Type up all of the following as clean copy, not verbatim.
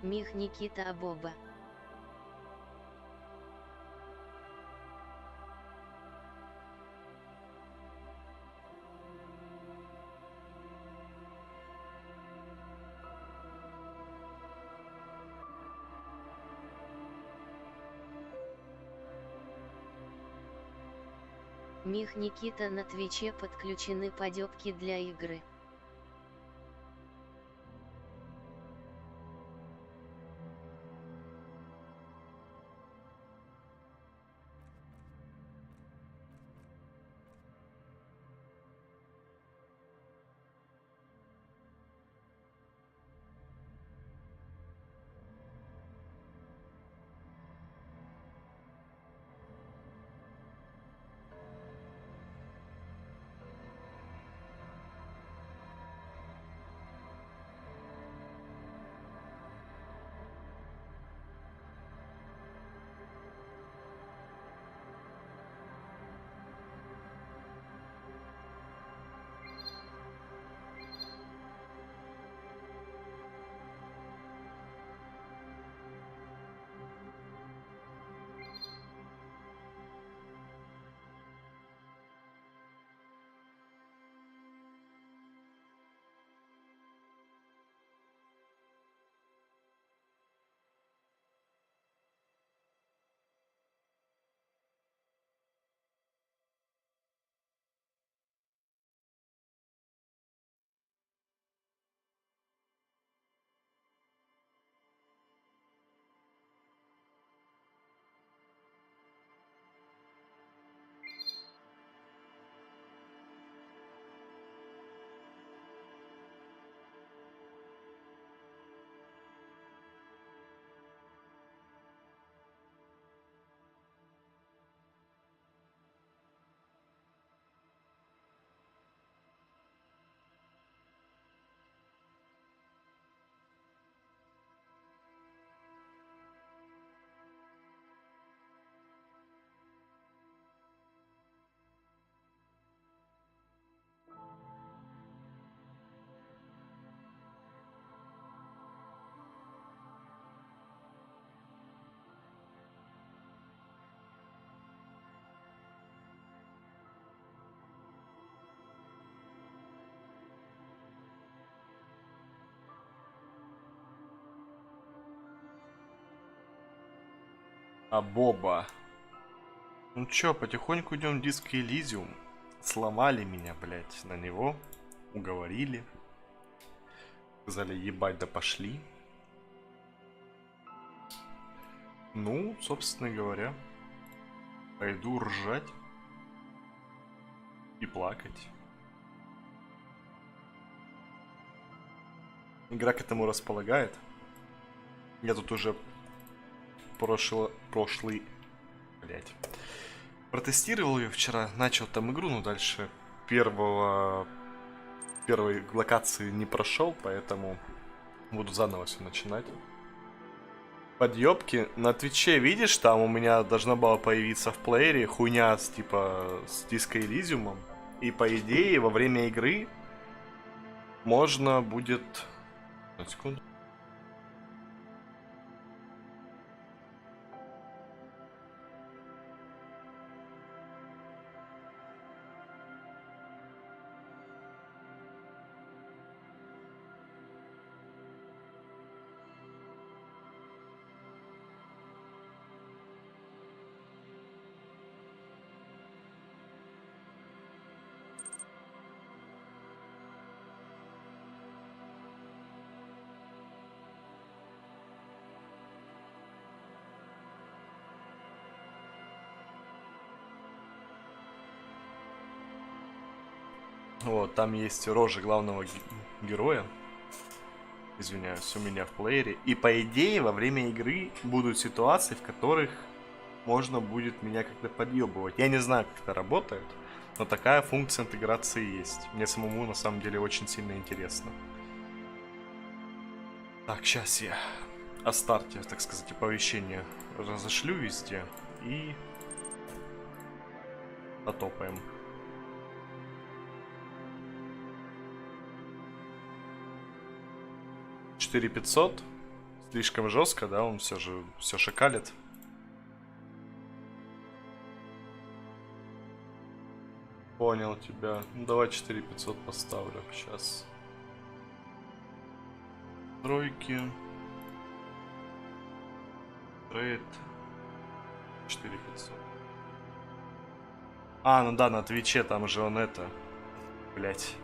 Мих Никита Абоба. Мих Никита на Твиче подключены подёбки для игры. А Боба. Ну чё, потихоньку идем в диско Элизиум. Сломали меня, блять, на него. Уговорили. Сказали, ебать, да пошли. Ну, собственно говоря, пойду ржать и плакать. Игра к этому располагает. Я тут уже прошлый, блять, протестировал ее вчера, начал там игру, но дальше первой локации не прошел, поэтому буду заново все начинать. Подъебки на Твиче, видишь, там у меня должна была появиться в плеере хуйня с типа с диско Элизиумом. И по идее во время игры можно будет... На секунду. Вот, там есть рожа главного героя. Извиняюсь, у меня в плеере. И по идее, во время игры будут ситуации, в которых можно будет меня как-то подъебывать. Я не знаю, как это работает, но такая функция интеграции есть. Мне самому на самом деле очень сильно интересно. Так, сейчас я о старте, так сказать, оповещение разошлю везде и потопаем. 4500 Слишком жестко, да? Он все же все шакалит. Понял тебя. Ну, давай 4500 поставлю сейчас. Тройки. Трейд. 4500. А, ну да, на Твиче там же он это... Блять.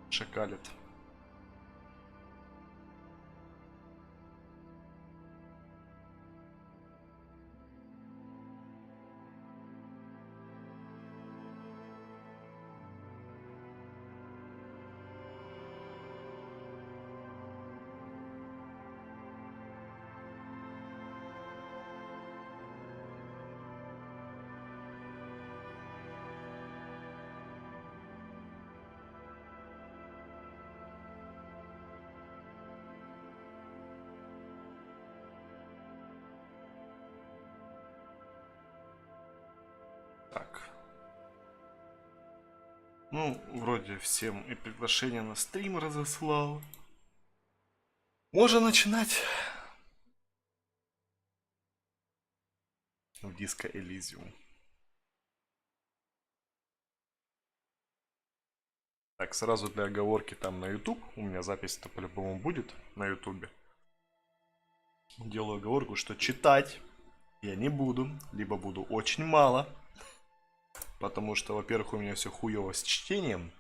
Шакалит. Так. Ну, вроде всем и приглашение на стрим разослал. Можно начинать. В диско Элизиум. Так, сразу для оговорки там на YouTube. У меня запись-то по-любому будет на YouTube. Делаю оговорку, что читать я не буду. Либо буду очень мало. Потому что, во-первых, у меня все хуево с чтением.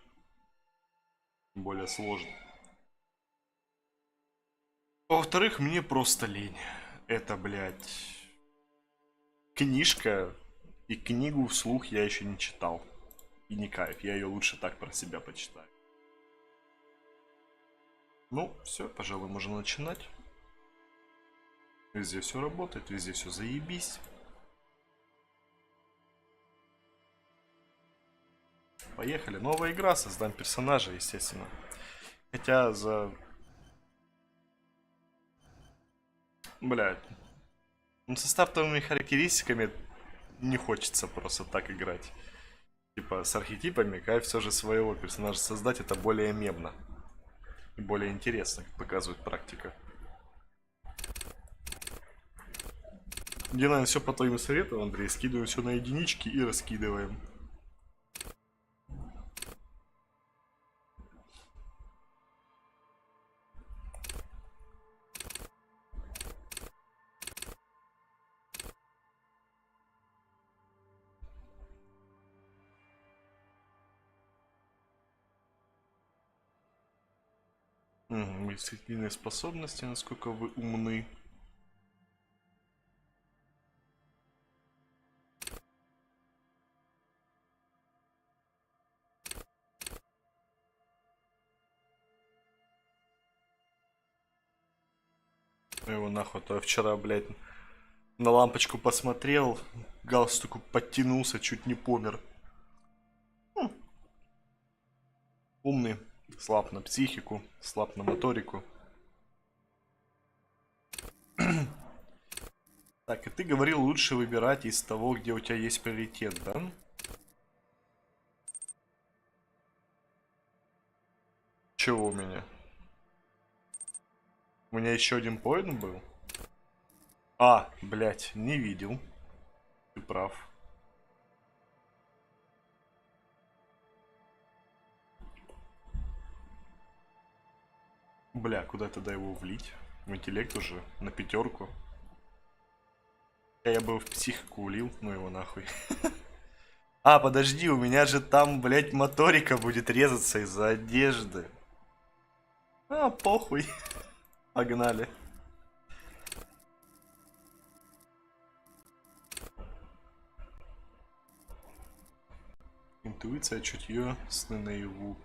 Более сложно. Во-вторых, мне просто лень. Это, блядь, книжка. И книгу вслух я еще не читал. И не кайф. Я ее лучше так про себя почитаю. Ну, все, пожалуй, можно начинать. Везде все работает, везде все заебись. Поехали. Новая игра, создам персонажа, естественно. Хотя за... Блядь. Ну, со стартовыми характеристиками не хочется просто так играть. Типа, с архетипами, кайф все же своего персонажа создать, это более мемно. И более интересно, как показывает практика. Делаем все по твоим советам, Андрей. Скидываем все на единички и раскидываем. Вычислительные способности, насколько вы умны. Его нахуй, то я вчера, блядь, на лампочку посмотрел, галстуку подтянулся, чуть не помер. Умный, слаб на психику, слаб на моторику. Так, и ты говорил, лучше выбирать из того, где у тебя есть приоритет, да? Чего у меня? У меня еще один поинт был? А, блядь, не видел. Ты прав. Бля, куда тогда его влить? В интеллект уже, на 5. Я бы в психику влил, ну его нахуй. А, подожди, у меня же там, блядь, моторика будет резаться из-за одежды. А, похуй. Погнали. Интуиция, чутье, сны наяву.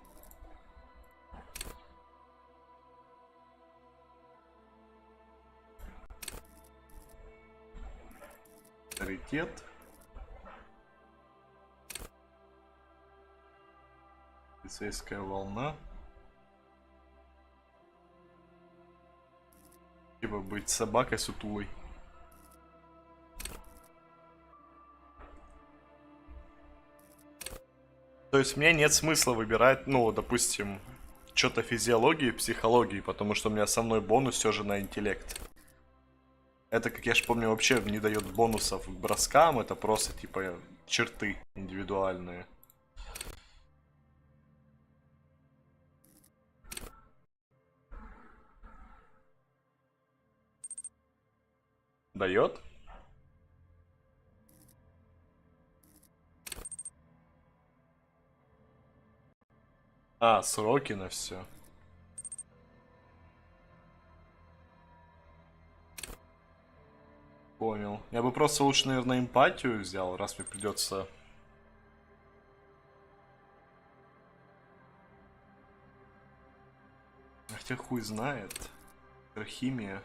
Авторитет. Полицейская волна. Типа быть собакой сутулой. То есть мне нет смысла выбирать, ну, допустим, что-то физиологии, психологии, потому что у меня основной бонус все же на интеллект. Это, как я ж помню, вообще не дает бонусов к броскам, это просто, типа, черты индивидуальные. Дает? А, сроки на все. Понял. Я бы просто лучше, наверное, эмпатию взял, раз мне придется. Хотя хуй знает. Химия.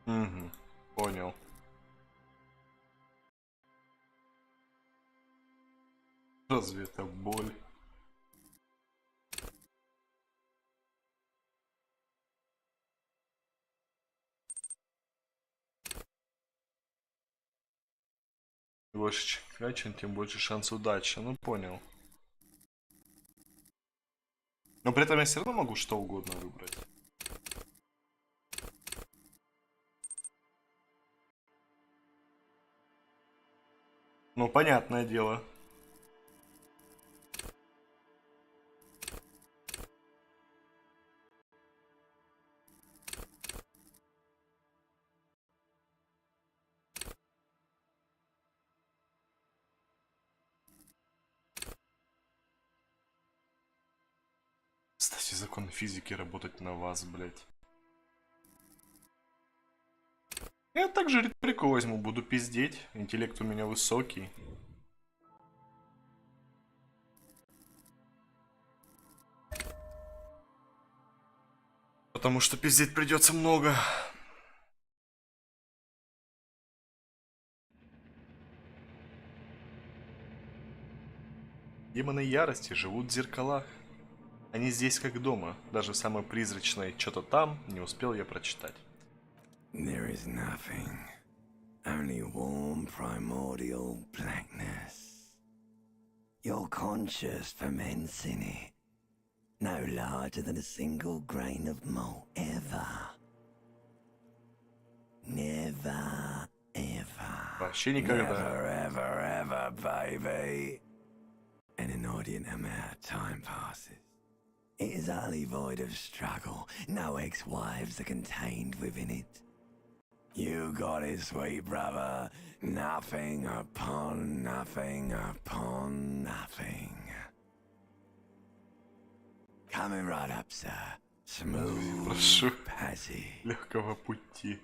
Угу. Понял. Разве это боль? Больше качан, тем больше шанс удачи. Ну, понял. Но при этом я все равно могу что угодно выбрать. Ну, понятное дело. Кстати, закон физики работать на вас, блядь. Я также риторику возьму, буду пиздеть. Интеллект у меня высокий. Потому что пиздеть придется много. Демоны ярости живут в зеркалах. Они здесь как дома. Даже самой призрачной что-то там не успел я прочитать. There is nothing, only warm primordial blackness. Your conscious ferments in it, no larger than a single grain of malt ever. Never, ever. Вообще никогда. Never, ever, ever, baby. An inordinate amount of time passes. It is utterly void of struggle. No ex-wives are contained within it. You got it, sweet brother. Nothing upon nothing upon nothing. Coming right up, sir. Smooth Прошу passage. легкого пути.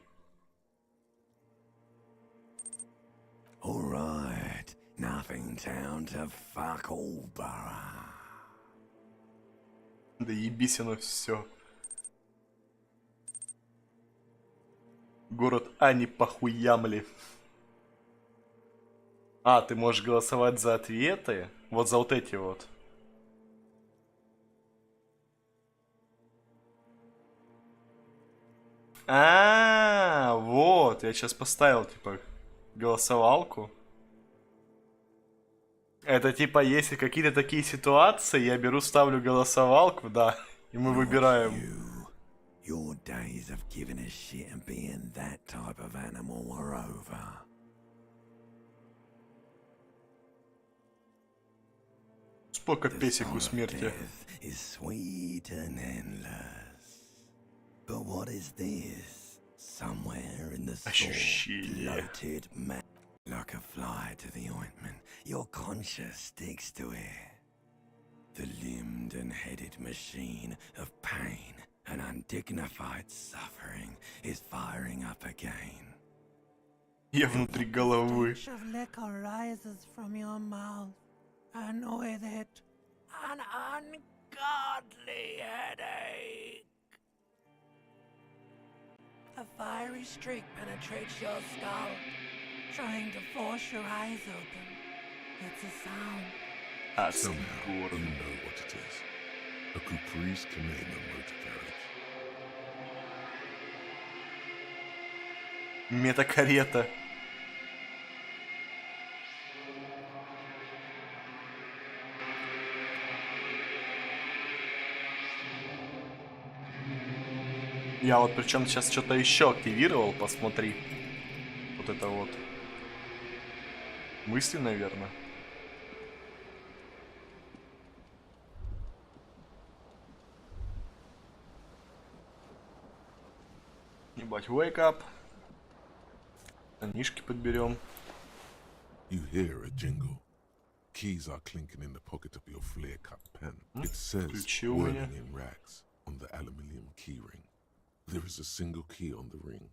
All right. Nothing town to fuck all borough. Да ебись оно все. Город Ани похуямли. А, ты можешь голосовать за ответы? Вот за вот эти вот. Вот, я сейчас поставил, типа, голосовалку. Это типа, если какие-то такие ситуации, я беру, ставлю голосовалку, да, и мы выбираем. Your days of giving a shit and being that type of animal are over. Сколько песик у смерти. Is sweet and endless. But what is this? Somewhere in the soul, bloated man, like a fly to the ointment. Your conscience sticks to it. The limbed and headed machine of pain and undignified suffering is firing up again. Я внутри головы. Of liquor rises from your mouth, and with it, an ungodly headache. A fiery streak penetrates your skull, trying to force your eyes open. It's a sound. Somehow you know what it is. A caprice can name a motor carriage. Метакарета. Я вот причем сейчас что-то еще активировал, посмотри. Вот это вот. Мысли, наверное. Ебать, wake up. Книжки подберем. You hear a jingle. Keys are clinking in the pocket of your flare-cut pen. It says, whirling in rags, on the aluminium key ring. There is a single key on the ring.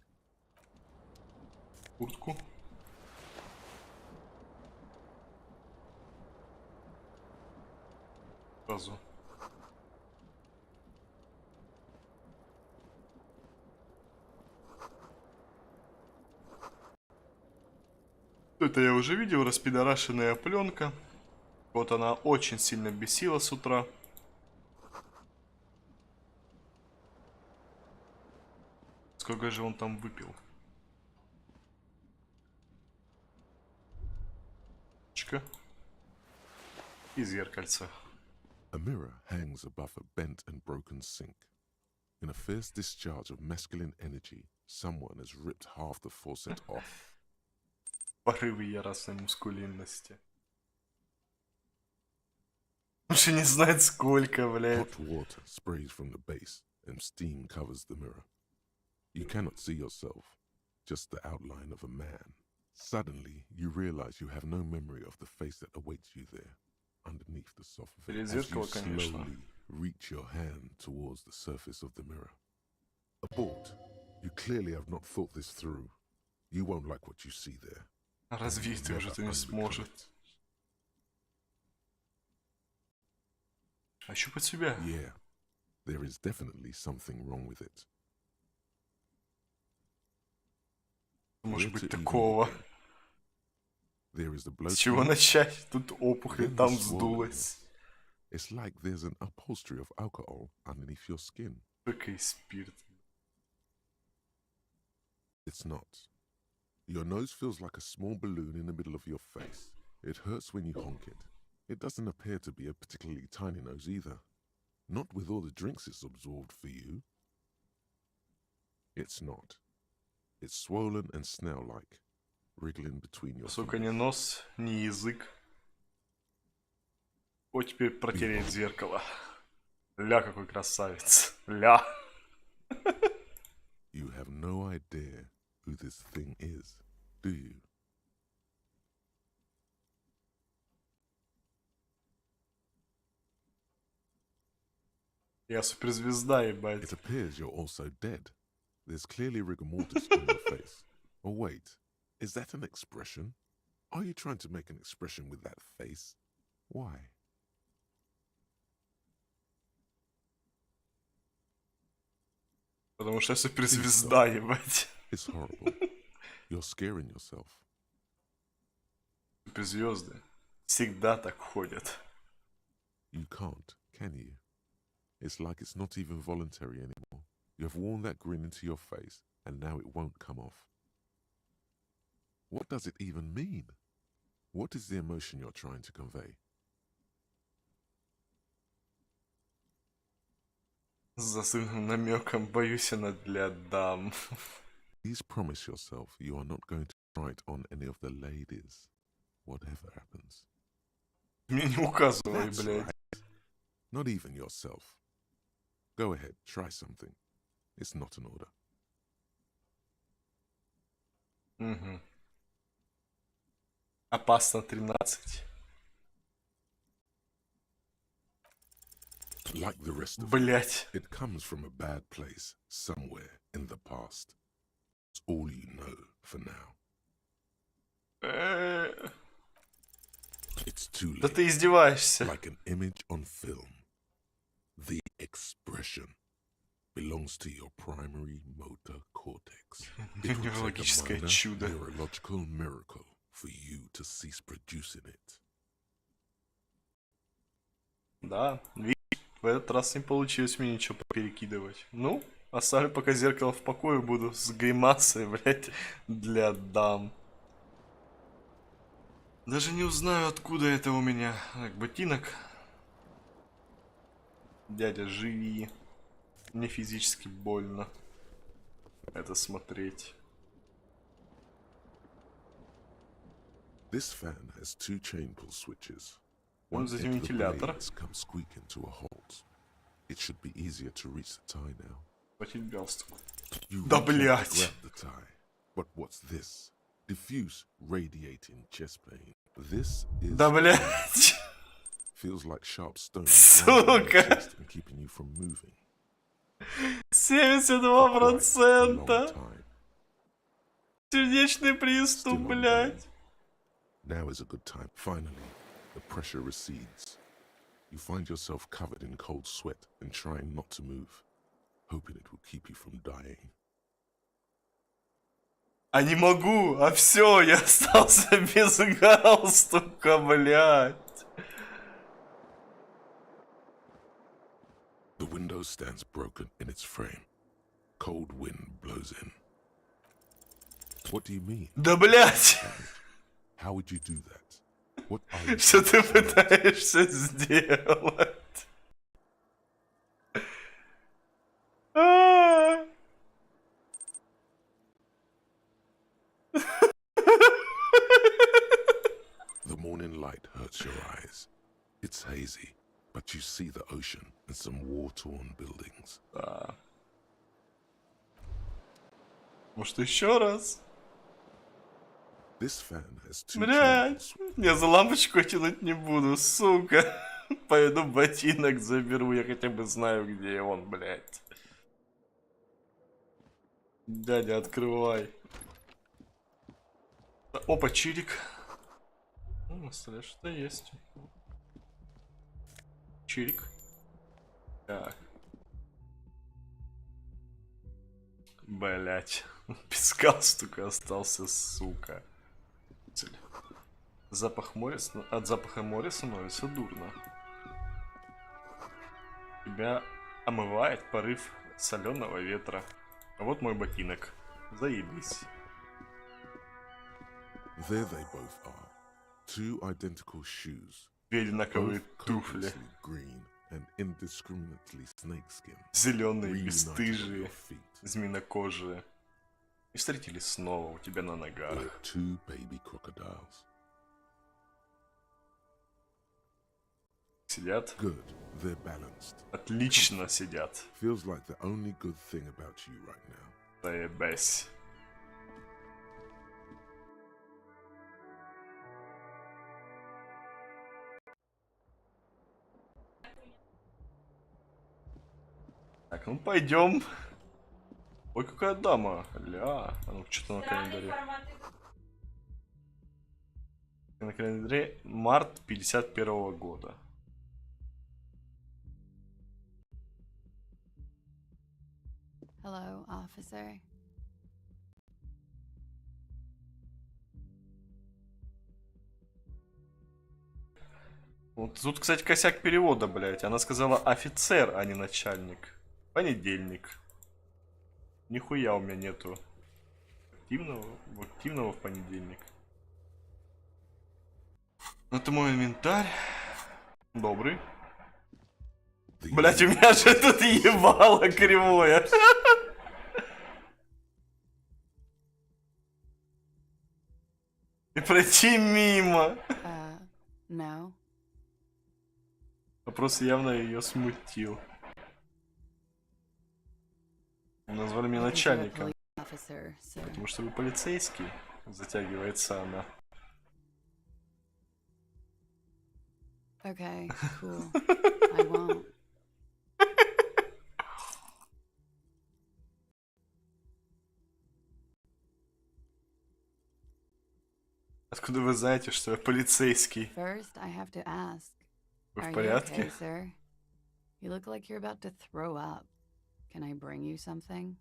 Куртку. Сразу. Это я уже видел, распидорашенная пленка. Вот она очень сильно бесила с утра. Сколько же он там выпил? Чка. И зеркальце. A mirror hangs above a bent and broken sink. In a fierce discharge of masculine energy, someone has ripped half the faucet off. Порывы яростной мускулинности. Уже не знает сколько, блядь. Hot water sprays from the base and steam covers the mirror. You cannot see yourself, just the outline of a man. Suddenly, you realize you have no memory of the face that awaits you there, underneath the soft veil, as you slowly reach your hand towards the surface of the mirror. Abort. You clearly have not thought this through. You won't like what you see there. Развить уже ты не сможет. Ощупать себя. Yeah, there is definitely something wrong with it. Может быть такого. There is the С чего начать? Тут опухоль, там вздулась. It's like there's an upholstery of alcohol underneath your skin. Только и спирт. It's not. Your nose feels like a small balloon in the middle of your face. It hurts when you honk it. It doesn't appear to be a particularly tiny nose either. Not with all the drinks it's absorbed for you. It's not. It's swollen and snail-like, wriggling between your Сука, ни нос, ни язык. О, теперь протереть зеркало. Ля, какой красавец. Ля. You have no idea who this thing is, do you? Я суперзвезда, ебать. It appears you're also dead. There's clearly rigor mortis on your face. Oh wait, is that an expression? Are you trying to make an expression with that face? Why? Потому что я суперзвезда, ебать. It's horrible. You're scaring yourself. Суперзвезды всегда так ходят. You can't, can you? It's like it's not even voluntary anymore. You have worn that grin into your face, and now it won't come off. What does it even mean? What is the emotion you're trying to convey? С засыльным намеком, боюсь, она для дам. Please promise yourself you are not going to try it on any of the ladies, whatever happens. Мне не указывай, That's блядь. right. Not even yourself. Go ahead, try something. It's not an order. Угу. Опасно 13. Like the rest of Блять. it comes from a bad place somewhere in the past. It's all you know for now. It's too Да late. ты издеваешься. Like an image on film. The expression belongs to your primary motor cortex. It will take Неврологическое a minor чудо. neurological miracle for you to cease producing it. Да, видишь, в этот раз не получилось мне ничего перекидывать. Ну, Оставлю пока зеркало в покое, буду с гримасой, блядь, для дам. Даже не узнаю, откуда это у меня. Так, ботинок. Дядя, живи. Мне физически больно это смотреть. This fan has two chain pull switches. Он за вентилятор. Come squeaking to a halt. It should be easier to reach the tie now. Хватит галстук. You Да, reach out to блядь. grab the tie. But what's this? Diffuse radiating chest pain. This is Да, блядь. feels like sharp stones Сука. landing on your chest and keeping you from moving. 72%. Time. Сердечный приступ, Still блядь. Now is a good time. Finally, the pressure recedes. You find yourself covered in cold sweat and trying not to move, hoping it will keep you from dying. А не могу, а все, я остался без галстука, блядь. The window stands broken in its frame. Cold wind blows in. What do you mean? Да, блядь. How would you do that? What are you Что ты trying to do? пытаешься сделать? А. The morning light hurts your eyes. It's hazy, but you see the ocean and some war-torn buildings. Да. Может, еще раз? This fan has two Блядь, chambers. я за лампочку тянуть не буду, сука. Пойду ботинок заберу, я хотя бы знаю, где он, блядь. Дядя, открывай. Опа, чирик. На столе что-то есть. Чирик. Так. Блять. Без галстука остался, сука. Запах моря, от запаха моря становится дурно. Тебя омывает порыв соленого ветра. А вот мой ботинок. Заебись. There they both are. Two identical shoes. Две одинаковые Both туфли. copiously green and indiscriminately snakeskin. Зеленые, Reunited on бесстыжие, your feet. змеинокожие. И встретились снова у тебя на ногах. Like two baby crocodiles. Сидят. Good. They're balanced. Отлично сидят. Feels like the only good thing about you right now. Заебись. Так, ну пойдем. Ой, какая дама. Ля. А ну что-то на календаре. На календаре март 51-го года. Hello, officer. Вот тут, кстати, косяк перевода, блядь. Она сказала офицер, а не начальник. Понедельник. Нихуя у меня нету активного в понедельник. Это мой инвентарь. Добрый. Блять, у меня же тут ебало кривое. И пройти мимо. No. Вопрос явно ее смутил. Назвали меня начальником. Officer, sir. Потому что вы полицейский. Затягивается она. Okay, cool. I won't. Откуда вы знаете, что я полицейский? First, I have to ask. Вы Are в you порядке? okay, sir? You look like you're about to throw up. Can I bring you something?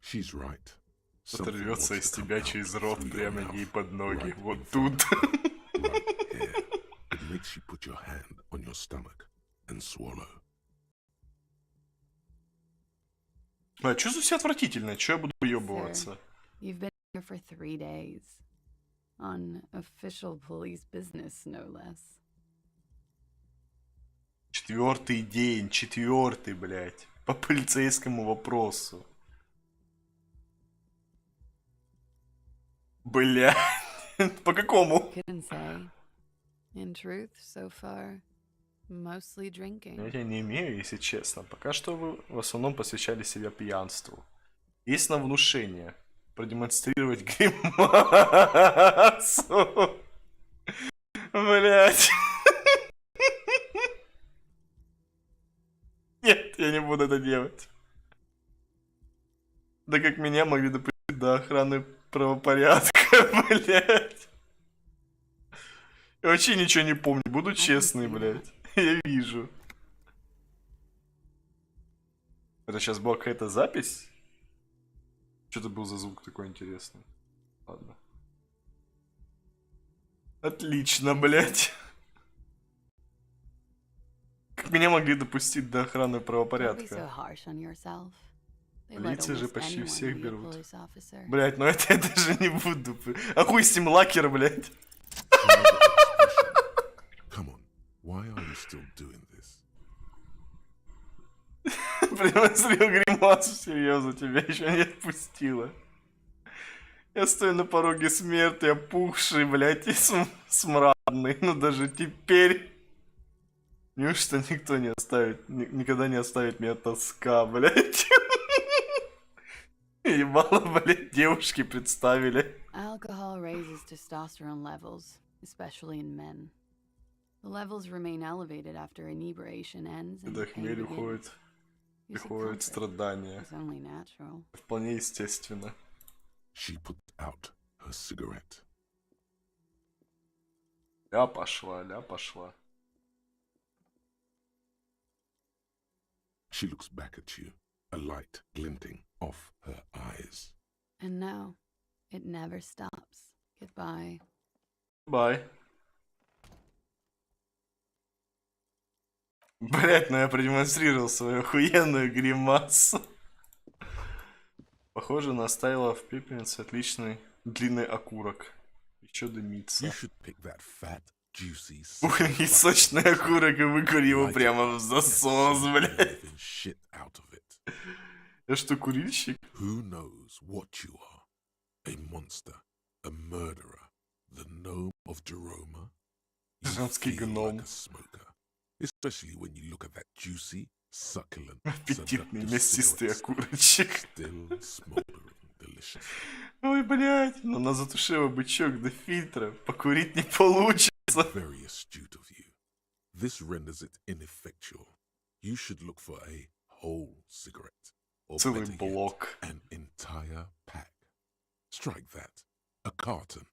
She's right. Что-то Something рвется wants из to come тебя out через рот through your прямо mouth, ей под ноги. right in Вот front тут. right here. It makes you put your hand on your stomach and swallow. А чувствую себя отвратительно, чё я буду выебываться? You've been here for 3 days. On official police business, no less. 4-й день, 4-й, блядь. По полицейскому вопросу. Бля. По какому? Couldn't say. In truth, so far, mostly drinking. Я не имею, если честно. Пока что вы в основном посвящали себя пьянству. Есть на внушение. Продемонстрировать гримасу. Блять. Нет, я не буду это делать. Да как меня могли допустить до охраны правопорядка, блять. Я вообще ничего не помню, буду честный, блять. Я вижу. Это сейчас была какая-то запись? Что это был за звук такой интересный? Ладно. Отлично, блять. Как меня могли допустить до охраны правопорядка? Полиция же почти всех берут. Блять, ну это я даже не буду. А хуй с ним лакер, блять. Продемонстрировал гримасу, серьезно, тебя еще не отпустила. Я стою на пороге смерти, опухший, блять, и смрадный. Ну даже теперь... Неужто никто не оставит, никогда не оставит меня тоска, блять. Ебало, блять, девушки представили. Alcohol raises testosterone levels, especially in men. The levels remain elevated after inebriation ends. Когда хмель уходит, приходит страдания. Вполне естественно. She put out her cigarette. Ля пошла, ля пошла. She looks back at you, a light glinting off her eyes. And now, it never stops. Goodbye. Bye. Блять, ну я продемонстрировал свою охуенную гримасу. Похоже, она оставила в пепельнице отличный длинный окурок. Еще дымится. Ухи сочный окурок и выкури его прямо в засос, блядь. Я что, курильщик? Женский гном. Especially when you look at that juicy, succulent, аппетитный мясистый окурочек. still smoldering delicious. Ой, блядь, но она затушила бычок до фильтра. Покурить не получится. Very astute of you. This renders it ineffectual. You should look for a whole cigarette. Or Целый better yet, блок. an entire pack. Strike that. A carton.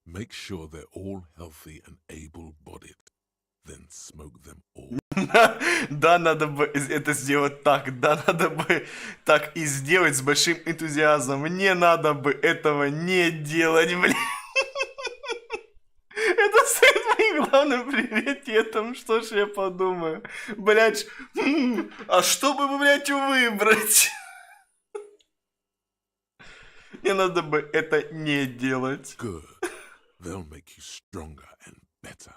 Make sure they're all healthy and able-bodied. Then smoke them all. Да, надо бы это сделать так. Да, надо бы так и сделать с большим энтузиазмом. Не надо бы этого не делать, блин. Это стоит моим главным приоритетом. Что ж я подумаю? Блять, а что бы, блять, выбрать? Не надо бы это не делать. Good. They'll make you stronger and better.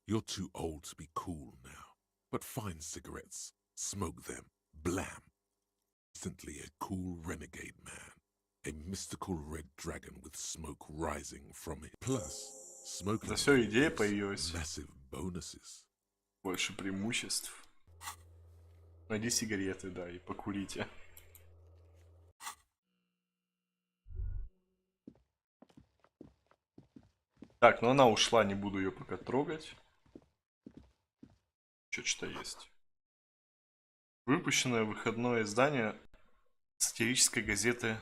You're too old to be cool now, but find cigarettes, smoke them, blam. Instantly a cool renegade man, a mystical red dragon with smoke rising from it. Plus, smoking Это все идея появилась. massive bonuses. Больше преимуществ. Найди сигареты, да, и покурите. Так, ну она ушла, не буду ее пока трогать. Что-то есть. Выпущенное выходное издание сатирической газеты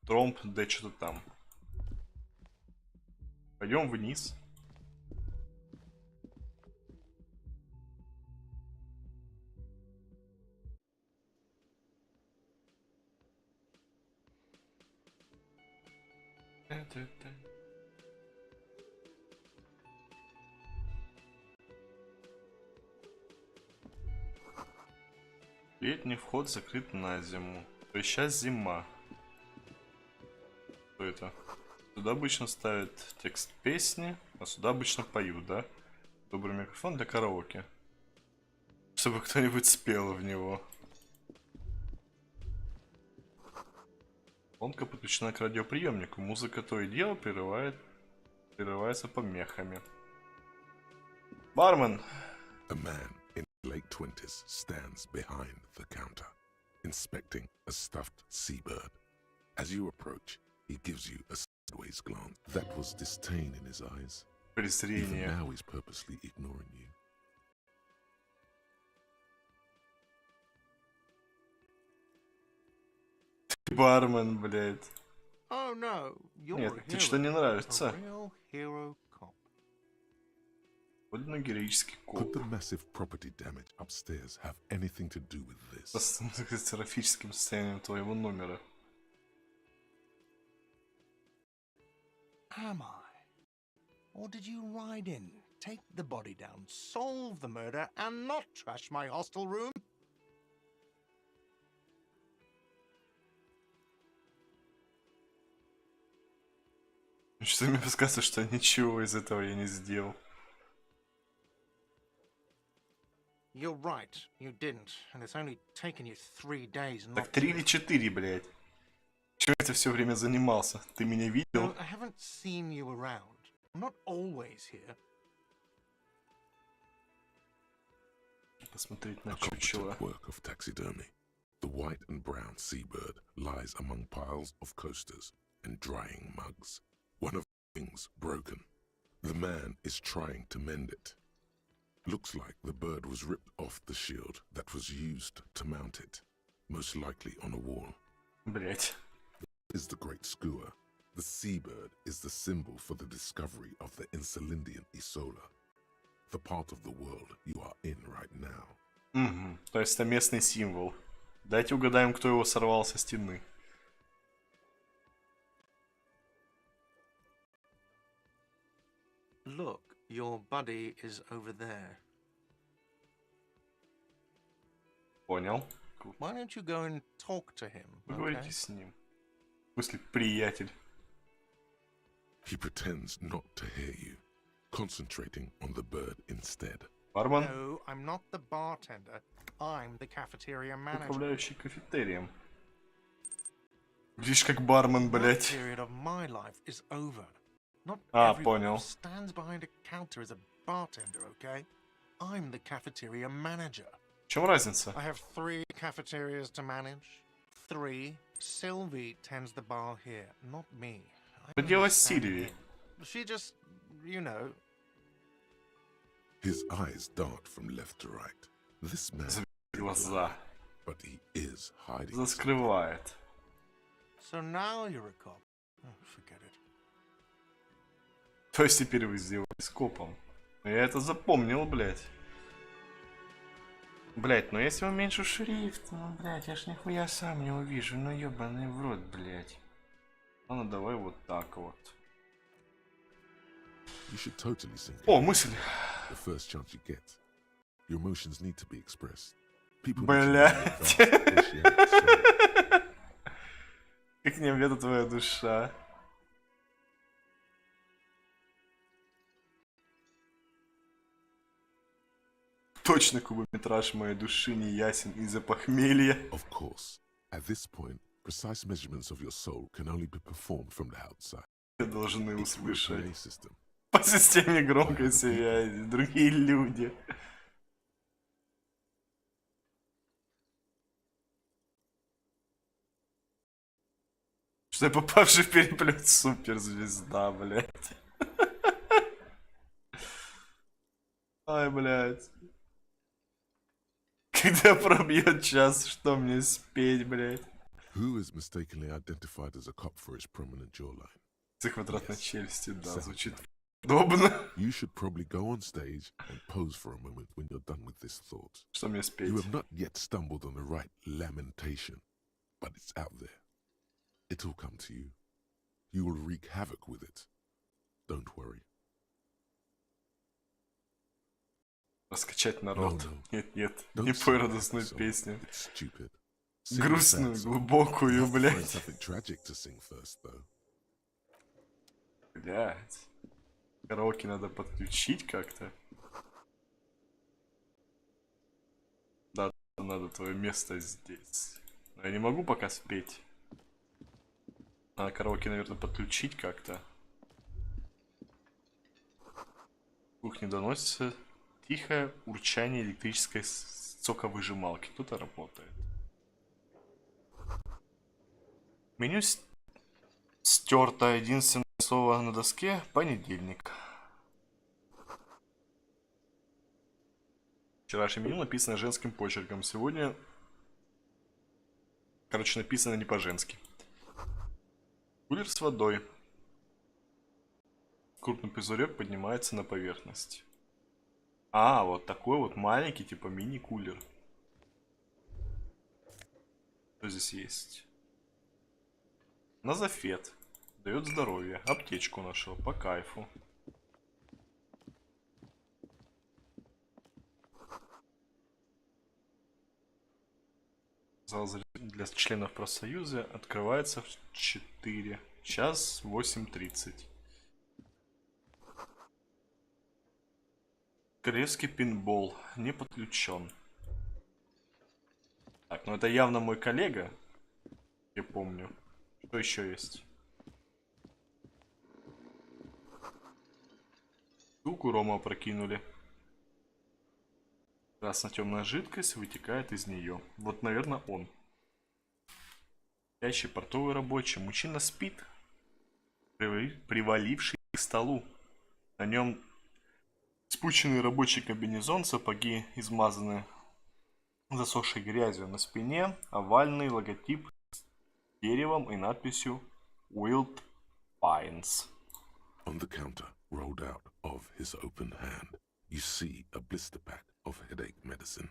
Трип-Детектив что-то там. Пойдем вниз. Летний вход закрыт на зиму. То есть сейчас зима. Что это? Сюда обычно ставят текст песни, а сюда обычно поют, да? Добрый микрофон для караоке. Чтобы кто-нибудь спел в него. Колонка подключена к радиоприемнику. Музыка то и дело прерывается помехами. Бармен! A man in his late 20s stands behind the counter, inspecting a stuffed seabird. As you approach, he gives you a sideways glance. That was disdain in his eyes. Even Презрение. now he's purposely ignoring you. Бармен, блядь. Oh no, you're Нет, a тебе что не hero. нравится? A real hero cop. Подлинно героический Could коп. the massive property damage upstairs have anything to do with this? С катастрофическим состоянием твоего номера. Am I? Or did you ride in, take the body down, solve the murder, and not trash my hostel room? Что мне подсказывает, что ничего из этого я не сделал. You're right, you didn't, and it's only taken you 3 days not Так 3 или 4, блядь. Чего я все время занимался? Ты меня to. видел? I haven't seen you around. I'm not always here. Посмотреть A на чучело. competent work of taxidermy. The white and brown seabird lies among piles of coasters and drying mugs. One of the wings broken. The man is trying to mend it. Looks like the bird was ripped off the shield that was used to mount it, most likely on a wall. Блять. Is the great skua. The seabird is the symbol for the discovery of the Insulindian Isola, the part of the world you are in right now. Угу. То есть это местный символ. Дайте угадаем, кто его сорвал со стены. Look, your buddy is over there. Понял. Why don't you go and talk to him? Поговорите с ним. В смысле, приятель. He pretends not to hear you, concentrating on the bird instead. Бармен, No, I'm not the bartender. I'm the cafeteria manager. управляющий кафетерием. Видишь, как бармен, That блять. period of my life is over. Not А, everyone понял. who stands behind a counter is a bartender, okay? I'm the cafeteria manager. В чем разница? I have 3 cafeterias to manage. 3. Sylvie tends the bar here, not me. I Что делать с understand Сильвией? him. She just, you know. His eyes dart from left to right. This man, Глаза. but he is hiding. Заскрывает. So now you're a cop. Oh, forget it. То есть теперь вы сделались копом. Но я это запомнил, блять. Блять, ну если уменьшу шрифт, ну, блять, я ж нихуя сам не увижу. Ну, ёбаный в рот, блять. Ладно, давай вот так вот. You should totally sink О, in мысль. the first chance you get. Your emotions need to be expressed. People Блядь. need to know your vast appreciated soul. Как не объята твоя душа. Точно кубометраж моей души не ясен из-за похмелья. Of course, at this point, precise measurements of your soul can only be performed from the outside. Вы должны It's through a услышать. PA system. По системе громкой связи. Другие люди. Что я попавший в переплет суперзвезда, блядь. Ай, блядь. Когда пробьет час, что мне спеть, блядь? Who is mistakenly identified as a cop for his prominent jawline? С квадратной Yes. челюсти, да, Sounds звучит like. удобно. You should probably go on stage and pose for a moment when you're done with this thought. Что мне спеть? You have not yet stumbled on the right lamentation, but it's out there. It'll come to you. You will wreak havoc with it. Don't worry. Раскачать народ. No, no. Нет, нет, Don't не sing пой that радостную song. песню. It's stupid. Sing a Грустную, sad song. глубокую, You have to find блядь. something tragic to sing first, though. Блядь. Караоке надо подключить как-то. Да, надо твое место здесь. Но я не могу пока спеть. Надо караоке, наверное, подключить как-то. В кухне доносится тихое урчание электрической соковыжималки. Кто-то работает. Меню стерто. Единственное слово на доске — понедельник. Вчерашнее меню написано женским почерком. Сегодня, короче, написано не по-женски. Кулер с водой. Крупный пузырек поднимается на поверхность. А, вот такой вот маленький, типа мини-кулер. Что здесь есть? Назофет. Дает здоровье. Аптечку нашел. По кайфу. Зал для членов профсоюза открывается в 4. Час 8:30. Королевский пинбол не подключен. Так, ну это явно мой коллега. Я помню. Что еще есть? Штуку Рома опрокинули. Красно-темная жидкость вытекает из нее. Вот, наверное, он. Спящий портовый рабочий. Мужчина спит, приваливший к столу. На нем спущенный рабочий комбинезон, сапоги измазаны засохшей грязью. На спине овальный логотип с деревом и надписью Wild Pines. On the counter, rolled out of his open hand, you see a blister pack of headache medicine.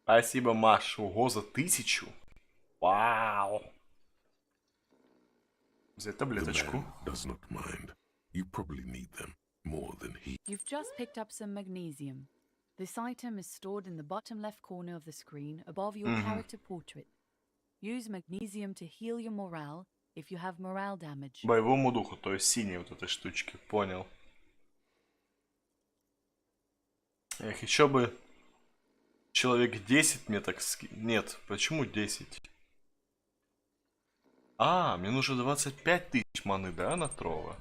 Спасибо, Маш. Ого, за 1000. Вау. Взять The таблеточку. man does not mind. You probably need them more than he. You've just picked up some magnesium. This item is stored in the bottom left corner of the screen above your character portrait. Use magnesium to heal your morale if you have morale damage. Боевому духу, то есть синие вот этой штучки. Понял. Эх, еще бы человек 10 мне так Нет, почему 10? А, мне нужно 25 000 маны, да, на Трова?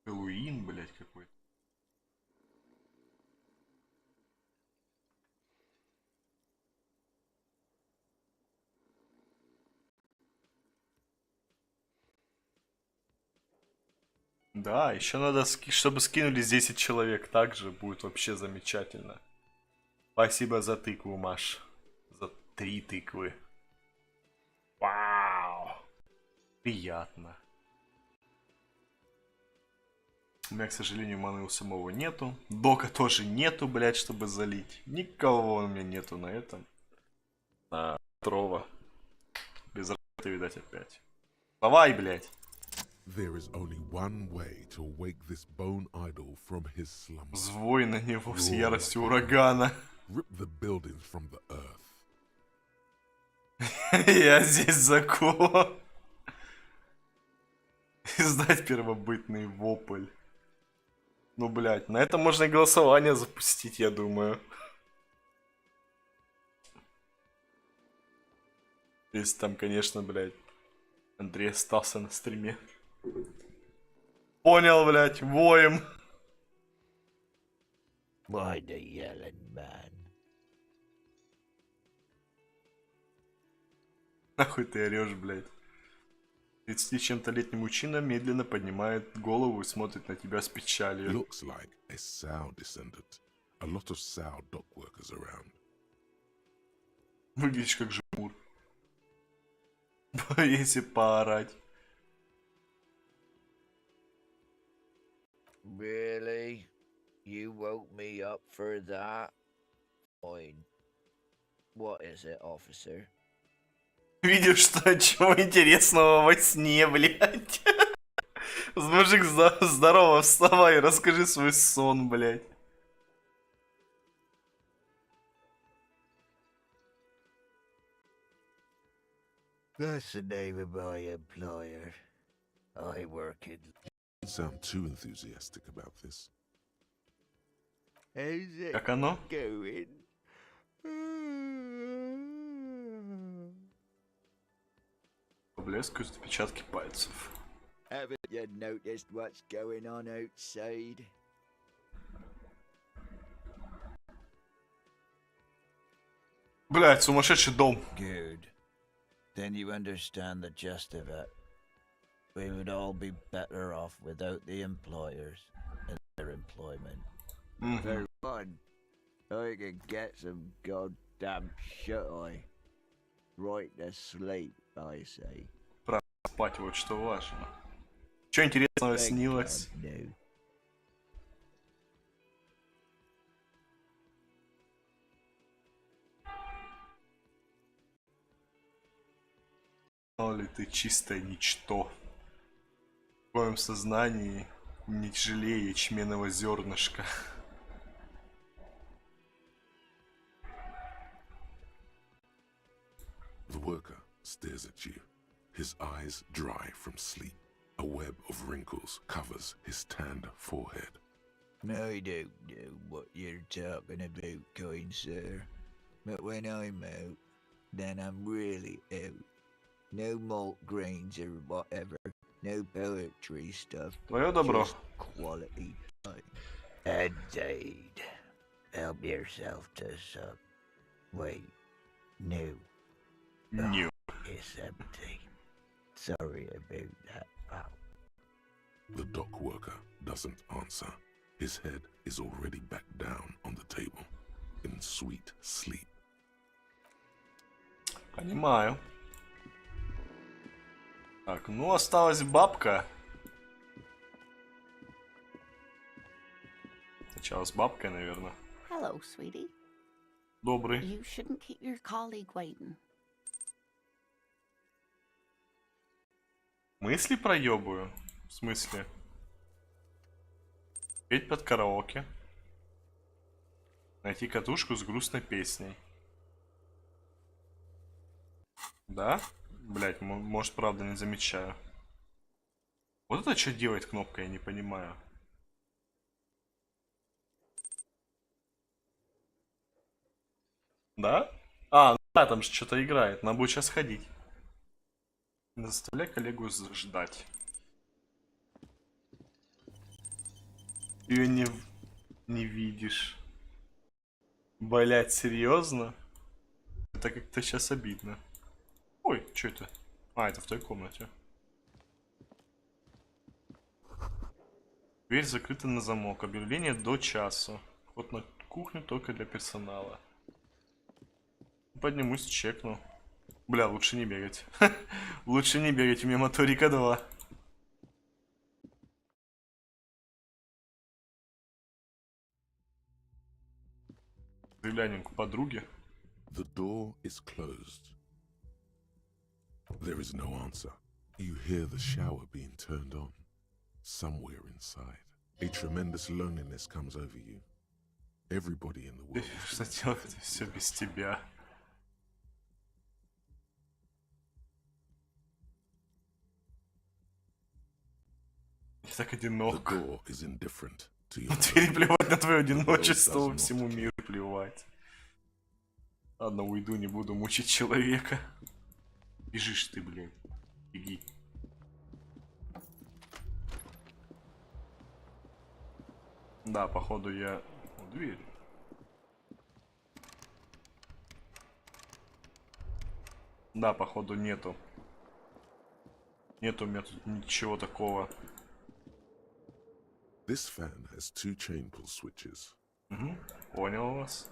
Хэллоуин, блядь, какой-то. Да, еще надо, чтобы скинулись 10 человек. Также будет вообще замечательно. Спасибо за тыкву, Маш. За 3 тыквы. Вау. Приятно. У меня, к сожалению, маны у самого нету. Дока тоже нету, блядь, чтобы залить. Никого у меня нету на этом. На Трова. Без работы, видать, опять. Давай, блядь. There is only one way to wake this bone idol from his slumber. Взвой на него с яростью урагана. Rip the buildings from the earth. Я здесь закон. Издать первобытный вопль. Ну, блядь, на это можно и голосование запустить, я думаю. Если там, конечно, блядь, Андрей остался на стриме. Понял, блядь, воем. Why the yelling man? Нахуй ты орешь, блядь. 30 чем-то летний мужчина медленно поднимает голову и смотрит на тебя с печалью. Looks like a Sao descendant. A lot of Sao dock workers around. Выглядишь как жмур. Если поорать. Really? You woke me up for that? Fine. What is it, officer? Видишь, что чего интересного во сне, блядь. Мужик, здорово, вставай, расскажи свой сон, блядь. That's the name of my employer. I work in. You sound too enthusiastic about this. How's it Как оно? going? Поблескают отпечатки пальцев. Haven't you noticed what's going on outside? Блядь, сумасшедший дом. Good. Then you understand the gist of it. We would all be better off without the employers and their employment. For one, I can get some goddamn shut-eye. Right to sleep, I say. Спать вот что важно. Что интересного снилось? No. Знал ли ты чистое ничто? В твоем сознании не тяжелее ячменного зернышка. The worker stares at you, his eyes dry from sleep. A web of wrinkles covers his tanned forehead. I don't know what you're talking about, kind sir. But when I'm out, then I'm really out. No malt grains or whatever. No poetry stuff. Твое добро. Just quality time. Indeed. Help yourself to some. Wait. No. Ню. It's empty. Sorry about that, pal. The dock worker doesn't answer. His head is already back down on the table, in sweet sleep. Понимаю. Так, ну осталась бабка. Сначала с бабкой, наверное. Hello, sweetie. Добрый. You shouldn't keep your colleague waiting. Мысли проебываю? В смысле? Петь под караоке. Найти катушку с грустной песней. Да? Блять, может, правда, не замечаю. Вот это что делает кнопка, я не понимаю. Да? А, ну да, там же что-то играет. Надо будет сейчас ходить. Не заставляй коллегу ждать. Ты ее не видишь. Блять, серьезно? Это как-то сейчас обидно. Ой, что это? А, это в той комнате. Дверь закрыта на замок. Объявление до часу. Вход на кухню только для персонала. Поднимусь, чекну. Бля, лучше не бегать. Лучше не бегать, у меня моторика 2. Заглянем к подруге. The door is closed. There is no answer. You hear the shower being turned on. Somewhere inside, a tremendous loneliness comes over you. Everybody in the world. Что делать все без тебя? Я так одинок. The door is indifferent to your Теперь плевать на твое одиночество, всему миру плевать. Ладно, уйду, не буду мучить человека. Бежишь ты, блядь. Беги. Да, походу я... О, дверь. Да, походу нету. Нету у меня тут ничего такого. This fan has two chain pull switches. Угу, понял вас.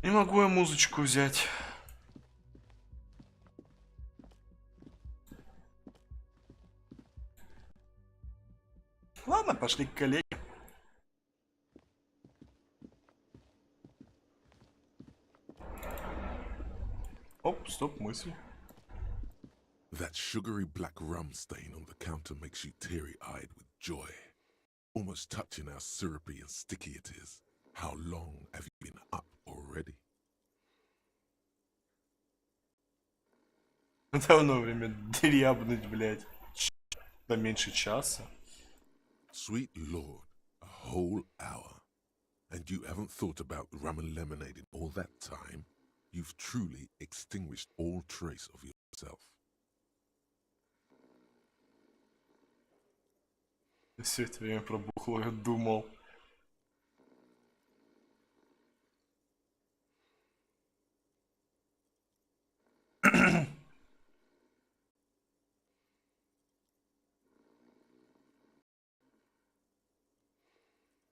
Не могу я музычку взять. Ладно, пошли к коллеге. Оп, стоп, мысль. That sugary black rum stain on the counter makes you teary-eyed with joy. Almost touching how syrupy and sticky it is. How long have you been up already? Давно время дерябнуть, блядь. Да меньше часа. Sweet Lord, a whole hour. And you haven't thought about rum and lemonade in all that time? You've truly extinguished all trace of yourself. Все это время пробухло, я думал.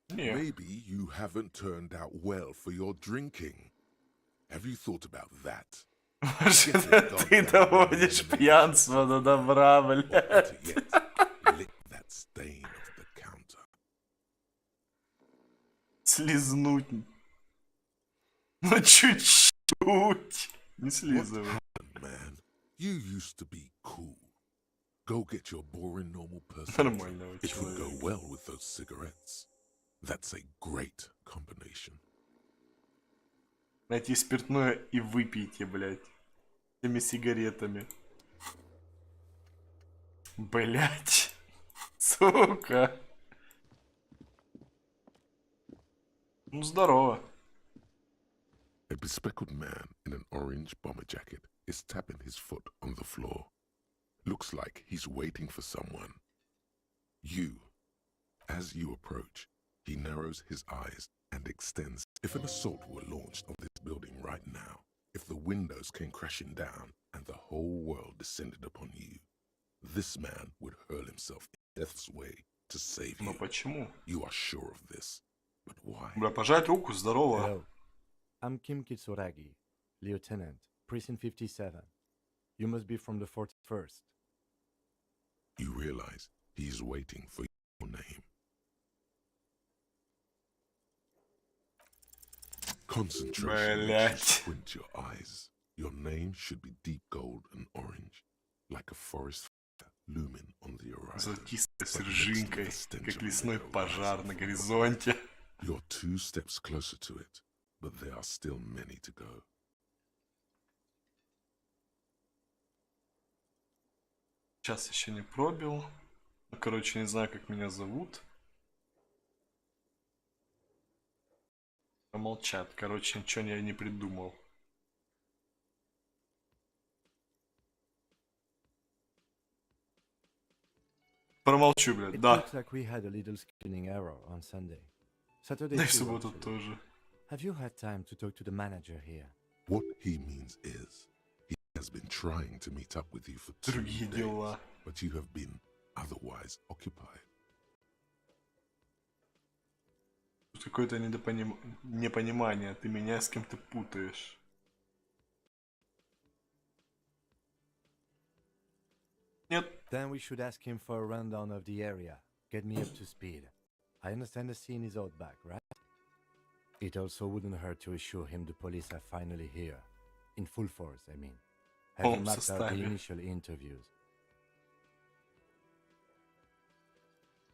Maybe you haven't turned out well for your drinking. Have you thought about that? Ты доводишь пьянство до добра, блядь. Lick that stain off the counter. Слизнуть. Ну чуть-чуть. Не слизывай. Man, you used to be cool. Go get your boring normal person. Нормального It would go человека. well with those cigarettes. That's a great combination. Найти спиртное и выпейте, блядь. Теми сигаретами. Блядь. Сука. Ну здорово. A bespectacled man in an orange bomber jacket is tapping his foot on the floor. Looks like he's waiting for someone. As you approach, he narrows his eyes and extends. If an assault were launched on this building right now, if the windows came crashing down and the whole world descended upon you, this man would hurl himself in death's way to save you. Но почему? You are sure of this, but why? Бля, пожать руку, здорово. Hello. I'm Kim Kitsuragi, Lieutenant, Precinct 57. You must be from the 41st. You realize he's waiting for your name. Concentration makes you squint your eyes. Your name should be deep gold and orange, like a forest fire looming on the horizon. Золотистой сержинкой, как лесной пожар на горизонте. You're 2 steps closer to it, but there are still many to go. Сейчас еще не пробил. Ну, короче, не знаю, как меня зовут. Помолчат. Короче, ничего я не придумал. Промолчу, блядь, да. Looks like we had a little scheduling error on Sunday. Saturday Да и в too, субботу actually. тоже. Have you had time to talk to the manager here? What he means is, he has been trying to meet up with you for 2 Другие days, дела. but you have been otherwise occupied. Тут какое-то непонимание. Ты меня с кем-то путаешь. Нет. Then we should ask him for a rundown of the area. Get me up to speed. I understand the scene is out back, right? It also wouldn't hurt to assure him the police are finally here. In full force, I mean. Having mapped out the initial interviews.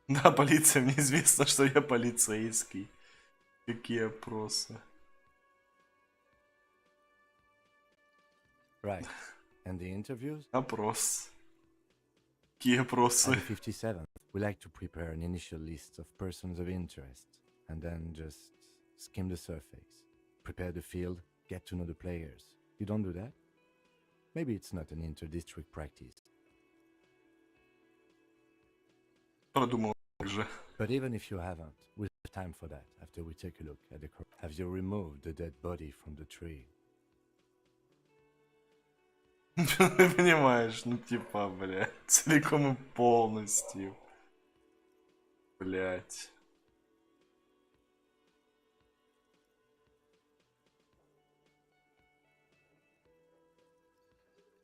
Да, полиция, мне известно, что я полицейский. Какие опросы? Right. And the interviews? Опрос. Какие опросы? At the 57th, we like to prepare an initial list of persons of interest, and then just skim the surface. Prepare the field, get to know the players. You don't do that? Maybe it's not an inter-district practice. Продумал же. But even if you haven't, we'll have time for that after we take a look at the crowd. Have you removed the dead body from the tree? Ты понимаешь, ну типа, блядь, целиком и полностью. Блядь.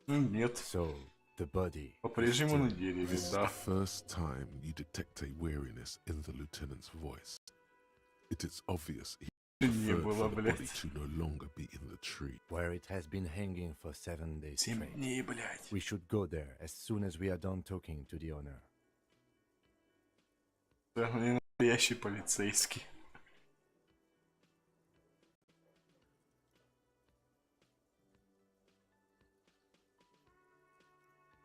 Нет. So, the body. По-прежнему на дереве, This is да. the first time you detect a weariness in the lieutenant's voice. It is obvious he Не preferred было, for the body блядь. to no longer be in the tree. Where it has been hanging for 7 days 7 straight. дней, блядь. We should go there as soon as we are done talking to the owner. Да, не настоящий полицейский.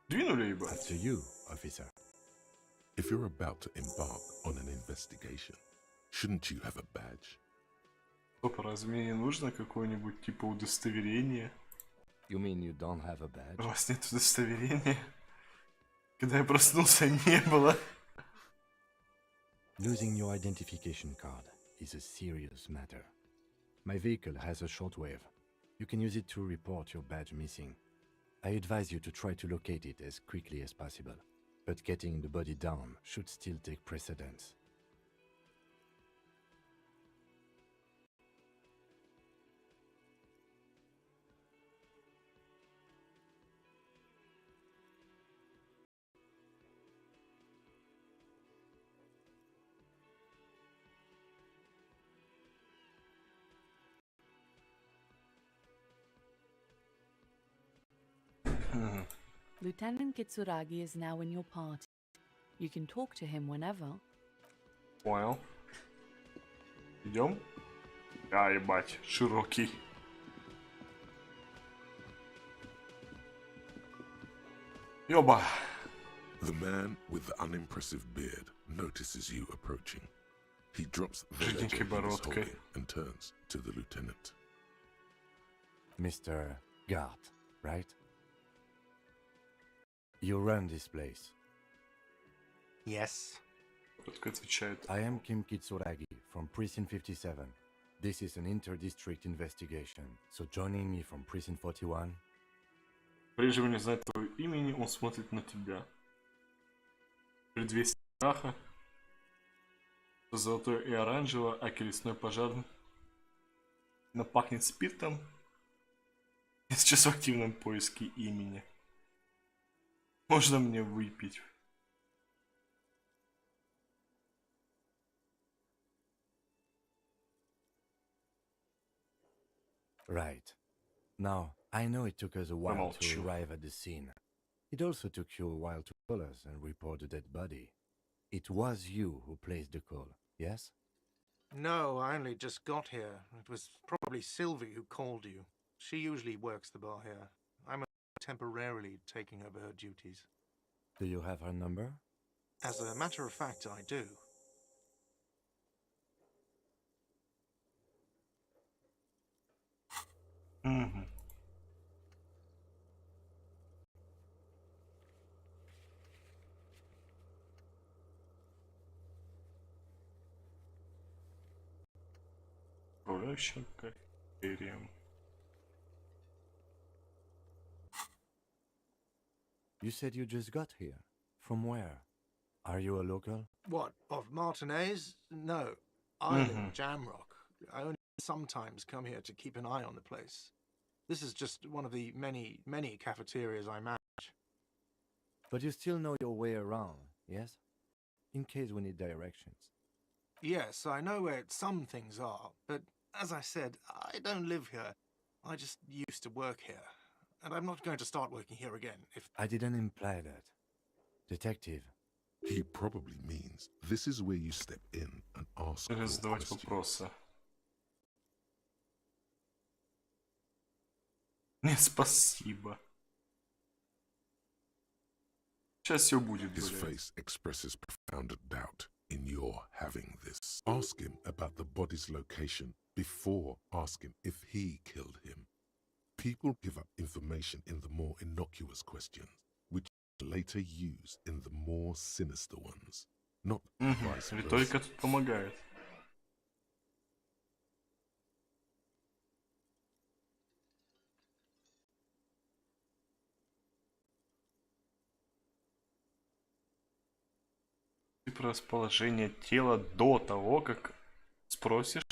Двинули, ебать. Up to you, officer. If you're about to embark on an investigation, shouldn't you have a badge? Стоп, разве мне не нужно какое-нибудь типа удостоверение? You mean you don't have a badge? У вас нет удостоверения? Когда я проснулся, не было. Losing your identification card is a serious matter. My vehicle has a shortwave. You can use it to report your badge missing. I advise you to try to locate it as quickly as possible, but getting the body down should still take precedence. Lieutenant Kitsuragi is now in your party. You can talk to him whenever. Понял. Идем? А, ебать, широкий. Ёба. The man with the unimpressive beard notices you approaching. He drops the ledger Жиденькой he was бородкой. holding and turns to the lieutenant. Mr. Gart, right? You run this place. Yes. Коротко отвечает. I am Kim Kitsuragi from Precinct 57. This is an inter-district investigation, so joining me from Precinct 41. Прежде не знать твоего имени, он смотрит на тебя. Предвестие страха. Золотое и оранжевое, а лесной пожар напахнет спиртом. Я сейчас в активном поиске имени. Можно мне выпить? Right. Now, I know it took us a while to Промолчу. arrive at the scene. It also took you a while to call us and report the dead body. It was you who placed the call, yes? No, I only just got here. It was probably Sylvie who called you. She usually works the bar here. I'm temporarily taking over her duties. Do you have her number? As a matter of fact, I do. Угу. Управляющим критерием. You said you just got here. From where? Are you a local? What, of Martinez? No. I live in Jamrock. I only sometimes come here to keep an eye on the place. This is just one of the many, many cafeterias I manage. But you still know your way around, yes? In case we need directions. Yes, I know where some things are, but as I said, I don't live here. I just used to work here. And I'm not going to start working here again if... I didn't imply that. Detective. He probably means this is where you step in and ask your Задавать questions. вопросы. Нет, спасибо. Сейчас все будет, His блядь. face expresses profound doubt in your having this. Ask him about the body's location before asking if he killed him. People give up information in the more innocuous questions, which are later used in the more sinister ones. Not vice versa. Риторика тут помогает. Ты про расположение тела до того, как спросишь,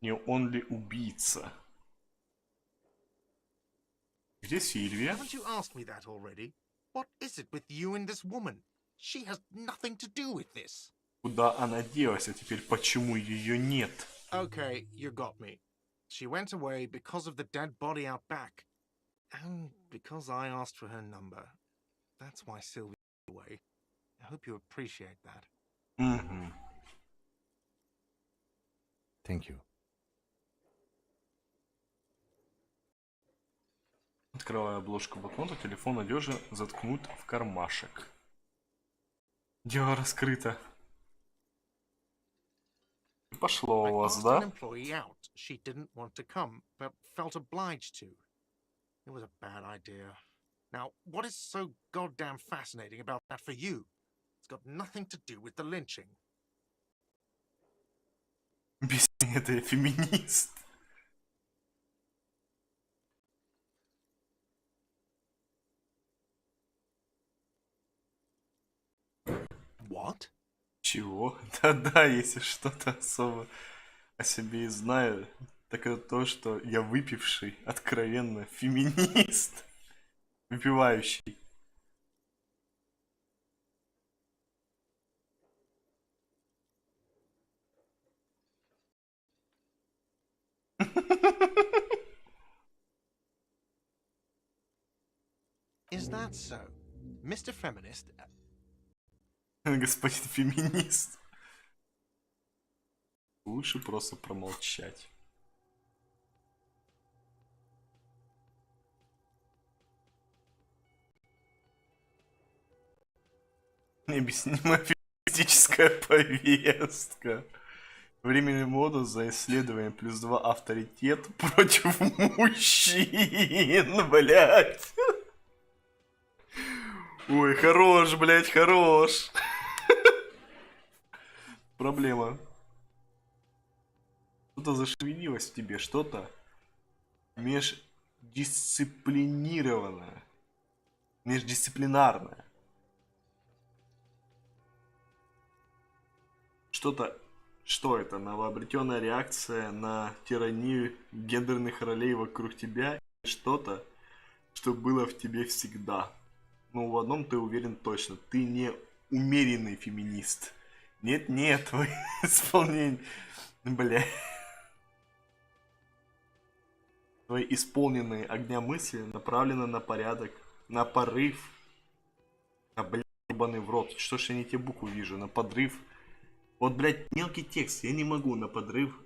не он ли убийца. Где Сильвия? Haven't you asked me that already? What is it with you and this woman? She has nothing to do with this. Куда она делась, а теперь почему ее нет? Okay, you got me. She went away because of the dead body out back. And because I asked for her number. That's why Sylvia went away. I hope you appreciate that. Thank you. Открываю обложку блокнота, телефон надежно заткнут в кармашек. Дело раскрыто. Пошло у вас, да? She didn't want to come, but felt obliged to. It was a bad idea. Now, what is so goddamn fascinating about that for you? It's got nothing to do with the lynching. Без это феминист. What? Чего? Да-да, если что-то особо о себе и знаю, так это то, что я выпивший, откровенно, феминист. Выпивающий. Is that so? Mr. Feminist? Господин феминист. Лучше просто промолчать. Необъяснимая феминистическая повестка. Временный модус за исследование +2 авторитет против мужчин, блядь. Ой, хорош, блядь, хорош. Проблема. Что-то зашевелилось в тебе, что-то междисциплинированное. Междисциплинарное. Что-то... Что это? Новообретенная реакция на тиранию гендерных ролей вокруг тебя? Что-то, что было в тебе всегда. Но в одном ты уверен точно. Ты не умеренный феминист. Нет-нет, твои исполнения... Бля. Твои исполненные огня мысли направлены на порядок, на порыв. А, блядь, ебаный в рот. Что ж я не те буквы вижу? На подрыв. Вот, блядь, мелкий текст. Я не могу. На подрыв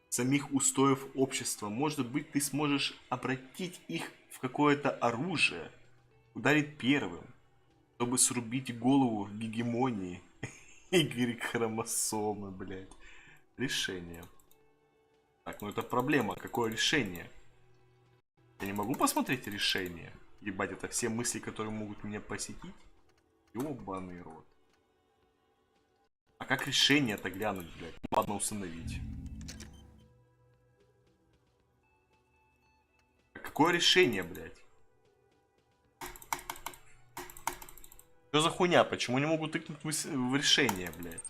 самих устоев общества. Может быть, ты сможешь обратить их в какое-то оружие. Ударить первым. Чтобы срубить голову гегемонии. Y-хромосомы, блядь. Решение. Так, ну это проблема. Какое решение? Я не могу посмотреть решение? Ебать, это все мысли, которые могут меня посетить? Ёбаный рот. А как решение-то глянуть, блядь? Ладно, установить. А какое решение, блядь? Что за хуйня? Почему не могут тыкнуть в решение, блядь?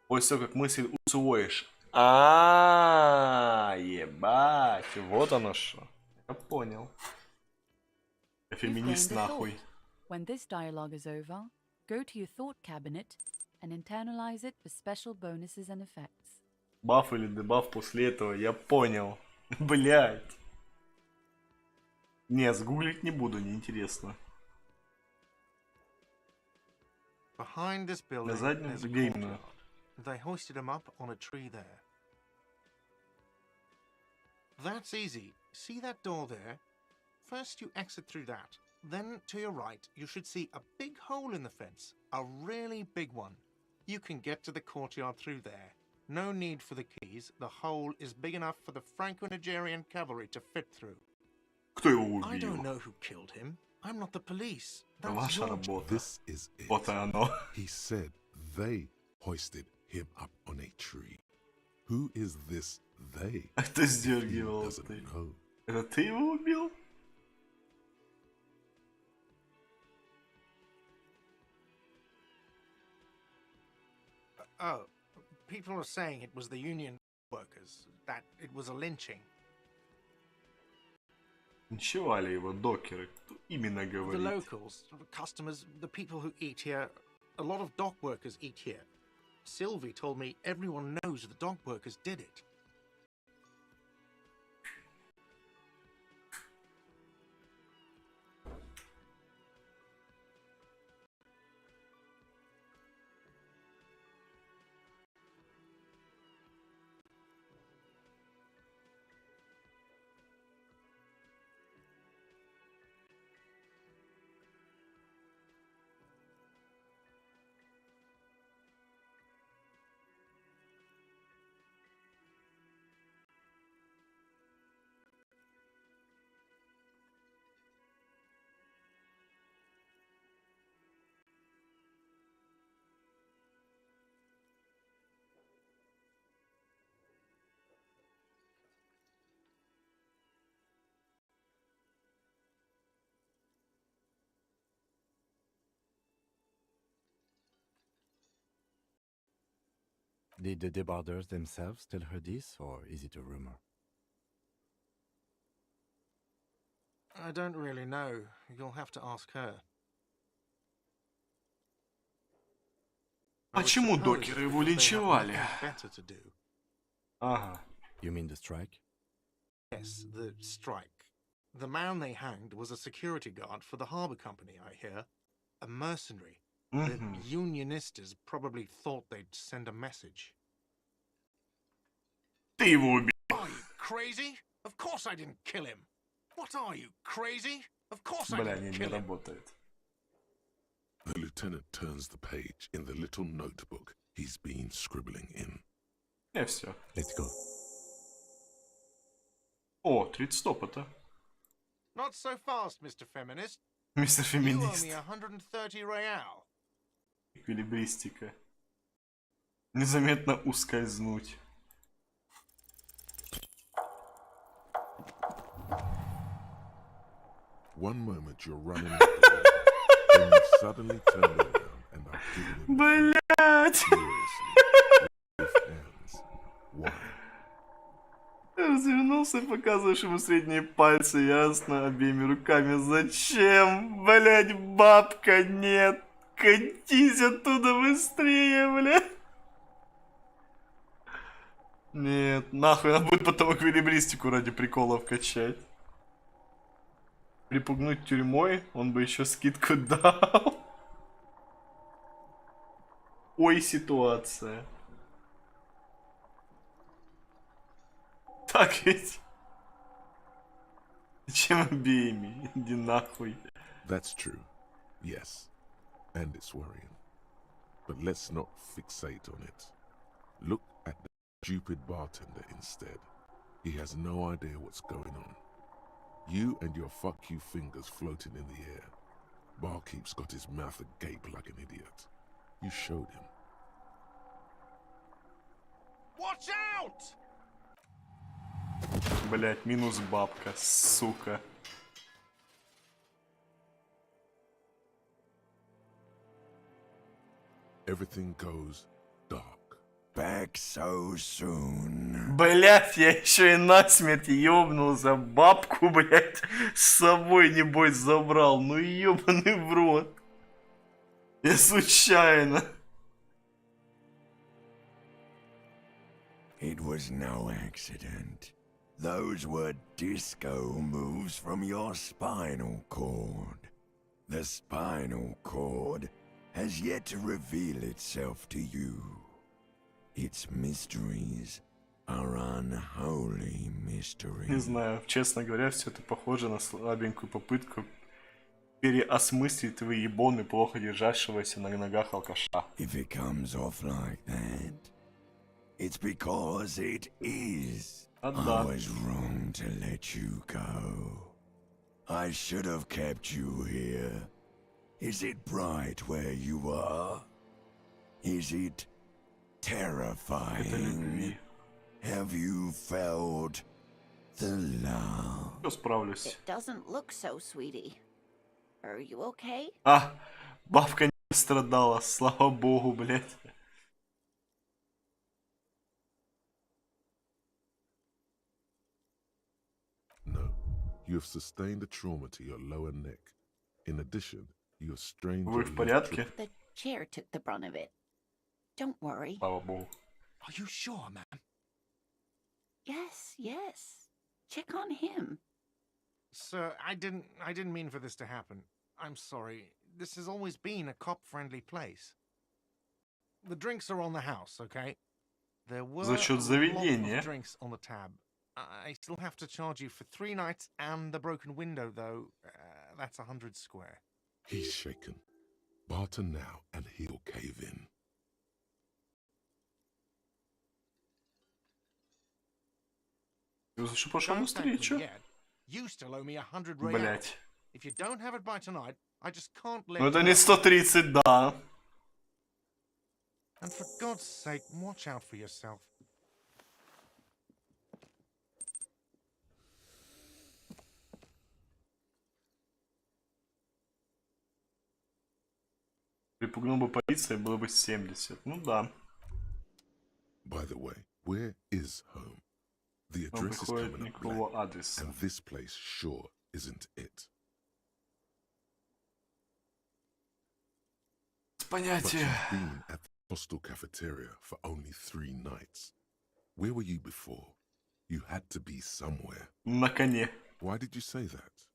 Ой, все, как мысль усвоишь. Ебать. Вот оно что. Я понял. Феминист нахуй. When this dialogue is over, go to your thought cabinet and internalize it for special bonuses and effects. Баф или дебаф после этого, я понял. Блядь. Не, сгуглить не буду, неинтересно. Behind this building, На заднем геймную. They hoisted him up on a tree there. That's easy. See that door there? First you exit through that. Then to your right, you should see a big hole in the fence. A really big one. You can get to the courtyard through there. No need for the keys. The hole is big enough for the Franco-Nigerian cavalry to fit through. Кто его убил? I don't know who killed him. I'm not the police. That's Ваша your работа. This is it. Вот и оно. He said they hoisted him up on a tree. Who is this they? А кто сдергивал ты? Это ты его убил? Oh, people are saying it was the union workers, that it was a lynching. Ничего его докеры? Кто именно The говорит? locals, the customers, the people who eat here, a lot of dock workers eat here. Sylvie told me everyone knows the dog workers did it. Did the debarders themselves tell her this, or is it a rumor? I don't really know. You'll have to ask her. Почему докеры его линчевали? Ага. You mean the strike? Yes, the strike. The man they hanged was a security guard for the harbor company, I hear. A mercenary. The unionistas probably thought they'd send a message. Ты его убил. Are you crazy? Of course I didn't kill him. What are you, crazy? Of course I didn't kill him. Работает. The lieutenant turns the page in the little notebook he's been scribbling in. И все. Let's go. О, 30 опыта. Not so fast, Mr. Feminist. Мистер You owe Феминист. me 130 real. Эквилибристика. Незаметно ускользнуть. One moment you're running up the road, then you suddenly turn around and are giving him Блять! furiously with hands. Why? Развернулся и показываешь ему средние пальцы, ясно, обеими руками. Зачем? Блять, бабка, нет! Катись оттуда быстрее, блядь! Нет, нахуй, она будет потом эквилибристику ради приколов качать. Припугнуть тюрьмой, он бы еще скидку дал. Ой, ситуация. Так ведь. Зачем обеими? Иди нахуй. That's true. Yes. And it's worrying. But let's not fixate on it. Look at the stupid bartender instead. He has no idea what's going on. You and your fuck you fingers floating in the air. Barkeep's got his mouth agape like an idiot. You showed him. Watch out! Блять, минус бабка, сука. Everything goes dark. Back so soon. Блять, я еще и насмерть ёбнулся. Бабку, блять, с собой, небось, забрал. Ну ёбаный в рот. Я случайно. It was no accident. Those were disco moves from your spinal cord. The spinal cord has yet to reveal itself to you. Its mysteries are unholy mysteries. Не знаю, честно говоря, все это похоже на слабенькую попытку переосмыслить твои ебоны плохо держащегося на ногах алкаша. If it comes off like that, it's because it is. I was wrong to let you go. I should have kept you here. Is it bright where you are? Is it terrifying? Have you felt the love? It doesn't look so, sweetie. Are you okay? А, бабка не страдала, слава богу, блядь. No, you have sustained a trauma to your lower neck. In addition, you have strained Вы your в порядке? The chair took the brunt of it. Don't worry. Слава богу. Are you sure, ma'am? Yes, yes. Check on him. Sir, I didn't mean for this to happen. I'm sorry. This has always been a cop-friendly place. The drinks are on the house, okay? There were За счет a lot заведения. of drinks on the tab. I still have to charge you for 3 nights and the broken window, though. That's 100 square. He's shaken. Barter now and he'll cave in. Что пошел Don't thank me навстречу? yet. You still owe me 100 reals. Блять. If you don't have it by tonight, I just can't let Ну это you не up. 130, да. And for God's sake, watch out for yourself. Припугнул бы полиция, было бы 70. Ну да. By the way, where is home? The Он address is выходит coming up никакого blank, адреса. and this place sure isn't it. But Понятие. you've been at the hostel cafeteria for only 3 nights. Where were you before? You had to be somewhere. На коне. Why did you say that?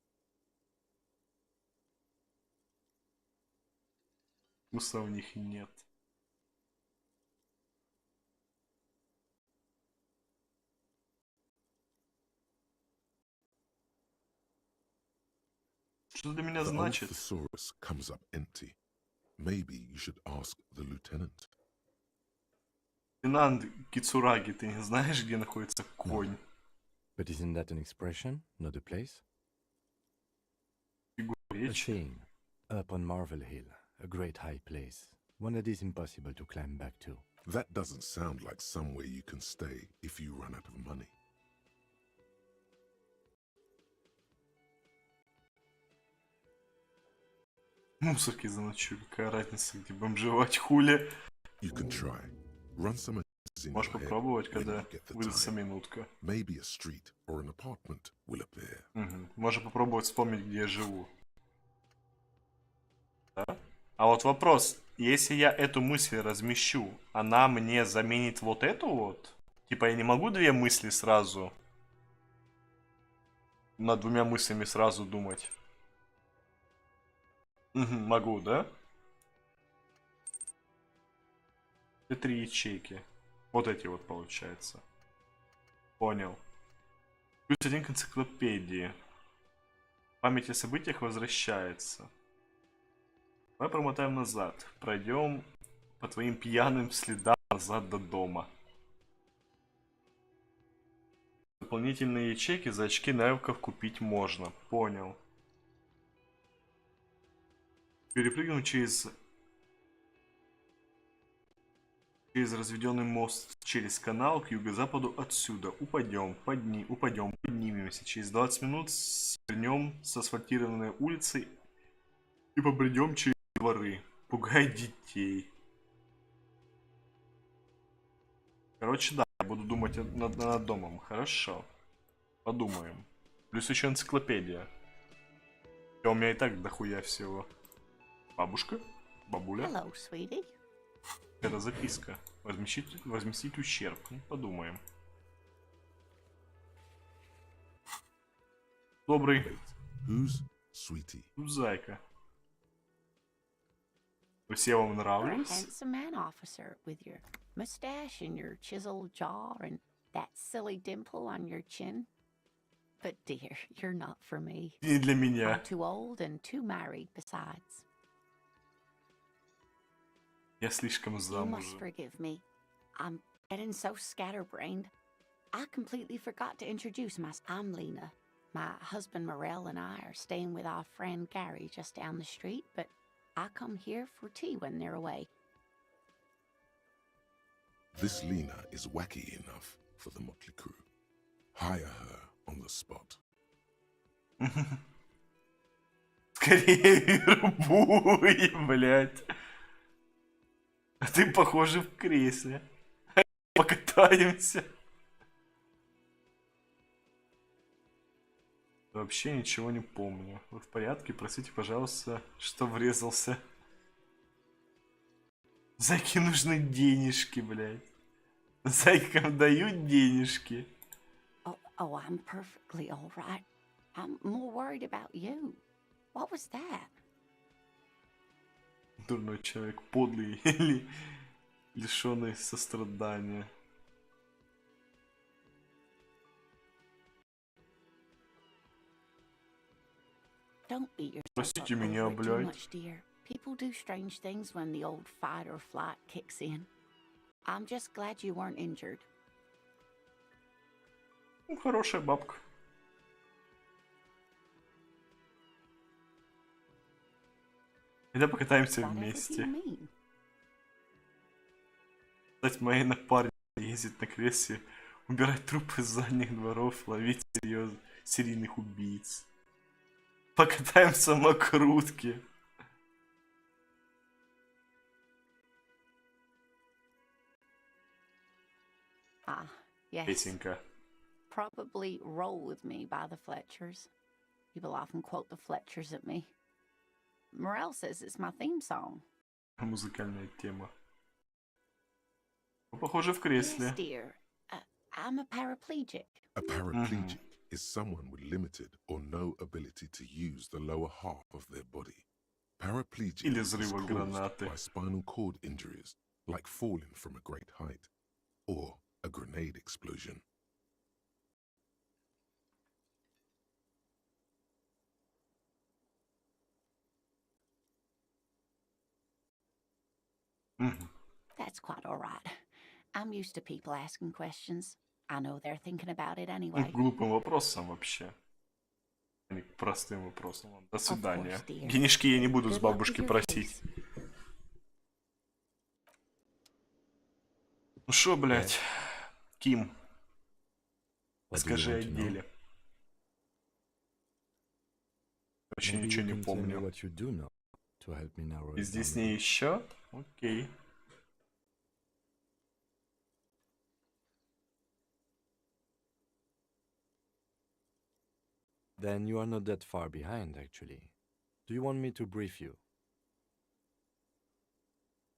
Вкуса в них нет. Что для меня The old значит? thesaurus comes up empty. Maybe you should ask the lieutenant. Лейтенант Кицураги, ты не знаешь, где находится конь? But isn't that an expression, not a place? Фигура A речи. thing. Up on Marvel Hill, a great high place. One that is impossible to climb back to. That doesn't sound like somewhere you can stay if you run out of money. Мусорки заночую, какая разница, где бомжевать, хули. You can try. Run some ideas in Можешь your head попробовать, when когда you get the выдастся time. минутка. Maybe a street or an apartment will appear. Можно попробовать вспомнить, где я живу. Да? А вот вопрос, если я эту мысль размещу, она мне заменит вот эту вот? Типа я не могу 2 мысли сразу, над 2 мыслями сразу думать? Могу, да? И 3 ячейки. Вот эти вот получается. Понял. Плюс 1 к энциклопедии. Память о событиях возвращается. Давай промотаем назад. Пройдем по твоим пьяным следам назад до дома. Дополнительные ячейки за очки навыков купить можно. Понял. Перепрыгнем через разведенный мост через канал к юго-западу отсюда. Упадем, поднимемся. Через 20 минут свернем с асфальтированной улицы и побредем через дворы. Пугай детей. Короче, да, я буду думать над домом. Хорошо. Подумаем. Плюс еще энциклопедия. У меня и так дохуя всего. Бабушка? Бабуля? Hello, sweetie. Это записка. Возместить ущерб. Ну, подумаем. Добрый. Wait, who's Sweetie? Зайка. Все вам You're a нравлюсь? handsome man, officer, with your mustache and your chiseled jaw and that silly dimple on your chin. But dear, you're not for me. Не для меня. I'm too old and too married besides. Я слишком You must замужем. forgive me. I'm getting so scatterbrained. I completely forgot to introduce myself. I'm Lena. My husband Morel and I are staying with our friend Gary just down the street, but I come here for tea when they're away. This Lena is wacky enough for the motley crew. Hire her on the spot. Скорее вербуй, блядь. А ты, похоже, в кресле. Покатаемся. Вообще ничего не помню. Вы в порядке? Простите, пожалуйста, что врезался. Зайке нужны денежки, блядь. Зайкам дают денежки. Oh, I'm perfectly all right. I'm more worried about you. What was that? Дурной человек, подлый или лишенный сострадания. Don't beat yourself Простите up меня, over it too блядь. much, dear. People do strange things when the old fight or flight kicks in. I'm just glad you weren't injured. Ну, хорошая бабка. Когда покатаемся Whatever do you вместе. mean? Кстати, моя напарница ездит на кресле, убирать трупы из задних дворов, ловить серийных убийц. Покатаем в самокрутке. Ah, yes. Песенка. Probably Roll With Me by the Fletchers. People often quote the Fletchers at me. Morel says it's my theme song. Музыкальная тема. Вы похожи в кресле. Yes, dear. I'm a paraplegic. A paraplegic is someone with limited or no ability to use the lower half of their body. Paraplegia Или is взрыва caused гранаты. by spinal cord injuries, like falling from a great height, or a grenade explosion. That's quite all right. I'm used to people asking questions. I know they're thinking about it anyway. К глупым вопросам вообще. А не к простым вопросам. До свидания. course, dear. Денежки я не буду с Good luck бабушки with your просить. case. Ну шо, блядь, Ким, What do you скажи want о to know? деле. Вообще Maybe ничего you не can tell me помню. what you do know to help me narrow И it здесь down a не bit. еще? Окей. Then you are not that far behind, actually. Do you want me to brief you?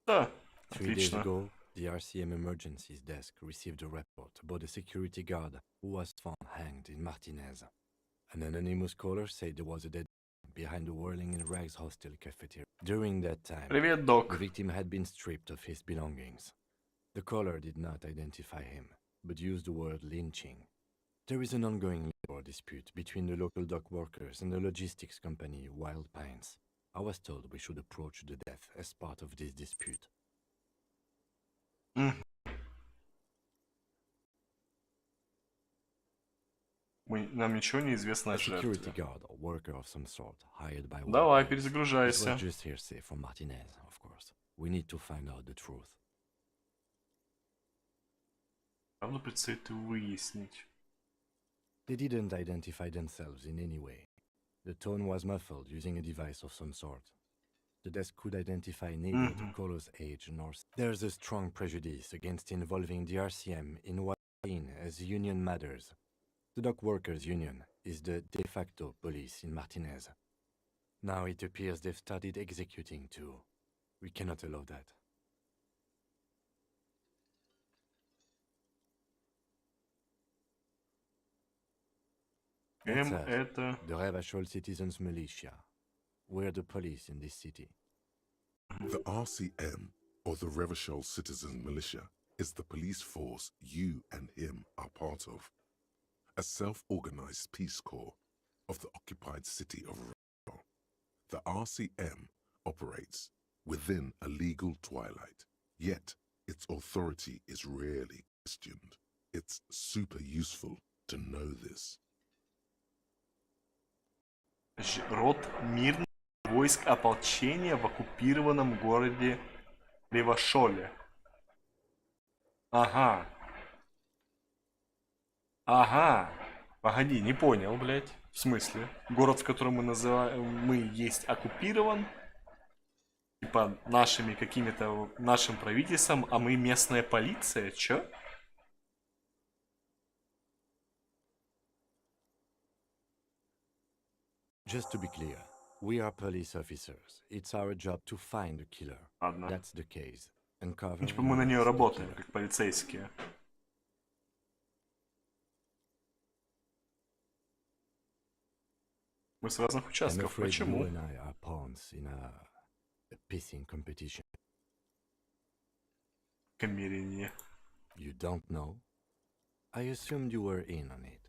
Да, 3 days отлично. ago, the RCM Emergencies Desk received a report about a security guard who was found hanged in Martinez. An anonymous caller said there was a dead behind the Whirling in Rags hostel cafeteria. During that time, Привет, the док. victim had been stripped of his belongings. The caller did not identify him, but used the word lynching. There is an ongoing labor dispute between the local dock workers and the logistics company Wild Pines. I was told we should approach the death as part of this dispute. Нам ничего не известно A о security жертве. guard or worker of some sort hired by Wild Давай, Pines. This was перезагружайся. just hearsay from Martinez, of course. We need to find out the truth. Правда предстоит выяснить. They didn't identify themselves in any way. The tone was muffled using a device of some sort. The desk could identify neither the caller's age nor... There's a strong prejudice against involving the RCM in what is seen as union matters. The dock workers' union is the de facto police in Martinez. Now it appears they've started executing too. We cannot allow that. That's us, Это... the Revachol Citizens Militia. We're the police in this city. The RCM, or the Revachol Citizen Militia, is the police force you and him are part of. A self-organized peace corps of the occupied city of Revachol. The RCM operates within a legal twilight, yet its authority is rarely questioned. It's super useful to know this. Род мирных войск ополчения в оккупированном городе Ревашоле. Ага. Ага. Погоди, не понял, блядь. В смысле? Город, в котором мы есть оккупирован, типа нашими какими-то, нашим правительством, а мы местная полиция, чё? Just to be clear, we are police officers. It's our job to find the killer. Ладно. That's the case. and cover. Ну, типа мы на нее работаем, как полицейские. Мы с разных участков. Почему? Камерение. You don't know? I assumed you were in on it.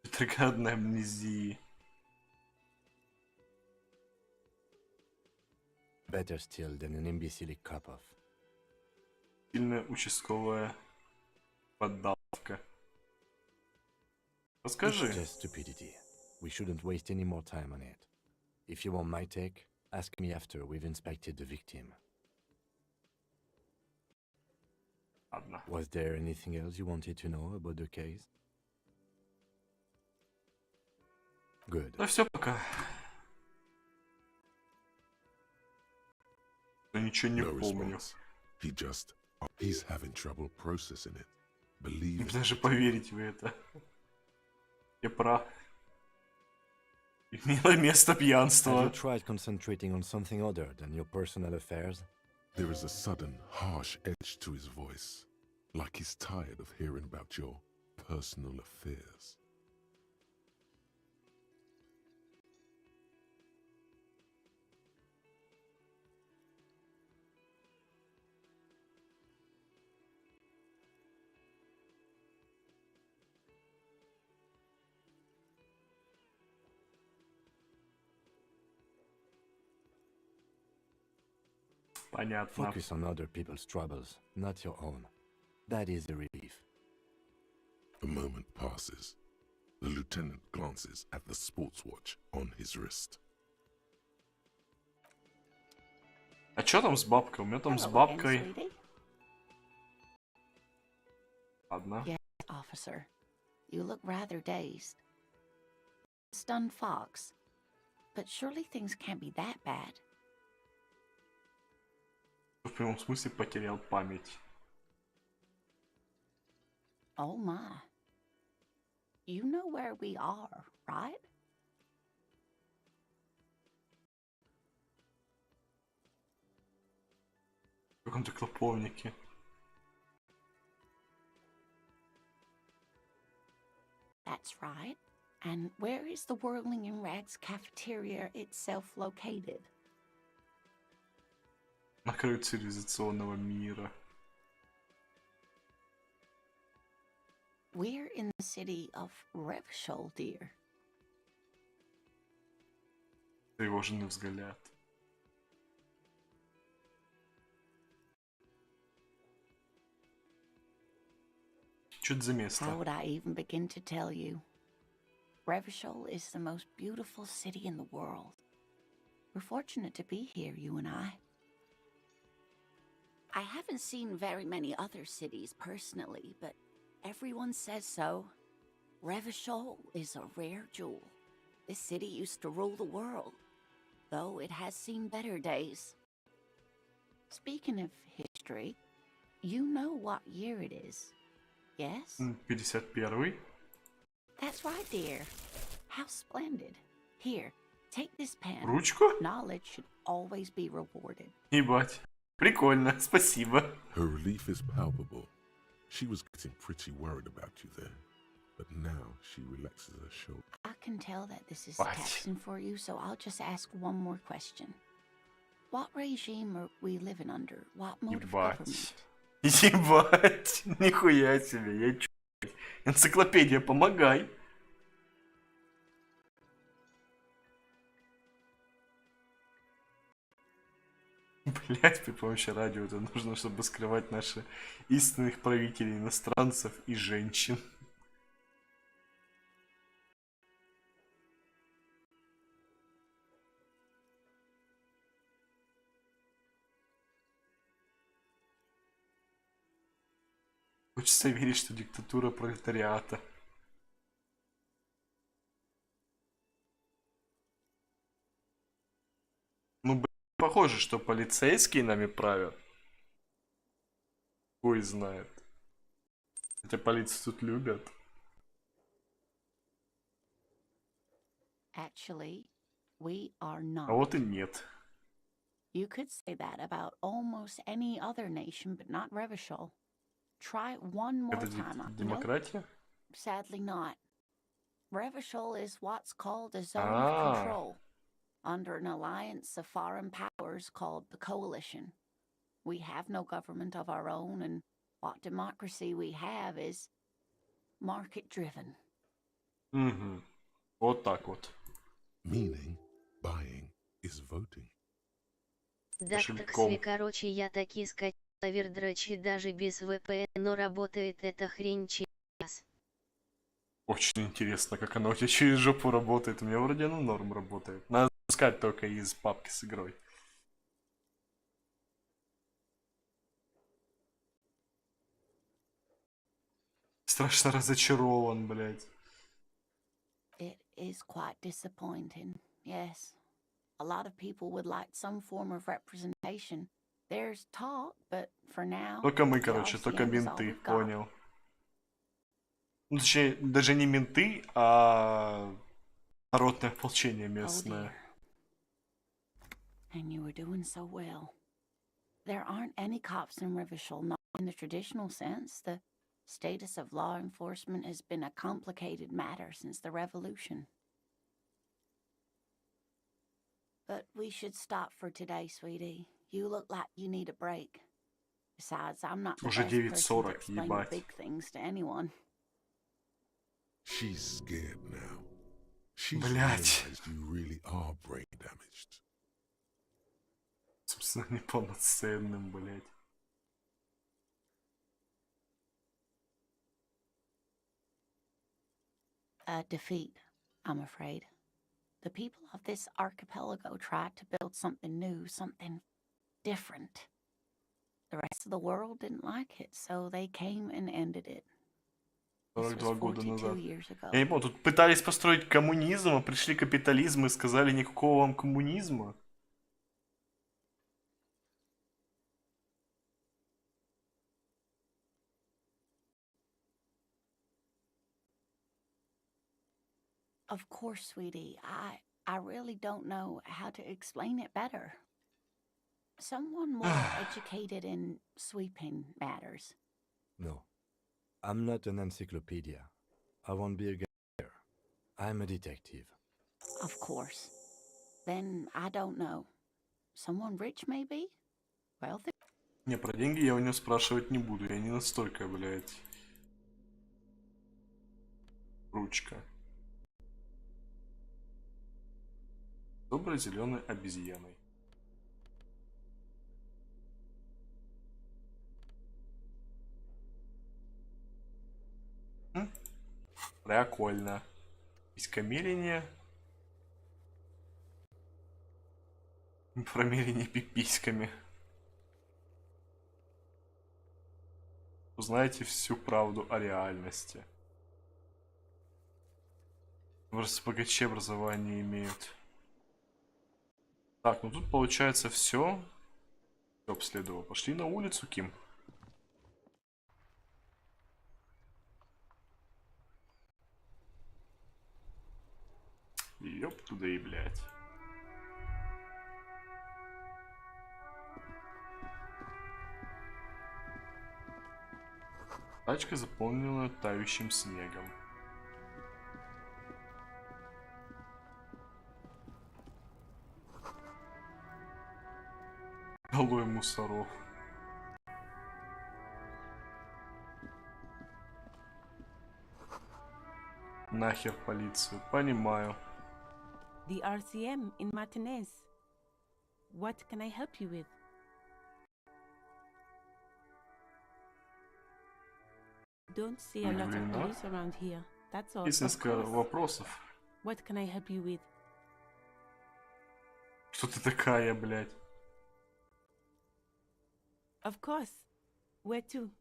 Ретроградной амнезии. Better still than an imbecile cup-off. Сильная участковая поддавка. Расскажи. It's just stupidity. We shouldn't waste any more time on it. If you want my take, ask me after we've inspected the victim. Ладно. Was there anything else you wanted to know about the case? Good. Да все пока. Я ничего не помню. He's having trouble processing it. Believe it. Даже поверить в это. Я прав. Имело место пьянство. Have you tried concentrating on something other than your personal affairs? There is a sudden, harsh edge to his voice, like he's tired of hearing about your personal affairs. Понятно. Focus on other people's troubles, not your own. That is a relief. A moment passes. The lieutenant glances at the sports watch on his wrist. А чё там с бабкой? У меня там с бабкой... Ладно. Yes, officer. You look rather dazed. Stunned fox. But surely things can't be that bad. В прямом смысле потерял память. Oh my. You know where we are, right? В каком-то клоповнике. That's right. And where is the Whirling in Rags cafeteria itself located? На краю цивилизационного мира. We're in the city of Revshol, dear. Тревожный взгляд. Что это за место? How would I even begin to tell you? Revshol is the most beautiful city in the world. We're fortunate to be here, you and I. I haven't seen very many other cities personally, but everyone says so. Revshol is a rare jewel. This city used to rule the world, though it has seen better days. Speaking of history, you know what year it is, yes? 51-й? That's right, dear. How splendid. Here, take this pen. Ручку? Knowledge should always be rewarded. Ебать. Прикольно, спасибо. Her relief is palpable. She was getting pretty worried about you there, but now she relaxes her shoulder. I can tell that this is What? taxing for you, so I'll just ask one more question. What regime are we living under? What mode of government? Ебать. Нихуя себе, я чё? Энциклопедия, помогай. Блять, при помощи радио это нужно, чтобы скрывать наших истинных правителей, иностранцев и женщин. Хочется верить, что диктатура пролетариата. Ну, похоже, что полицейские нами правят. Хуй знает. Хотя полицию тут любят. Actually, we are not. А вот и нет. You could say that about almost any other nation, but not Revachol. Try one more Это time. демократия? Nope, sadly not. Revachol is what's called a zone of control, under an alliance of foreign powers called the Coalition. We have no government of our own, and what democracy we have is market-driven. Угу. Вот так вот. Meaning, buying is voting. Так, короче, я таки скачал овердрачи даже без VPN, но работает эта хрень через. Очень интересно, как оно у тебя через жопу работает. У меня вроде оно норм работает. Надо запускать только из папки с игрой. Страшно разочарован, блядь. It is quite disappointing, yes. A lot of people would like some form of representation. There's talk, but for now... Только мы, короче, только менты, понял. Ну, точнее, даже не менты, а народное ополчение местное. And you were doing so well. There aren't any cops in Revachol, not in the traditional sense. The status of law enforcement has been a complicated matter since the revolution. But we should stop for today, sweetie. You look like you need a break. Besides, I'm not the best person to explain the big things to anyone. She's scared now. She's realized you really are brain damaged. Собственно, неполноценным, блядь. A defeat, I'm afraid. The people of this archipelago tried to build something new, something different. The rest of the world didn't like it, so they came and ended it. 42 года назад. Я не помню, тут пытались построить коммунизм, а пришли капитализм и сказали никакого вам коммунизма. Of course, sweetie. I really don't know how to explain it better. Someone more educated in sweeping matters. No. I'm not an encyclopedia. I won't be a guy. I'm a detective. Of course. Then I don't know. Someone rich, maybe? Wealthy? Не, про деньги я у него спрашивать не буду. Я не настолько, блядь. Ручка. Доброй зеленой обезьяной. Прикольно. Писькомерение. Промерение пиписьками. Узнаете всю правду о реальности. Просто богаче образование имеют. Так, ну тут получается все обследовал. Пошли на улицу, Ким. Ёп туда и блядь. Тачка заполнена тающим снегом. Долой мусоров. Нахер полицию. Понимаю. The RCM in Martinez. What can I help you with? Don't see a lot of police around here. That's all. Есть несколько вопросов. What can I help you with? Что ты такая, блядь? Of course. Where to?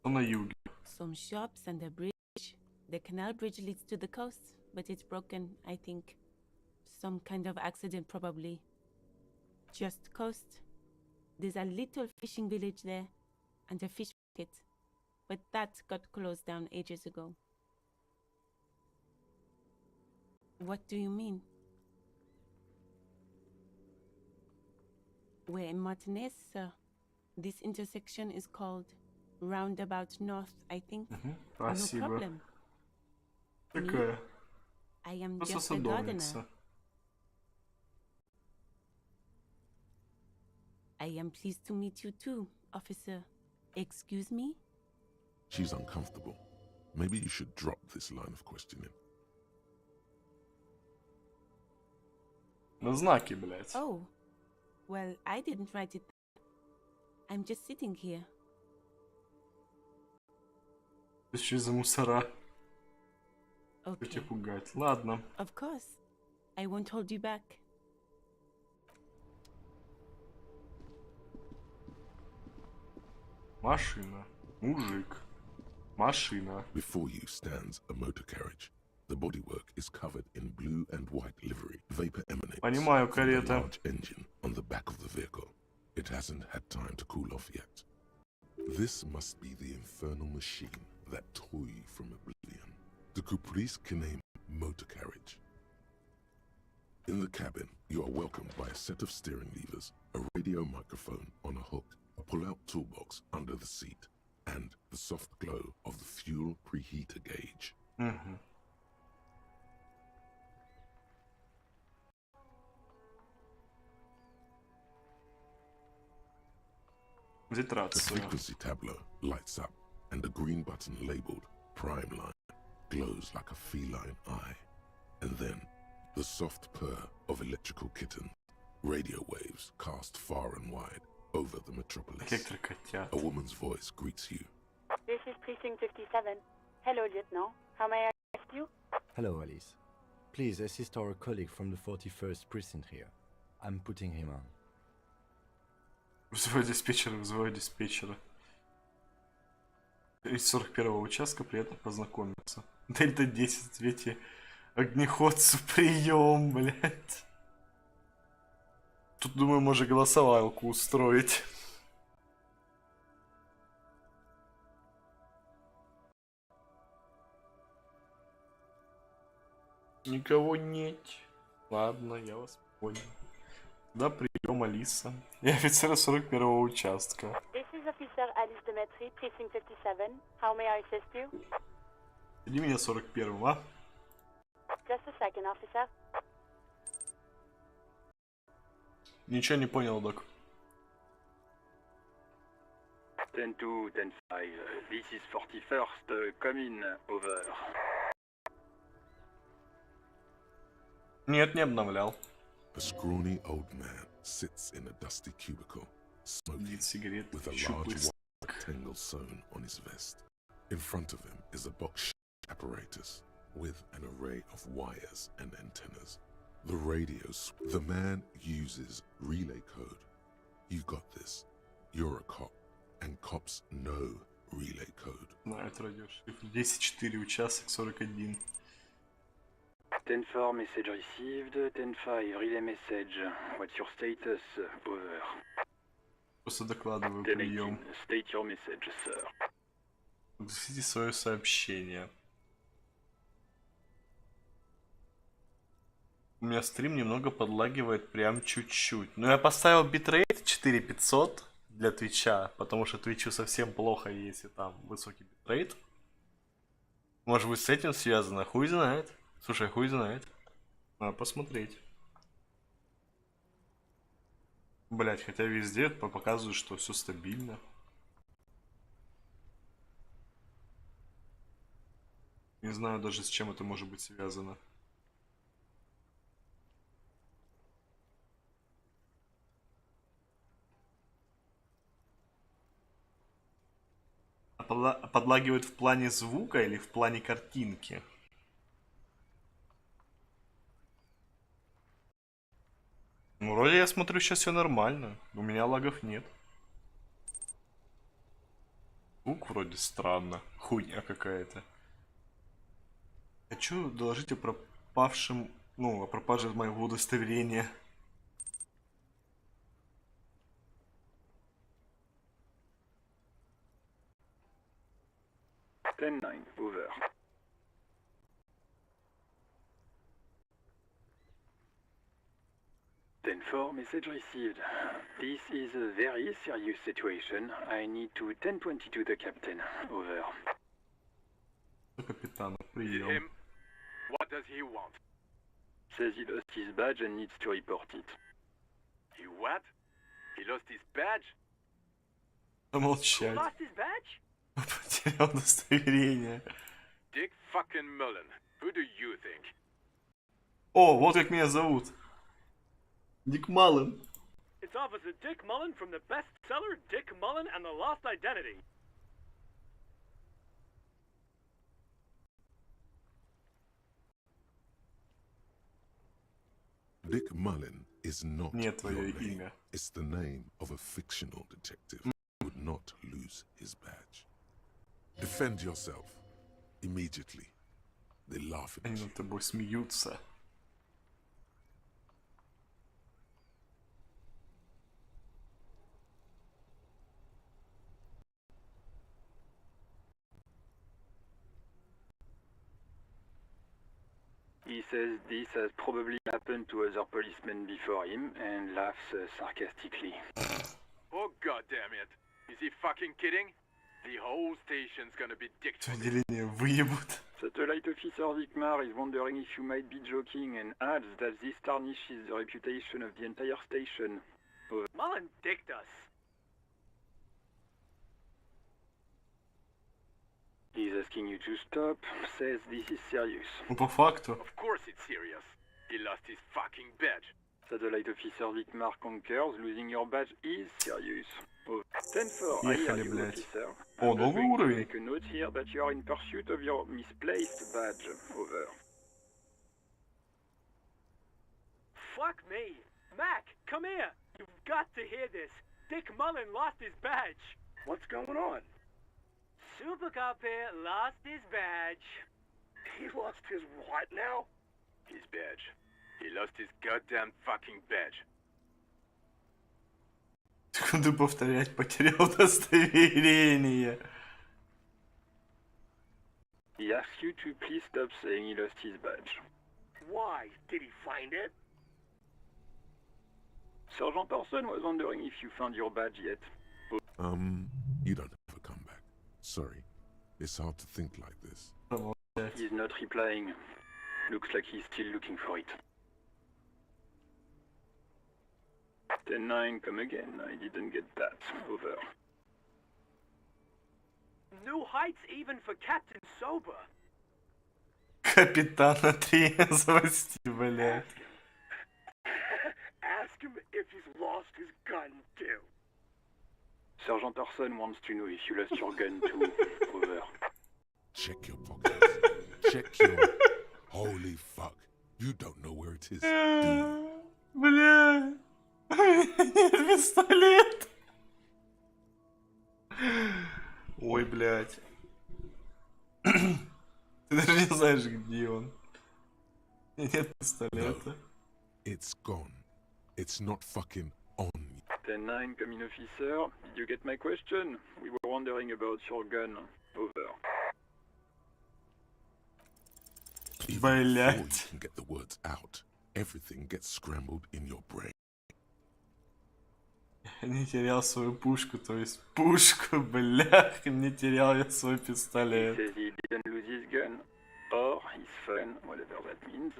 На юге. Some shops and a bridge. The canal bridge leads to the coast, but it's broken, I think. Some kind of accident, probably. Just coast. There's a little fishing village there, and a fish market. But that got closed down ages ago. What do you mean? We're in Martinez, sir. This intersection is called Roundabout North, I think. No Спасибо. problem. Такая. I am Просто just a gardener. садовница. I am pleased to meet you too, officer. Excuse me? She's uncomfortable. Maybe you should drop this line of questioning. На знаки, блядь. Oh, well, I didn't write it. I'm just sitting here. Что за мусора? Что Okay. тебя пугать? Ладно. Of course. I won't hold you back. Машина. Мужик. Машина. Before you stands a motor carriage. The bodywork is covered in blue and white livery. Vapor emanates Понимаю, from the карета. large engine on the back of the vehicle. It hasn't had time to cool off yet. This must be the infernal machine, that toy from oblivion. The Caprice can name motor carriage. In the cabin, you are welcomed by a set of steering levers, a radio microphone on a hook, a pull-out toolbox under the seat, and the soft glow of the fuel preheater gauge. The frequency tableau lights up, and the green button labeled Prime Line glows like a feline eye. And then, the soft purr of electrical kittens, radio waves cast far and wide over the metropolis. A woman's voice greets you. This is Precinct 57. Hello, Lieutenant. How may I assist you? Hello, Alice. Please assist our colleague from the 41st precinct here. I'm putting him on. Вызываю диспетчера. Из 41-го участка приятно познакомиться. Дельта 10 в цвете огнеходцу прием, блядь. Тут, думаю, можно голосовалку устроить. Никого нет. Ладно, я вас понял. Да, прием, Алиса. Я офицер 41-го участка. This is Officer Alice Demetri, Precinct 57. How may I assist you? Иди меня 41-м, а? Just a second, officer. Ничего не понял, док. 10-2, 10-5. This is 41st, come in, over. Нет, не обновлял. A scrawny old man sits in a dusty cubicle, smoking with a large white rectangle sewn on his vest. In front of him is a box apparatus with an array of wires and antennas. The radios. The man uses relay code. You got this. You're a cop, and cops know relay code. Знает радиошифр. 10-4, участок 41. 10-4, message received. 10-5, relay message. What's your status? Over. Просто докладываю прием. State your message, sir. Огласите свое сообщение. У меня стрим немного подлагивает прям чуть-чуть. Но я поставил битрейт 4500 для Твича, потому что Твичу совсем плохо, если там высокий битрейт. Может быть, с этим связано? Хуй знает. Слушай, хуй знает. Надо посмотреть. Блять, хотя везде показывают, что все стабильно. Не знаю даже, с чем это может быть связано. Подлагивает в плане звука или в плане картинки? Ну, вроде я смотрю, сейчас все нормально. У меня лагов нет. Звук вроде странно. Хуйня какая-то. Хочу доложить о пропавшем... Ну, о пропаже моего удостоверения. 10-4, message received. This is a very serious situation. I need to 1022 the captain. Over. Капитан, Is it прием. him? What does he want? Says he lost his badge and needs to report it. He what? He lost his badge? Помолчать. Lost his badge? Потерял удостоверение. Dick fucking Mullen. Who do you think? О, вот как меня зовут. Дик Маллен. It's Officer Dick Mullen from the bestseller Dick Mullen and the Lost Identity. Dick Mullen is not Не your твое name. имя. It's the name of a fictional detective who would not lose his badge. Defend yourself immediately. They laugh at Они you. над тобой смеются. He says this has probably happened to other policemen before him and laughs sarcastically. Oh god damn it. Is he fucking kidding? The whole station's gonna be dicked. Отделение выебут. Satellite Officer Vikmar is wondering if you might be joking and adds that this tarnishes the reputation of the entire station. Mullen dicked us. He's asking you to stop, says this is serious. Ну, по факту. Of course it's serious. He lost his fucking badge. Satellite Officer Vikmar concurs, losing your badge is serious. 10-4, I hear Ехали, you, блядь. officer. О, I'm just новый going to уровень. make a note here that you are in pursuit of your misplaced badge. Over. Fuck me. Mac, come here. You've got to hear this. Dick Mullen lost his badge. What's going on? Super Cop here lost his badge. He lost his what now? His badge. He lost his goddamn fucking badge. Секунду повторять, потерял удостоверение. He asks you to please stop saying he lost his badge. Why? Did he find it? Sergeant Orson was wondering if you found your badge yet. You don't have a comeback. Sorry. It's hard to think like this. He's not replying. Looks like he's still looking for it. 10-9, come again. I didn't get that. Over. New heights even for Captain Sober. Капитана трезвости, блядь. Ask him if he's lost his gun too. Sergeant Orson wants to know if you lost your gun too. Over. Check your pockets. Check your... Holy fuck. You don't know where it is. Бля. Нет, пистолет. Ой, блядь. Ты даже не знаешь, где он. Нет пистолета. It's gone. It's not fucking on. 10-9, come in, officer. Did you get my question? We were wondering about your gun. Over. Even before you can get the words out, everything gets scrambled in your brain. Не терял свою пушку, то есть пушку, блях, не терял я свой He пистолет. says he didn't lose his gun. Or his phone, whatever that means.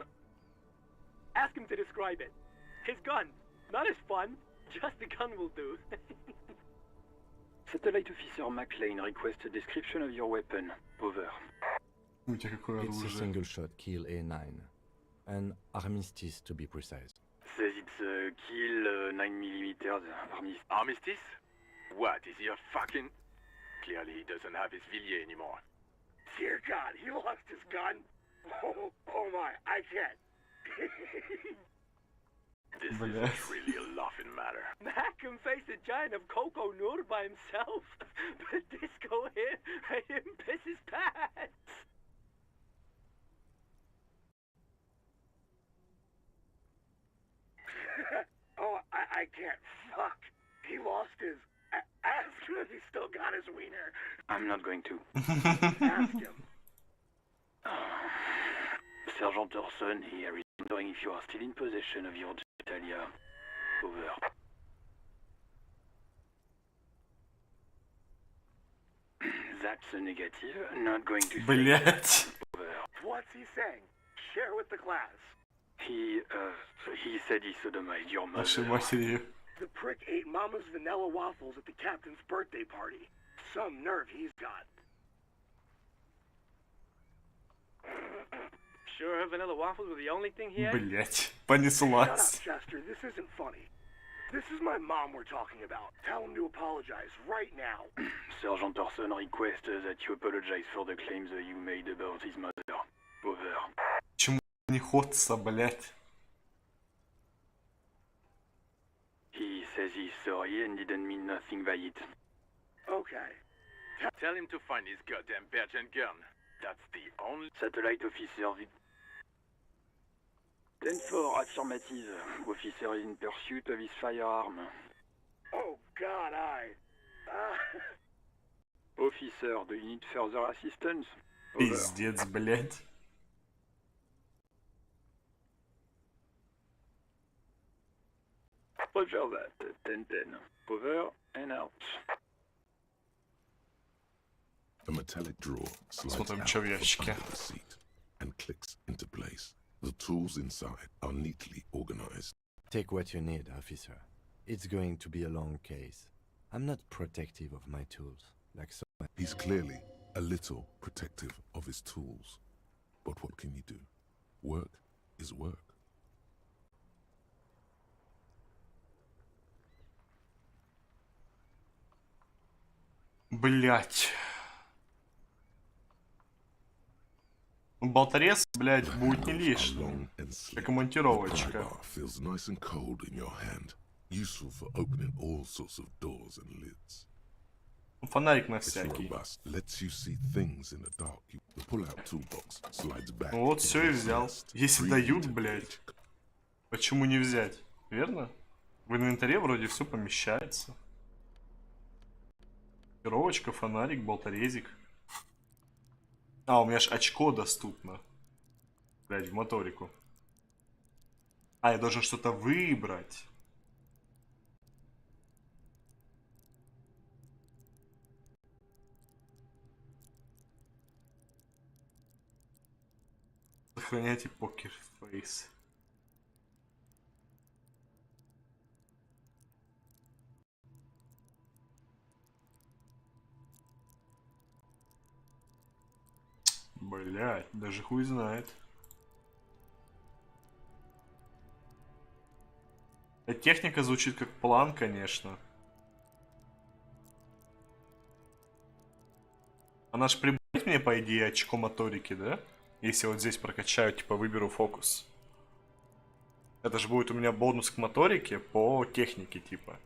Ask him to describe it. His gun. Not his fun. Just the gun will do. Satellite Officer McLean requests a description of your weapon. Over. У тебя какое It's a оружие? single shot kill A9. An armistice to be precise. Says it's a kill 9mm armistice? What, is he a fucking... Clearly he doesn't have his Villiers anymore. Dear God, he lost his gun. Oh my, I can't. This Bля. isn't really a laughing matter. Mac can face a giant of Coco Nur by himself, but Disco here made him piss his pants. Oh, I can't. Fuck. He lost his... Ask him if he's still got his wiener. I'm not going to. Ask him. Sergeant Orson here is wondering if you are still in possession of your genitalia. Over. That's a negative. Not going to. Блять. What's he saying? Share with the class. He said he sodomized your mother. Нашей матерью. The prick ate Mama's vanilla waffles at the captain's birthday party. Some nerve he's got. Sure, vanilla waffles were the only thing he had? Блять, Shut понеслась. up, Chester. This isn't funny. This is my mom we're talking about. Tell him to apologize right now. Sergeant Orson requests that you apologize for the claims that you made about his mother. Over. Чему не ходится, блять? He says he's sorry and didn't mean nothing by it. Okay. Tell him to find his goddamn badge and gun. That's the only satellite officer. 10-4, affirmative. Officer is in pursuit of his firearm. Oh, God, Officer, do you need further assistance? Over. Пиздец, блять. Roger that. 10-10. Over and out. A metallic drawer slides Смотрим, out что в from ящике. under the seat and clicks into place. The tools inside are neatly organized. Take what you need, officer. It's going to be a long case. I'm not protective of my tools, like so. He's clearly a little protective of his tools. But what can you do? Work is work. Блять. Болторез, блять, будет не лишним. Как и монтировочка. Feels nice and cold in your hand. Useful for opening all sorts of doors and lids. Фонарик на It's всякий. robust, lets you see things in the dark. The pull-out toolbox slides back. Ну вот, все и взял. Если дают, блять, почему не взять? Верно? В инвентаре вроде все помещается. Монтировочка, фонарик, болторезик. А, у меня ж очко доступно. Блять, в моторику. А, я должен что-то выбрать. Сохраняйте покерфейс. Блять, даже хуй знает. Эта техника звучит как план, конечно. Она ж прибавит мне, по идее, очко моторики, да? Если вот здесь прокачаю, типа, выберу фокус. Это же будет у меня бонус к моторике по технике, типа.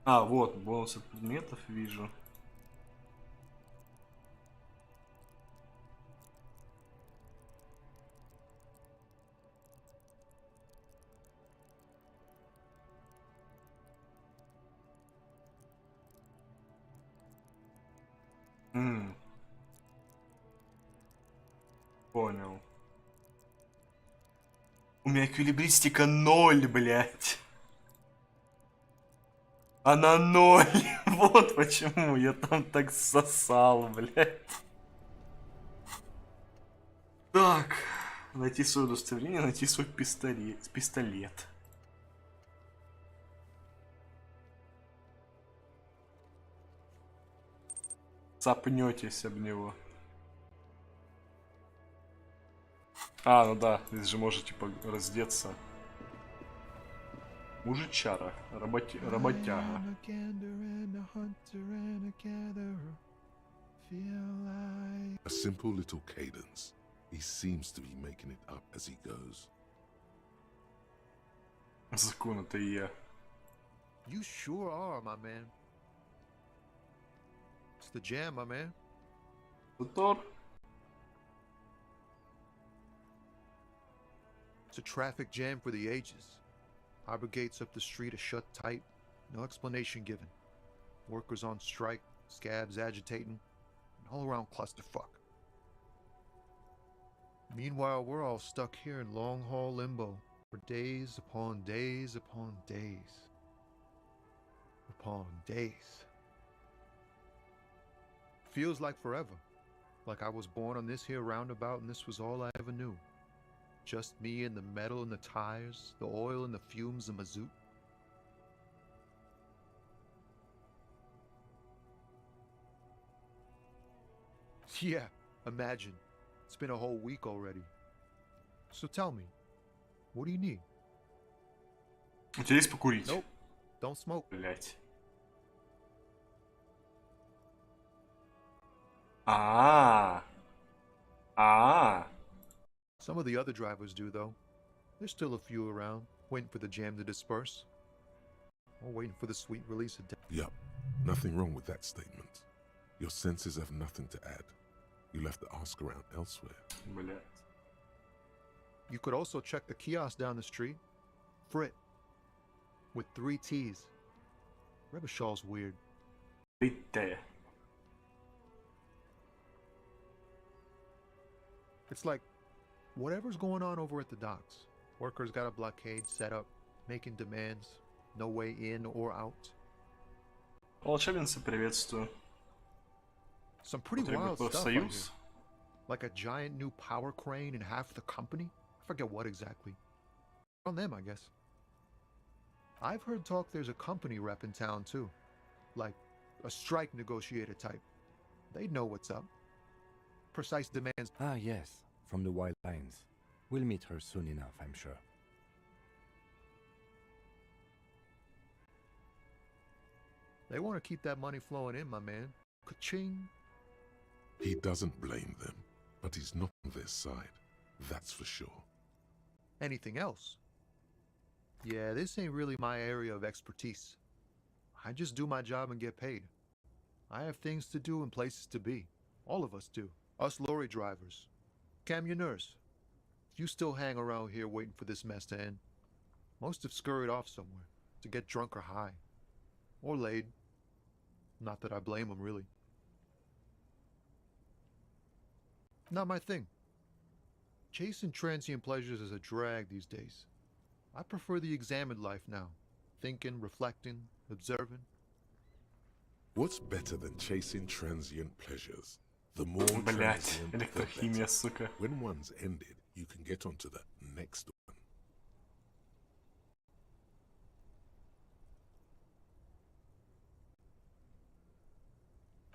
А, вот, бонус от предметов вижу. Понял. У меня эквилибристика 0, блядь. Она 0. Вот почему я там так сосал, блядь. Так. Найти свое удостоверение, найти свой пистолет. Цапнетесь об него. А, ну да, здесь же можно типа раздеться. Мужичара, работяга. A simple little cadence. He seems to be making it up as he goes. Закон это и я. You sure are, my man. It's the jam, my man. Тор. It's a traffic jam for the ages. Harbor gates up the street are shut tight. No explanation given. Workers on strike, scabs agitating, an all-around clusterfuck. Meanwhile, we're all stuck here in long-haul limbo for days upon days upon days upon days. Feels like forever. Like I was born on this here roundabout and this was all I ever knew. Just me and the metal and the tires, the oil and the fumes of mazout. Yeah, imagine. It's been a whole week already. So tell me, what do you need? У тебя есть покурить? Nope, don't smoke. Блять. Some of the other drivers do, though. There's still a few around, waiting for the jam to disperse. Or waiting for the sweet release of death. Yup, nothing wrong with that statement. Your senses have nothing to add. You'll have to ask around elsewhere. Блять. You could also check the kiosk down the street. Frit. With 3 T's. Rebishaw's weird. Fritte. It's like, whatever's going on over at the docks. Workers got a blockade set up, making demands. No way in or out. Волшебница, приветствую. Some pretty wild stuff I hear. Like a giant new power crane in half the company? I forget what exactly. On them, I guess. I've heard talk there's a company rep in town too. Like a strike negotiator type. They'd know what's up. Precise demands. Ah, yes, from the Wild Pines. We'll meet her soon enough, I'm sure. They want to keep that money flowing in, my man. Ka-ching. He doesn't blame them, but he's not on their side. That's for sure. Anything else? Yeah, this ain't really my area of expertise. I just do my job and get paid. I have things to do and places to be. All of us do. Us lorry drivers. Camionneurs. You still hang around here waiting for this mess to end. Most have scurried off somewhere to get drunk or high. Or laid. Not that I blame them, really. Not my thing. Chasing transient pleasures is a drag these days. I prefer the examined life now. Thinking, reflecting, observing. What's better than chasing transient pleasures? The more Блять, transient, the электрохимия, better. сука. When one's ended, you can get onto the next one.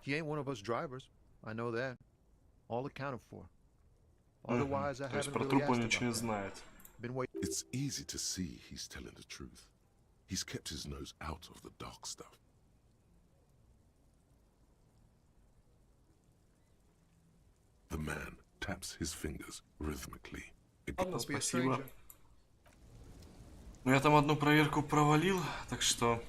He ain't one of us drivers. I know that. All accounted for. Otherwise, I То есть haven't про really труп он asked ничего не about that. знает. Been waiting. It's easy to see he's telling the truth. He's kept his nose out of the dark stuff. The man taps his fingers rhythmically. Ладно, спасибо. Ну я там одну проверку провалил, так что...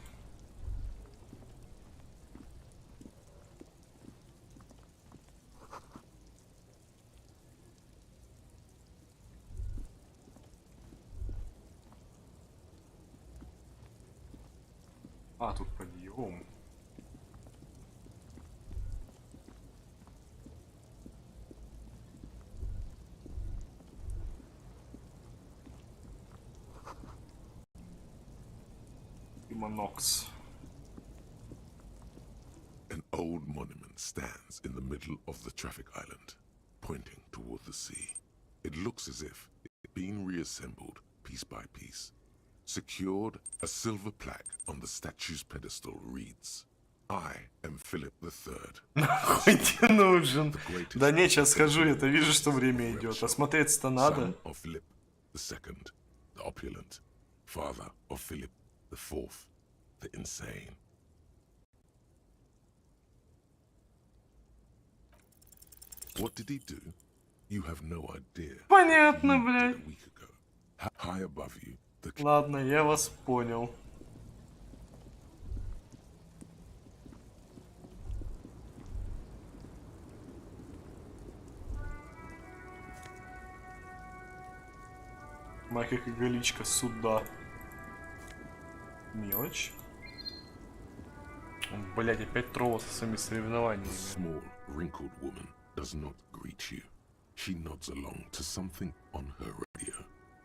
А, тут подъем. Монокс. An old monument stands in the middle of the traffic island, pointing toward the sea. It looks as if it's been reassembled piece by piece. Secured, a silver plaque on the statue's pedestal reads, I am Philip III. Нахуй тебе нужен? Да не, сейчас схожу, я-то вижу, что время идет. Осмотреться-то надо. Son of Philip II, the opulent. Father of Philip IV, the insane. What did he do? You have no idea. Понятно, блядь. A week ago, high above you, the... Ладно, я вас понял. Майка Коголичка сюда. Мелочь. Блять, опять тролл со своими соревнованиями. The small, wrinkled woman does not greet you. She nods along to something on her radio.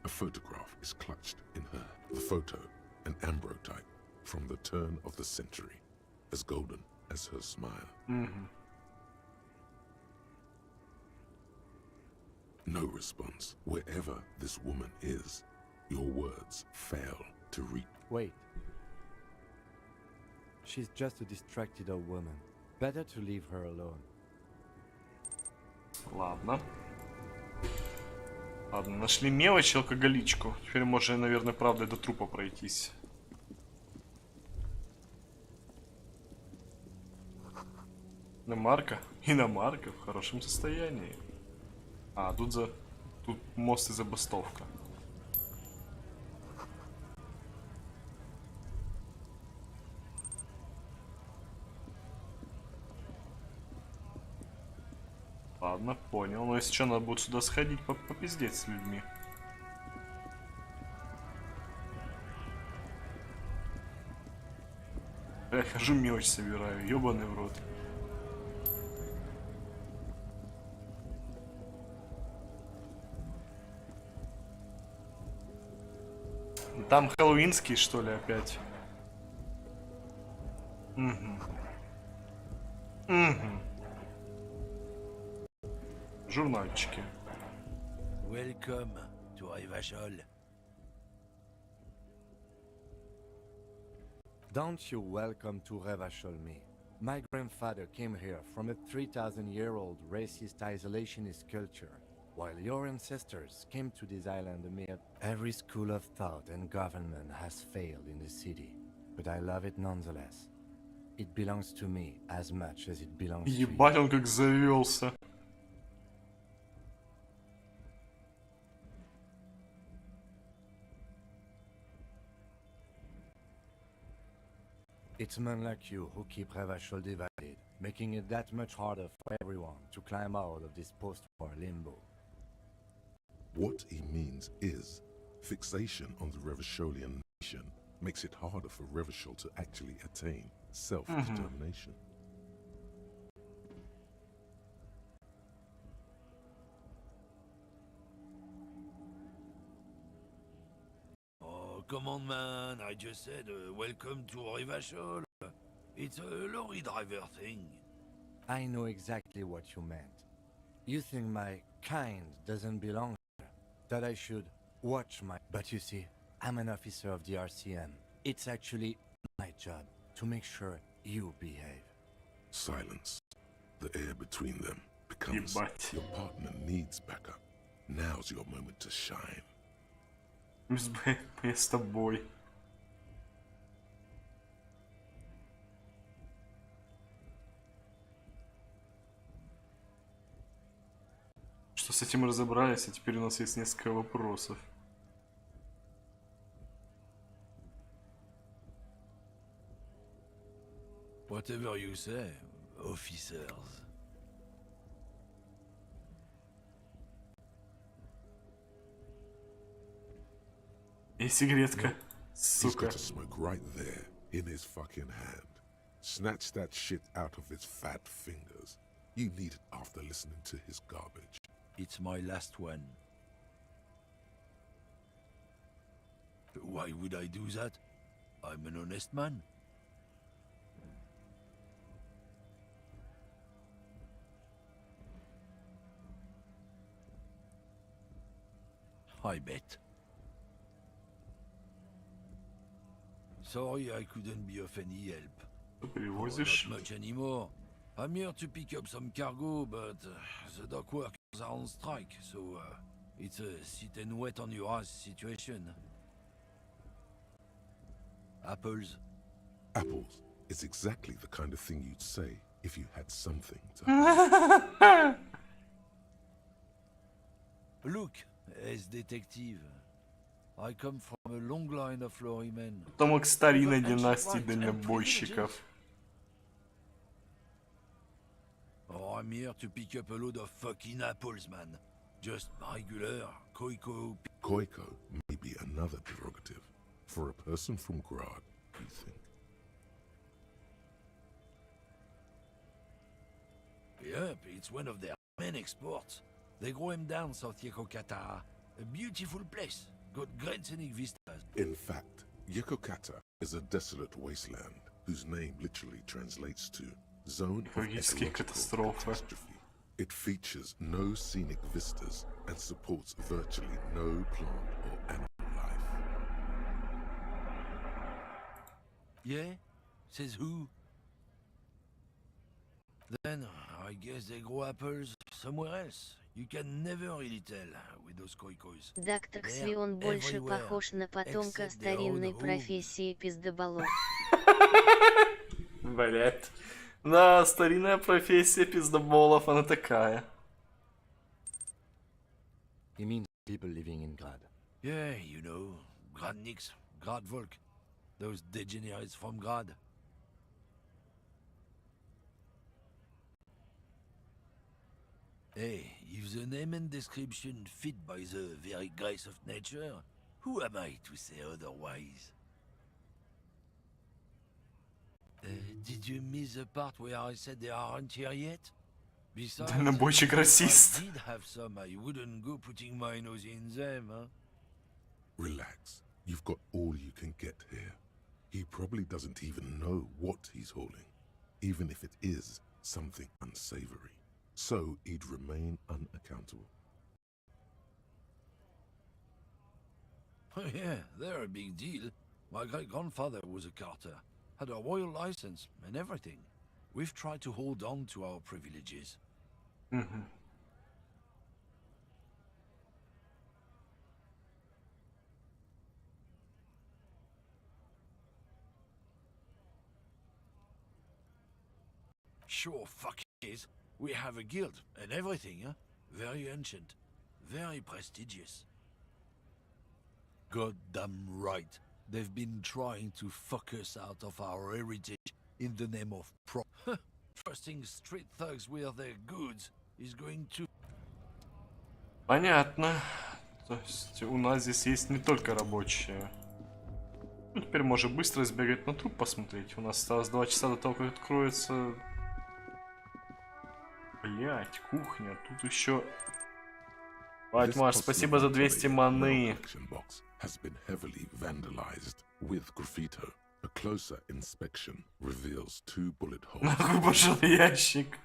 A photograph is clutched in her. The photo, an ambrotype from the turn of the century, as golden as her smile. No response. Wherever this woman is, your words fail to reach. Wait. She's just a distracted old woman. Better to leave her alone. Ладно. Ладно, нашли мелочь, алкоголичку. Теперь можно, наверное, правда до трупа пройтись. Иномарка. Иномарка в хорошем состоянии. А, тут мост и забастовка. Ладно, понял. Но если что, надо будет сюда сходить, попиздеть с людьми. Я хожу, мелочь собираю, ёбаный в рот. Там хэллоуинский, что ли, опять? Журнальчики. Welcome to Revachol. Don't you welcome to Revachol me. My grandfather came here from a 3,000-year-old racist isolationist culture, while your ancestors came to this island amid every school of thought and government has failed in the city. But I love it nonetheless. It belongs to me as much as it belongs to you. Ебать, он как завелся. It's men like you who keep Revachol divided, making it that much harder for everyone to climb out of this post-war limbo. What he means is, fixation on the Revacholian nation makes it harder for Revachol to actually attain self-determination. Oh, come on, man. I just said welcome to Revachol. It's a lorry driver thing. I know exactly what you meant. You think my kind doesn't belong here, that I should watch my... But you see, I'm an officer of the RCM. It's actually my job to make sure you behave. Silence. The air between them becomes... Your partner needs backup. Now's your moment to shine. Я с тобой. Что с этим разобрались, а теперь у нас есть несколько вопросов. Whatever you say, officers. И сигаретка. He's got a smoke right there in his fucking hand. Snatch that shit out of his fat fingers. You need it after listening to his garbage. It's my last one. Why would I do that? I'm an honest man. I bet. Sorry I couldn't be of any help. Not much anymore. I'm here to pick up some cargo, but the dock workers are on strike, so it's a sit and wait on your ass situation. Apples? Apples is exactly the kind of thing you'd say if you had something to... Look, Trip-Детектив. I come from a long line of lorrymen. Потомок старинной династии дальнобойщиков. Oh, I'm here to pick up a load of fucking apples, man. Just regular Koiko. Koiko may be another prerogative for a person from Grad, you think? Yep, it's one of their main exports. They grow him down South Yekokata. A beautiful place. Got great scenic vistas. In fact, Yekokata is a desolate wasteland whose name literally translates to Zone of Ecological Catastrophe. It features no scenic vistas and supports virtually no plant or animal life. Yeah? Says who? Then, I guess they grow apples somewhere else. You can never really tell with those койкоis. Доктор Ксли, он больше похож на потомка старинной профессии пиздоболов. Блять. Да, старинная профессия пиздоболов, она такая. He means people living in Grad. Yeah, you know, Gradniks, Gradvolk. Those degenerates from Grad. Hey, if the name and description fit by the very grace of nature, who am I to say otherwise? Did you miss the part where I said they aren't here yet? Besides, Дальнобойщик расист. if I did have some, I wouldn't go putting my nose in them, huh? Relax. You've got all you can get here. He probably doesn't even know what he's hauling, even if it is something unsavory. So he'd remain unaccountable. Oh yeah, they're a big deal. My great-grandfather was a carter, had a royal license and everything. We've tried to hold on to our privileges. Mm-hmm. Sure, fuck it is. We have a guild and everything, huh? Very ancient, very prestigious. Goddamn right. They've been trying to fuck us out of our heritage in the name of trusting street thugs with their goods is going to... Понятно. То есть у нас здесь есть не только рабочие. Ну, теперь можем быстро сбегать на труп посмотреть. У нас осталось 2 часа до того, как откроется... Блять, кухня. Тут еще... Ватьмаш, спасибо за 200 маны. Has been heavily vandalized with graffito. A closer inspection reveals 2 bullet holes. Нахуй пошел ящик.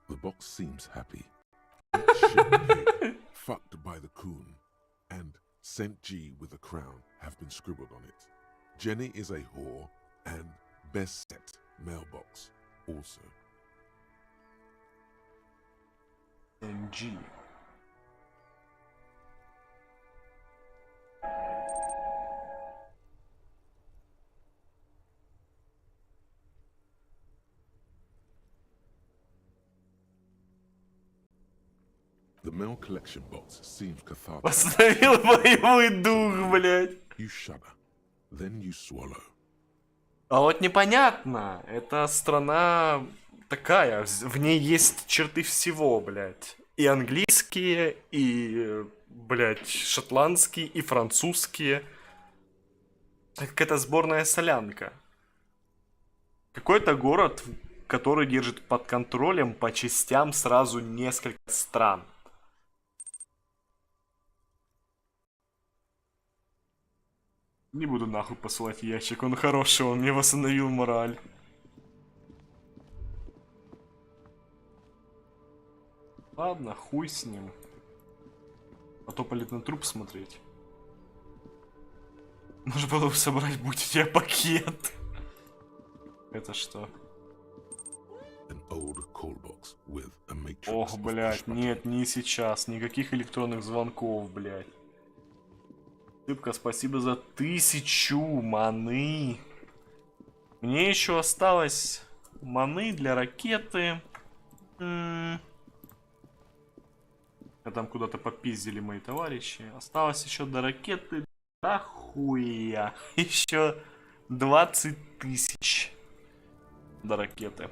The box seems happy. Shit, fucked by the coon, and Saint G with a crown have been scribbled on it. Jenny is a whore, and best set mailbox also. G. The mail collection box seems cathartic. Восстановил боевой дух, блядь. You shudder, then you swallow. А вот непонятно. Эта страна такая, в ней есть черты всего, блядь. И английские, и, блядь, шотландские, и французские. Какая-то сборная солянка. Какой-то город, который держит под контролем по частям сразу несколько стран. Не буду нахуй посылать ящик, он хороший, он мне восстановил мораль. Ладно, хуй с ним. А то полет на труп смотреть. Нужно было бы собрать, будь у тебя пакет. Это что? Ох, блядь, нет, не сейчас. Никаких электронных звонков, блядь. Рыбка, спасибо за 1000 маны. Мне еще осталось маны для ракеты. А там куда-то попиздили мои товарищи. Осталось еще до ракеты. Да хуя. Еще 20 000 до ракеты.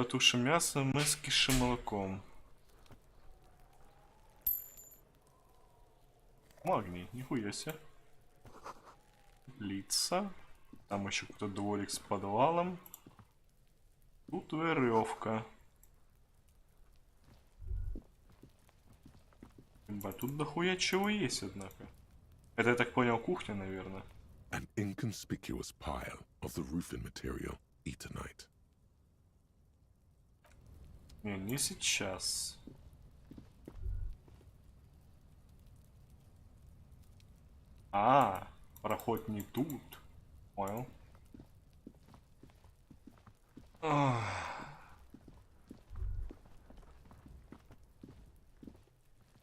Потушим мясо, мы скишим молоком. Магний, нихуя себе. Лица. Там еще какой-то дворик с подвалом. Тут веревка. Тут дохуя чего есть, однако. Это, я так понял, кухня, наверное. An inconspicuous pile of the roofing material, eternite. Не сейчас. А, проход не тут. Понял.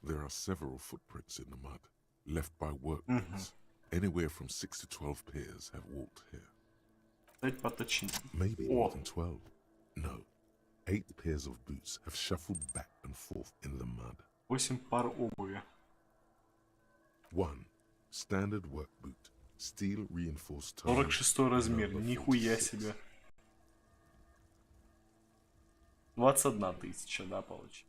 There are several footprints in the mud, left by work boots. Anywhere from 6 to 12 pairs have walked here. Maybe more than 12. No. 8 pairs of boots have shuffled back and forth in the mud. 8 пар обуви. 1. Standard work boot. Steel reinforced toe. 46 размер. Нихуя себе. 21 тысяча, да, получится.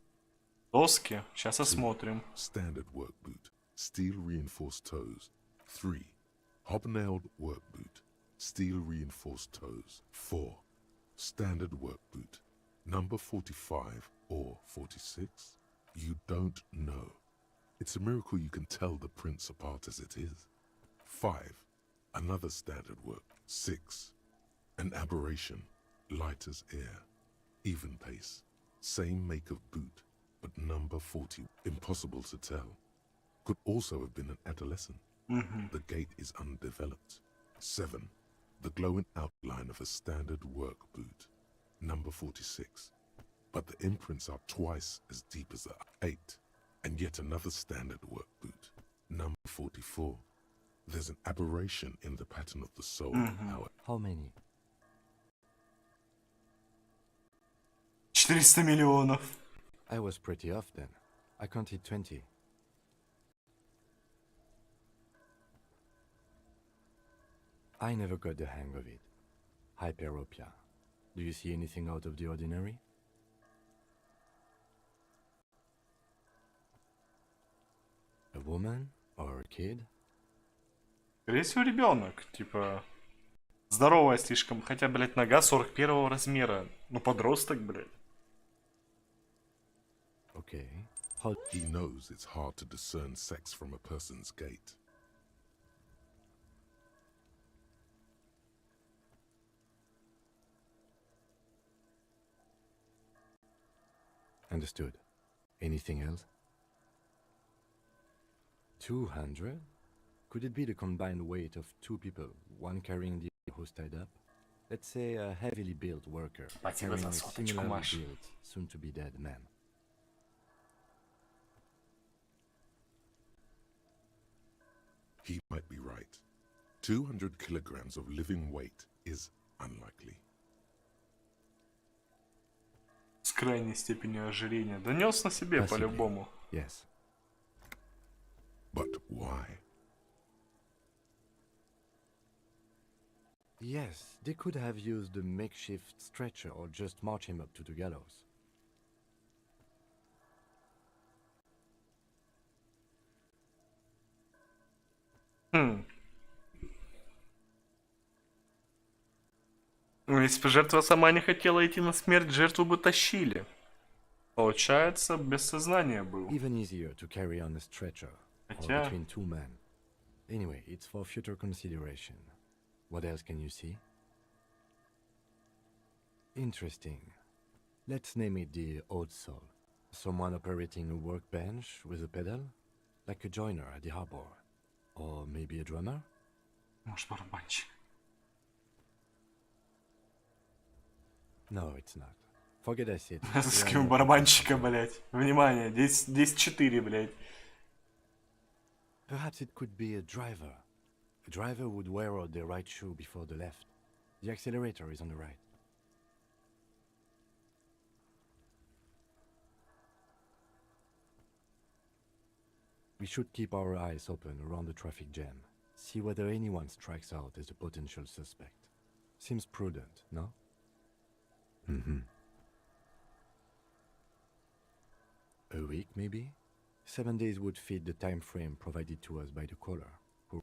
Доски. Сейчас осмотрим. Standard work boot. Steel reinforced toes. 3. Hobnailed work boot. Steel reinforced toes. 4. Standard work boot. Number 45 or 46? You don't know. It's a miracle you can tell the prints apart as it is. 5. Another standard work. 6. An aberration. Light as air. Even pace. Same make of boot, but number 40. Impossible to tell. Could also have been an adolescent. The gait is undeveloped. 7. The glowing outline of a standard work boot. Number 46. But the imprints are twice as deep as the 8. And yet another standard work boot. Number 44. There's an aberration in the pattern of the sole. How many? 400 миллионов. I was pretty off then. I counted 20. I never got the hang of it. Hyperopia. Do you see anything out of the ordinary? A woman or a kid? Скорее всего, ребенок. Типа, здоровая слишком. Хотя, блядь, нога 41 размера. Ну, подросток, блядь. Okay. He knows it's hard to discern sex from a person's gait. Understood. Anything else? 200? Could it be the combined weight of 2 people, one carrying the other who's tied up? Let's say a heavily built worker carrying a similarly built, soon-to-be-dead man. He might be right. 200 kilograms of living weight is unlikely. С крайней степенью ожирения. Да нес на себе по-любому. Yes. But why? Yes, they could have used a makeshift stretcher or just march him up to the gallows. Ну, если бы жертва сама не хотела идти на смерть, жертву бы тащили. Получается, без сознания был. Even easier to carry on a stretcher or between 2 men. Anyway, it's for future consideration. What else can you see? Interesting. Let's name it the odd soul. Someone operating a workbench with a pedal, like a joiner at the harbor. Or maybe a drummer? Может, барабанщик. No, it's not. Forget I said. С кем барабанщика, блядь. Внимание, 10-4, блядь. Perhaps it could be a driver. A driver would wear out the right shoe before the left. The accelerator is on the right. We should keep our eyes open around the traffic jam. See whether anyone strikes out as a potential suspect. Seems prudent, no? A week, maybe? 7 days would fit the time frame provided to us by the caller.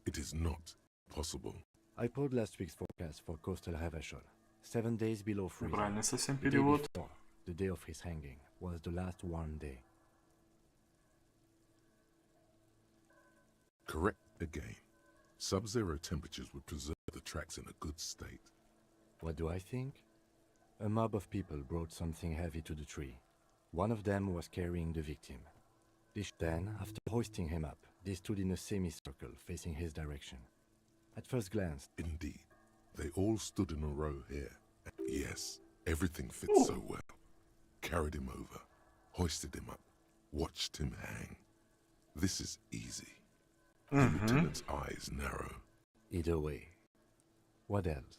It is not possible. I pulled last week's forecast for coastal Havashol. 7 days below freezing. Неправильный совсем The day перевод. before, the day of his hanging, was the last warm day. Correct again. Sub-zero temperatures would preserve the tracks in a good state. What do I think? A mob of people brought something heavy to the tree. One of them was carrying the victim. Then, after hoisting him up, they stood in a semicircle facing his direction. At first glance... Indeed. They all stood in a row here. Yes, everything fits so well. Carried him over, hoisted him up, watched him hang. This is easy. The lieutenant's eyes narrow. Either way. What else?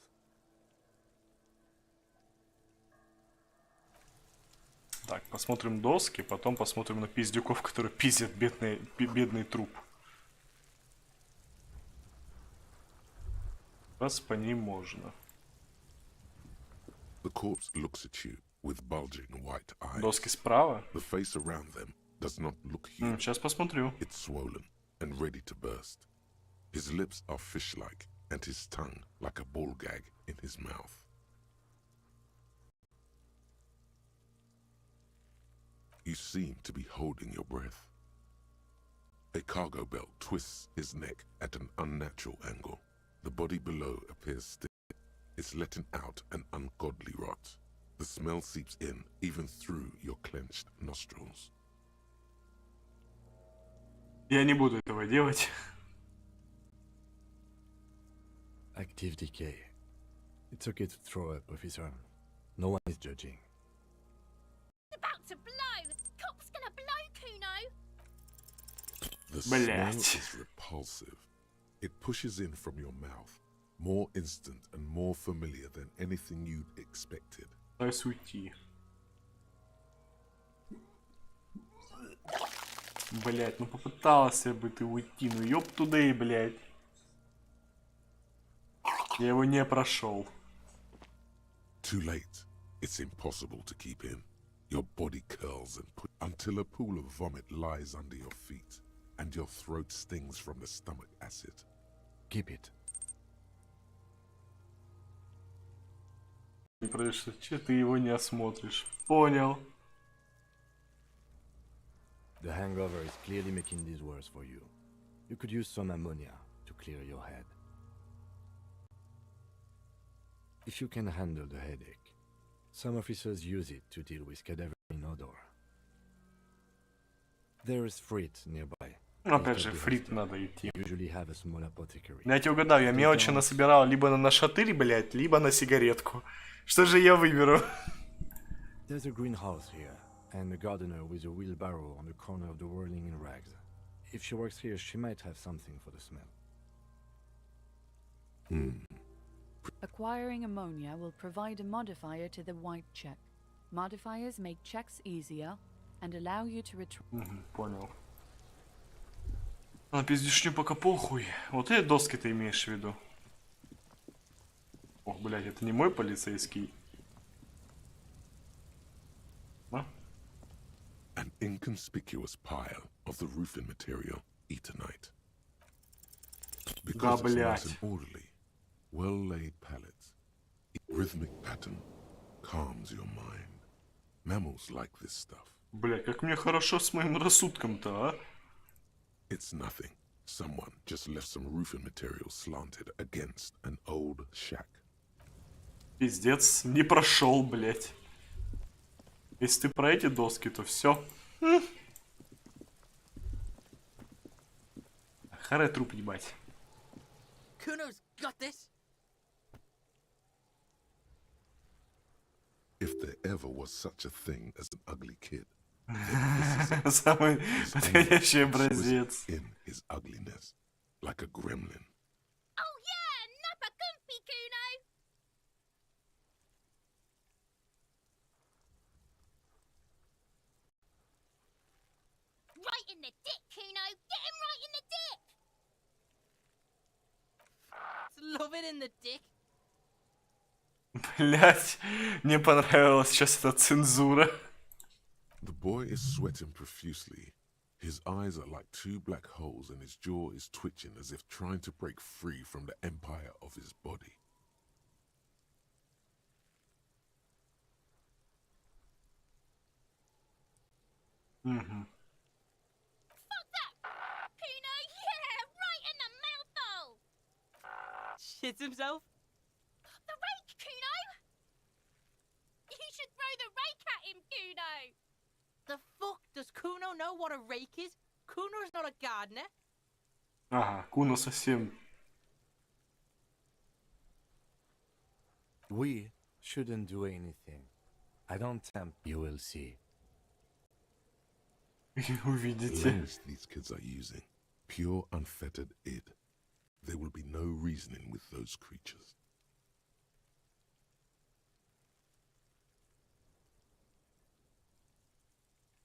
Так, посмотрим доски, потом посмотрим на пиздюков, которые пиздят бедный труп. Раз по ним можно. The corpse looks at you with bulging white eyes. Доски справа. The face around them does not look human. Сейчас посмотрю. It's swollen and ready to burst. His lips are fish-like and his tongue like a ball gag in his mouth. You seem to be holding your breath. A cargo belt twists his neck at an unnatural angle. The body below appears stiff. It's letting out an ungodly rot. The smell seeps in even through your clenched nostrils. Я не буду этого делать. Active decay. It's okay to throw up, officer. No one is judging. About to blow! Cop's gonna blow, Kuno! The smell is repulsive. It pushes in from your mouth, more instant and more familiar than anything you'd expected. Пытаюсь уйти. Блять, ну попытался бы ты уйти, ну ёб тудей, блять. Я его не прошел. Too late. It's impossible to keep in. Your body curls and until a pool of vomit lies under your feet, and your throat stings from the stomach acid. Keep it. Не произошло, че ты его не осмотришь. Понял. The hangover is clearly making this worse for you. You could use some ammonia to clear your head. If you can handle the headache, some officers use it to deal with cadaver inodor. There is Frit nearby. Опять же, Фрит надо идти. Usually have a small apothecary. Я тебе угадаю, я мелочи насобирал либо на шатырь, блять, либо на сигаретку. Что же я выберу? There's a greenhouse here, and a gardener with a wheelbarrow on the corner of the whirling in rags. If she works here, she might have something for the smell. Acquiring ammonia will provide a modifier to the white check. Modifiers make checks easier and allow you to retrieve. Понял. На пиздешню пока похуй. Вот эти доски ты имеешь в виду? Ох, блядь, это не мой полицейский. А? An inconspicuous pile of the roofing material, Eternite. Because it's nice and orderly, well-laid pallets. Rhythmic pattern calms your mind. Mammals like this stuff. Блядь, как мне хорошо с моим рассудком-то, а? It's nothing. Someone just left some roofing material slanted against an old shack. Пиздец, не прошел, блядь. Если ты про эти доски, то все. Харе труп ебать. Kuno's got this. If there ever was such a thing as an ugly kid, самый подходящий образец. In his ugliness, like a gremlin. Oh yeah, nappa goofy, Kuno! Right in the dick, Kuno! Get him right in the dick! Love it in the dick. Блять, мне понравилась сейчас эта цензура. The boy is sweating profusely. His eyes are like two black holes and his jaw is twitching as if trying to break free from the empire of his body. Fuck that! Kuno, yeah, right in the mouthful! Shits himself? The rake, Kuno! You should throw the rake at him, Kuno! The fuck? Does Kuno know what a rake is? Kuno's not a gardener. Ага, Куно совсем... We shouldn't do anything. I don't tempt. You will see. Увидите. Lens these kids are using. Pure unfettered id. There will be no reasoning with those creatures.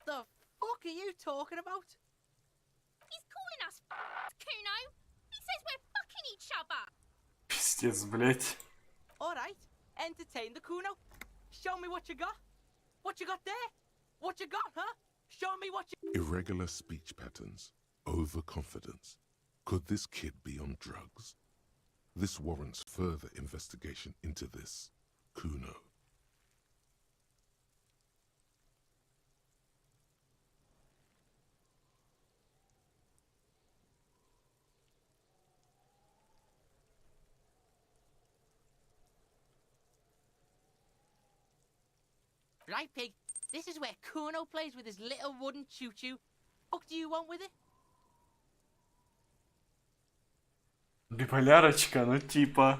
The fuck are you talking about? He's calling us Kuno! He says we're fucking each other! Пиздец, блядь. Alright, entertain the Kuno. Show me what you got. What you got there? What you got, huh? Show me what you... Irregular speech patterns. Overconfidence. Could this kid be on drugs? This warrants further investigation into this Kuno. Right, Pig. This is where Kuno plays with his little wooden choo-choo. What do you want with it? Биполярочка, ну типа...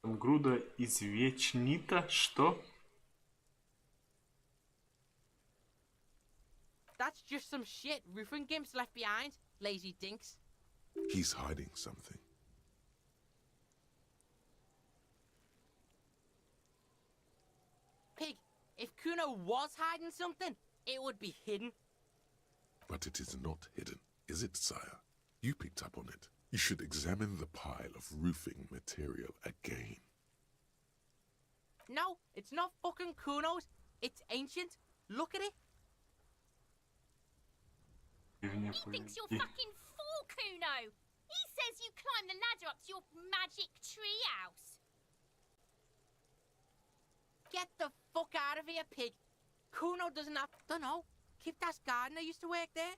Груда извечнита, что? That's just some shit roofing gimps left behind, lazy dinks. He's hiding something. Pig, if Kuno was hiding something, it would be hidden. But it is not hidden, is it, sire? You picked up on it. You should examine the pile of roofing material again. No, it's not fucking Kuno's. It's ancient. Look at it. He thinks you're fucking fool, Kuno! He says you climb the ladder up to your magic treehouse. Get the fuck out of here, Pig. Kuno doesn't have... Dunno. Kipta's gardener used to work there.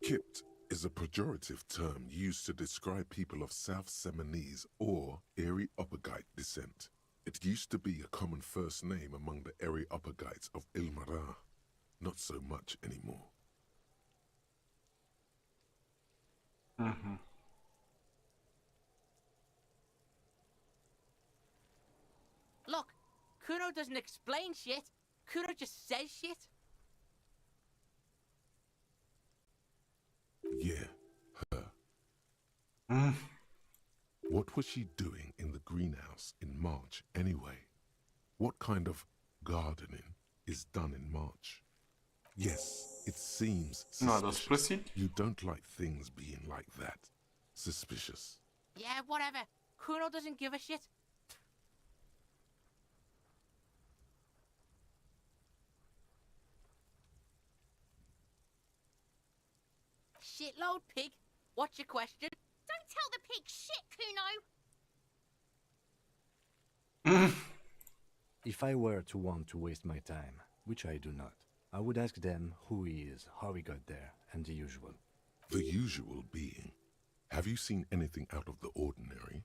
Kipt is a pejorative term used to describe people of South Seminese or Erie-Uppergite descent. It used to be a common first name among the Erie-Uppergites of Ilmara. Not so much anymore. Look, Kuno doesn't explain shit. Kuno just says shit. Yeah, her. What was she doing in the greenhouse in March anyway? What kind of gardening is done in March? Yes, it seems suspicious. You don't like things being like that. Suspicious. Yeah, whatever. Kuno doesn't give a shit. Shitload, Pig. What's your question? Don't tell the pig shit, Kuno! If I were to want to waste my time, which I do not, I would ask them who he is, how he got there, and the usual. The usual being, have you seen anything out of the ordinary?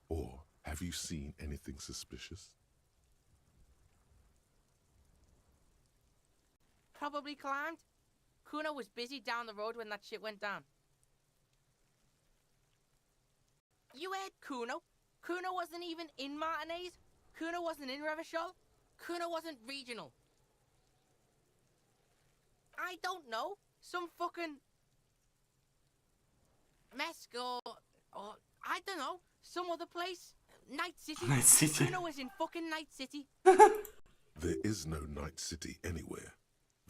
Or have you seen anything suspicious? Probably climbed. Kuno was busy down the road when that shit went down. You heard Kuno. Kuno wasn't even in Martinez. Kuno wasn't in Revachol. Kuno wasn't regional. I don't know. Some fucking... Mesk or I don't know. Some other place. Night City. Night City. Kuno was in fucking Night City. There is no night city anywhere.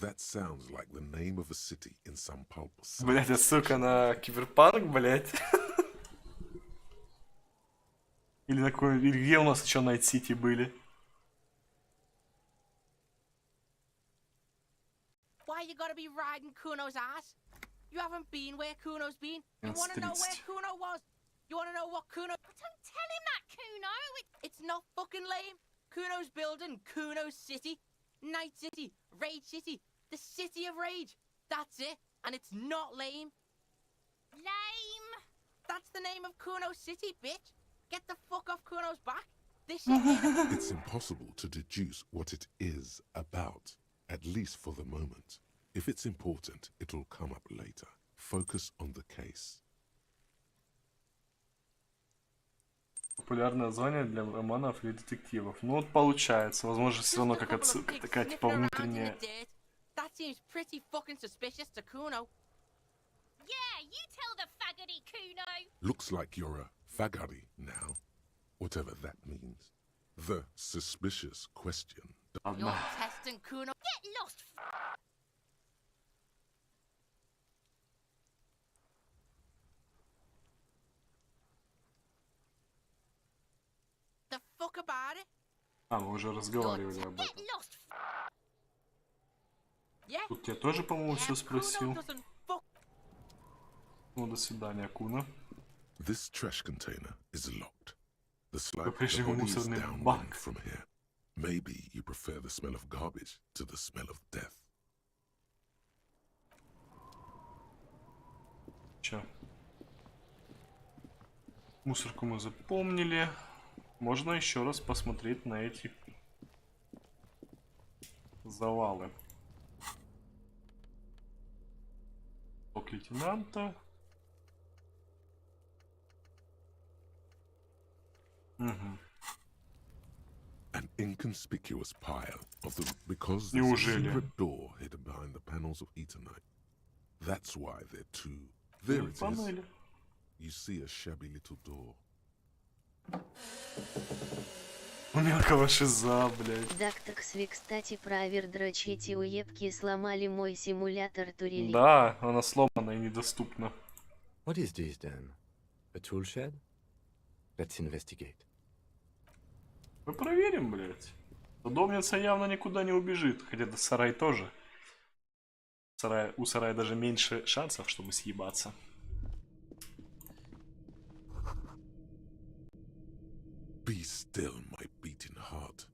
That sounds like the name of a city in some pulp. Блять, ссылка на Киберпанк, блять. Или на какой... Или где у нас еще Найт Сити были? Why you gotta be riding Kuno's ass? You haven't been where Kuno's been. You wanna know where Kuno was? You wanna know what Kuno... Don't tell him that, Kuno! It's not fucking lame. Kuno's building Kuno's City. Night City. Rage City. The City of Rage. That's it. And it's not lame. Lame? That's the name of Kuno's City, bitch. Get the fuck off Kuno's back. This shit ain't... It's impossible to deduce what it is about, at least for the moment. If it's important, it'll come up later. Focus on the case. Популярное название для романов или детективов. Ну вот получается. Возможно, все равно как отсылка такая, типа внутренняя. That seems pretty fucking suspicious to Kuno. Yeah, you tell the faggoty, Kuno. Looks like you're a faggoty now, whatever that means. The suspicious question. You're testing Kuno. Get lost. The fuck about it? А, мы уже разговаривали об этом. Тут я тоже, по-моему, все спросил. Ну, до свидания, Куна. This trash container is locked. The slide По-прежнему мусорный бак. from here. Maybe you prefer the smell of garbage to the smell of death. Чё? Мусорку мы запомнили. Можно еще раз посмотреть на эти завалы. Полк лейтенанта. Угу. An inconspicuous pile of the because there's a Неужели? secret door hidden behind the panels of Eternite. That's why they're two. There it is. You see a shabby little door. У мелкого шиза, блядь. Дактаксви, кстати, про овердрач эти уебки сломали мой симулятор турели. Да, она сломана и недоступна. What is this then? A tool shed? Let's investigate. Мы проверим, блядь. Удобница явно никуда не убежит, хотя до сарай тоже. У сарая даже меньше шансов, чтобы съебаться. Be still, my beating heart.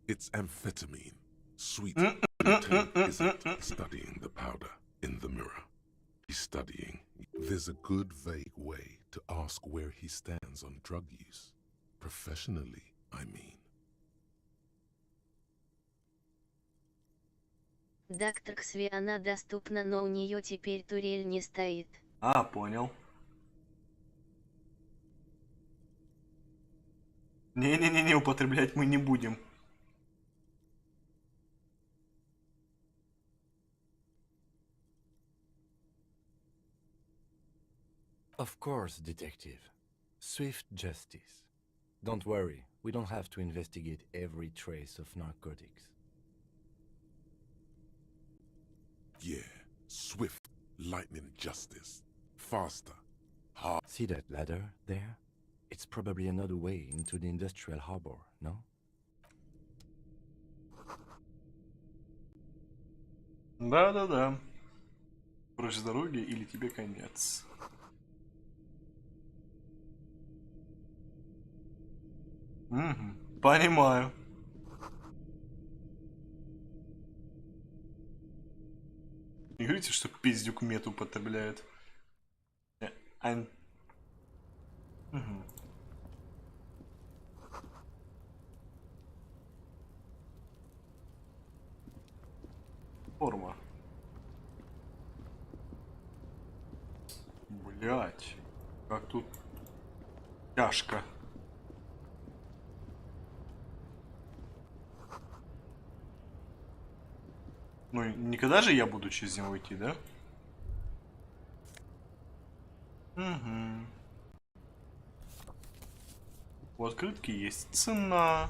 It's amphetamine. Sweet Lieutenant isn't studying the powder in the mirror. He's studying. There's a good vague way to ask where he stands on drug use. Professionally, I mean. Дактаксви, она доступна, но у нее теперь турель не стоит. А, понял. Не-не-не, употреблять мы не будем. Of course, detective. Swift justice. Don't worry, we don't have to investigate every trace of narcotics. Yeah, swift, lightning justice. Faster, hard. See that ladder there? It's probably another way into the industrial harbor, no? Да-да-да. Прочь с дороги или тебе конец. Угу, понимаю. Не говорите, что пиздюк мет употребляет. Угу. Форма. Блять, как тут тяжко. Ну, никогда же я буду через него идти, да? Угу. У открытки есть цена.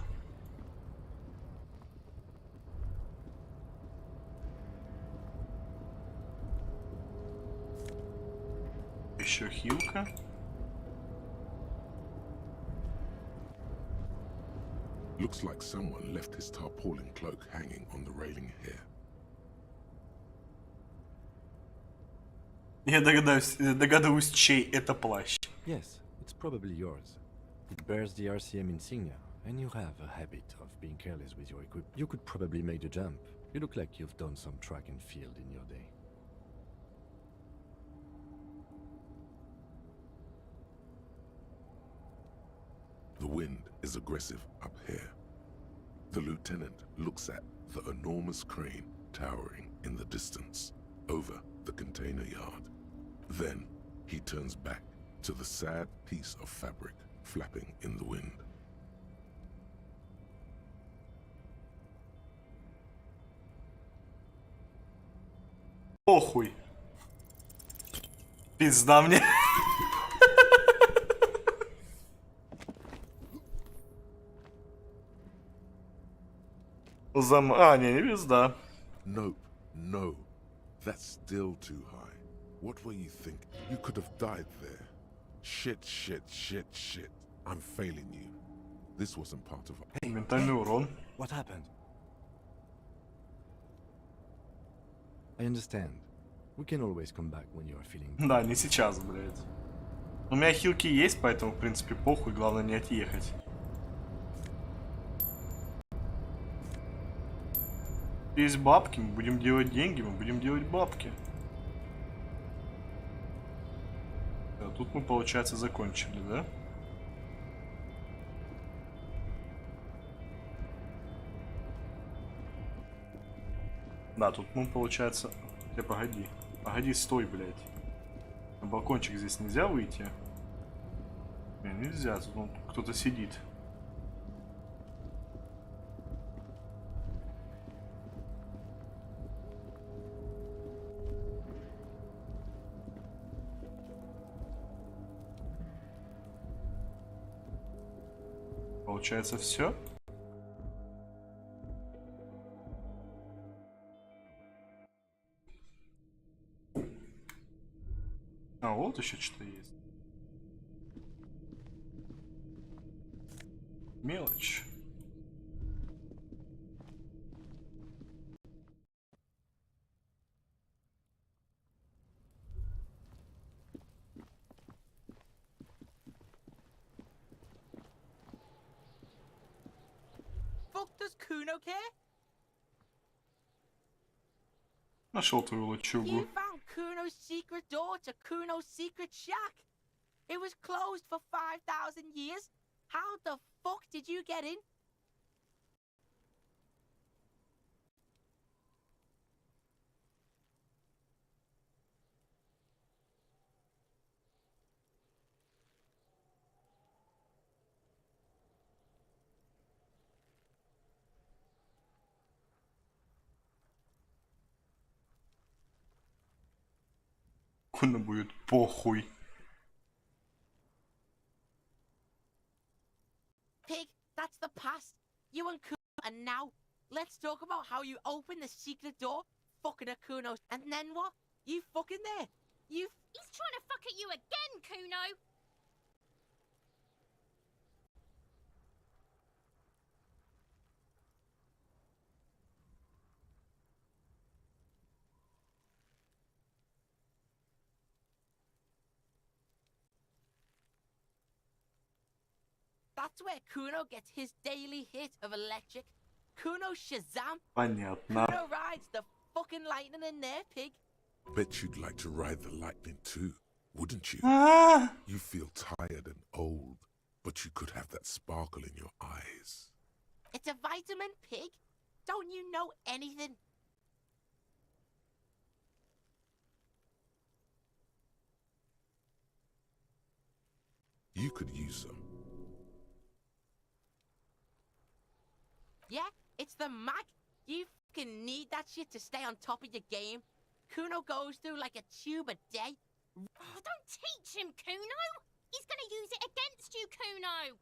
хилка. Looks like someone left his tarpaulin cloak hanging on the railing here. Я догадываюсь, чей это плащ. Yes, it's probably yours. It bears the RCM insignia, and you have a habit of being careless with your equipment. You could probably make the jump. You look like you've done some track and field in your day. The wind is aggressive up here. The lieutenant looks at the enormous crane towering in the distance over the container yard. Then he turns back to the sad piece of fabric flapping in the wind. Похуй. Пизда мне. А, не пизда. Nope, no. That's still too high. What were you thinking? You could have died there. Shit. I'm failing you. This wasn't part of it. Ментальный урон. What happened? I understand. We can always come back when you are feeling... Да, не сейчас, блядь. У меня хилки есть, поэтому, в принципе, похуй. Главное не отъехать. Есть бабки, мы будем делать деньги, мы будем делать бабки. А тут мы, получается, закончили, да? Да, тут мы, получается... Погоди. Погоди, стой, блядь. На балкончик здесь нельзя выйти? Не, нельзя, тут кто-то сидит. Получается, все? А, вот еще что-то есть. Мелочь. Fuck does Kuno care? Нашел твою лачугу. You found Kuno's secret door to Kuno's secret shack. It was closed for 5,000 years. How the fuck did you get in? Куну будет похуй. Pig, that's the past. You and Kuno and now. Let's talk about how you opened the secret door, fucking at Kuno's, and then what? You fucking there. You... He's trying to fuck at you again, Kuno! That's where Kuno gets his daily hit of electric. Kuno Shazam. Понятно. Kuno rides the fucking lightning in there, Pig. Bet you'd like to ride the lightning too, wouldn't you? You feel tired and old, but you could have that sparkle in your eyes. It's a vitamin, Pig. Don't you know anything? You could use some. Yeah, it's the mag. You fucking need that shit to stay on top of your game. Kuno goes through like a tube a day. Oh, don't teach him, Kuno! He's gonna use it against you, Kuno!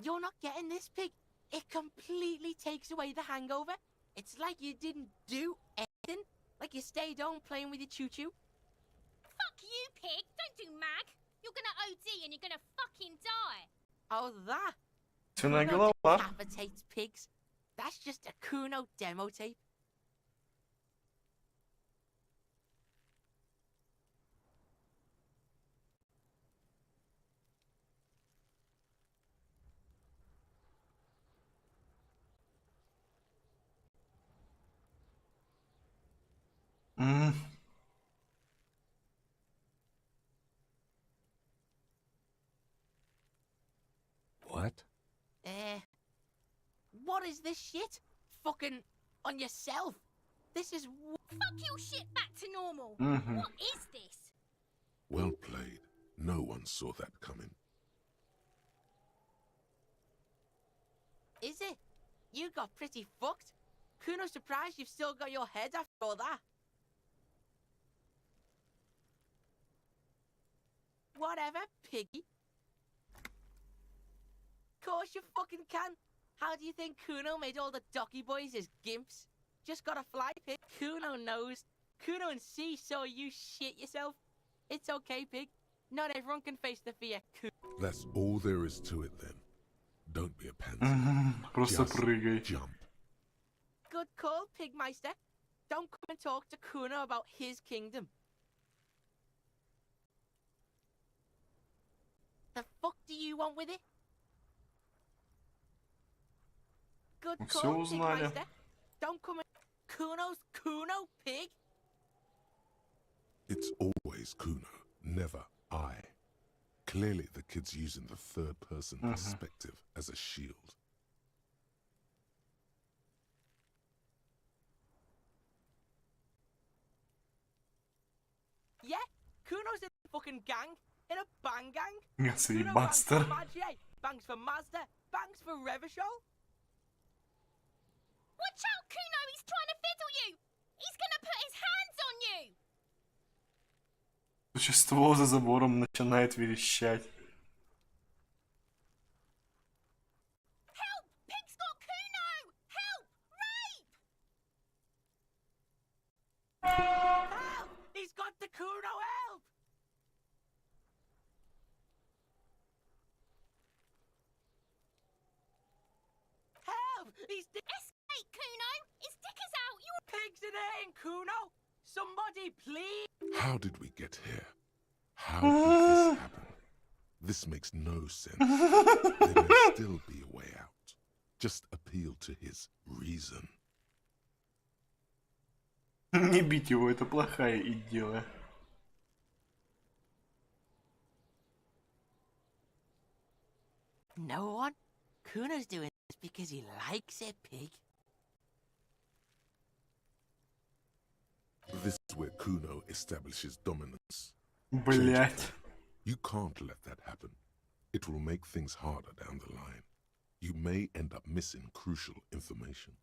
You're not getting this, Pig. It completely takes away the hangover. It's like you didn't do anything. Like you stayed home playing with your choo-choo. Fuck you, pig. Don't do mag. You're gonna OD and you're gonna fucking die. Oh, that? Свиная Kuno голова. decapitates pigs. That's just a Kuno demo tape. What? What is this shit? Fucking on yourself. This is Fuck your shit back to normal. Mhm. What is this? Well played. No one saw that coming. Is it? You got pretty fucked. Kuno surprised you've still got your head after all that. Whatever, piggy. Course you fucking can. How do you think Kuno made all the docky boys his gimps? Just got a fly pig. Kuno knows. Kuno and C saw you shit yourself. It's okay, pig. Not everyone can face the fear. That's all there is to it then. Don't be a pansy. Просто Just прыгай. jump. Good call, Pigmeister. Don't come and talk to Kuno about his kingdom. The fuck do you want with it? Good Всё call, узнали. Pigmeister. Don't come and... Kuno's Kuno, pig? It's always Kuno, never I. Clearly the kid's using the third-person perspective as a shield. Yeah, Kuno's in a fucking gang. In a bang gang. Yes, he Kuno bangs for bastard. Maggie, bangs for Mazda, bangs for Revachol. Watch out, Kuno! He's trying to fiddle you! He's gonna put his hands on you! Существо за забором начинает верещать. Help! Pig's got Kuno! Help! Rape! Help! He's got the Kuno, help! Help! He's Escape, Kuno! His dick is out! You pigs in here in Kuno! Somebody, please! How did we get here? How did this happen? This makes no sense. There may still be a way out. Just appeal to his reason. Не бить его, это плохая идея. No one? Kuno's doing this because he likes it, pig. This is where Kuno establishes dominance. Блять. Change it. You can't let that happen. It will make things harder down the line. You may end up missing crucial information.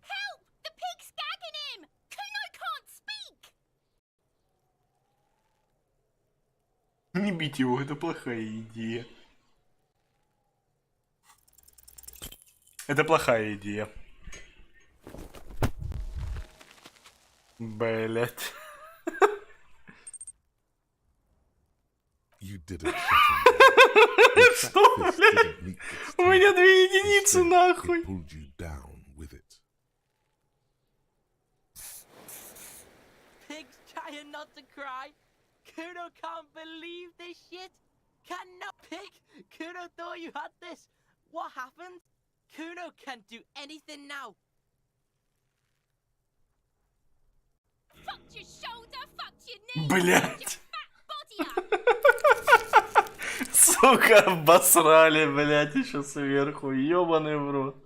Help! The pig's gagging him! Kuno can't speak! Не бить его, это плохая идея. Это плохая идея. Блять. You didn't shut him Что, блядь? У меня 2 единицы, нахуй. It pulled you down with it. Pig's trying not to cry. Kuno can't believe this shit. Cannot, pig. Kuno thought you had this. What happened? Kuno can't do anything now. Fucked your shoulder, fucked your knee, Блять. fucked your fat body up! Сука, обосрали, блять, еще сверху. Ёбаный в рот.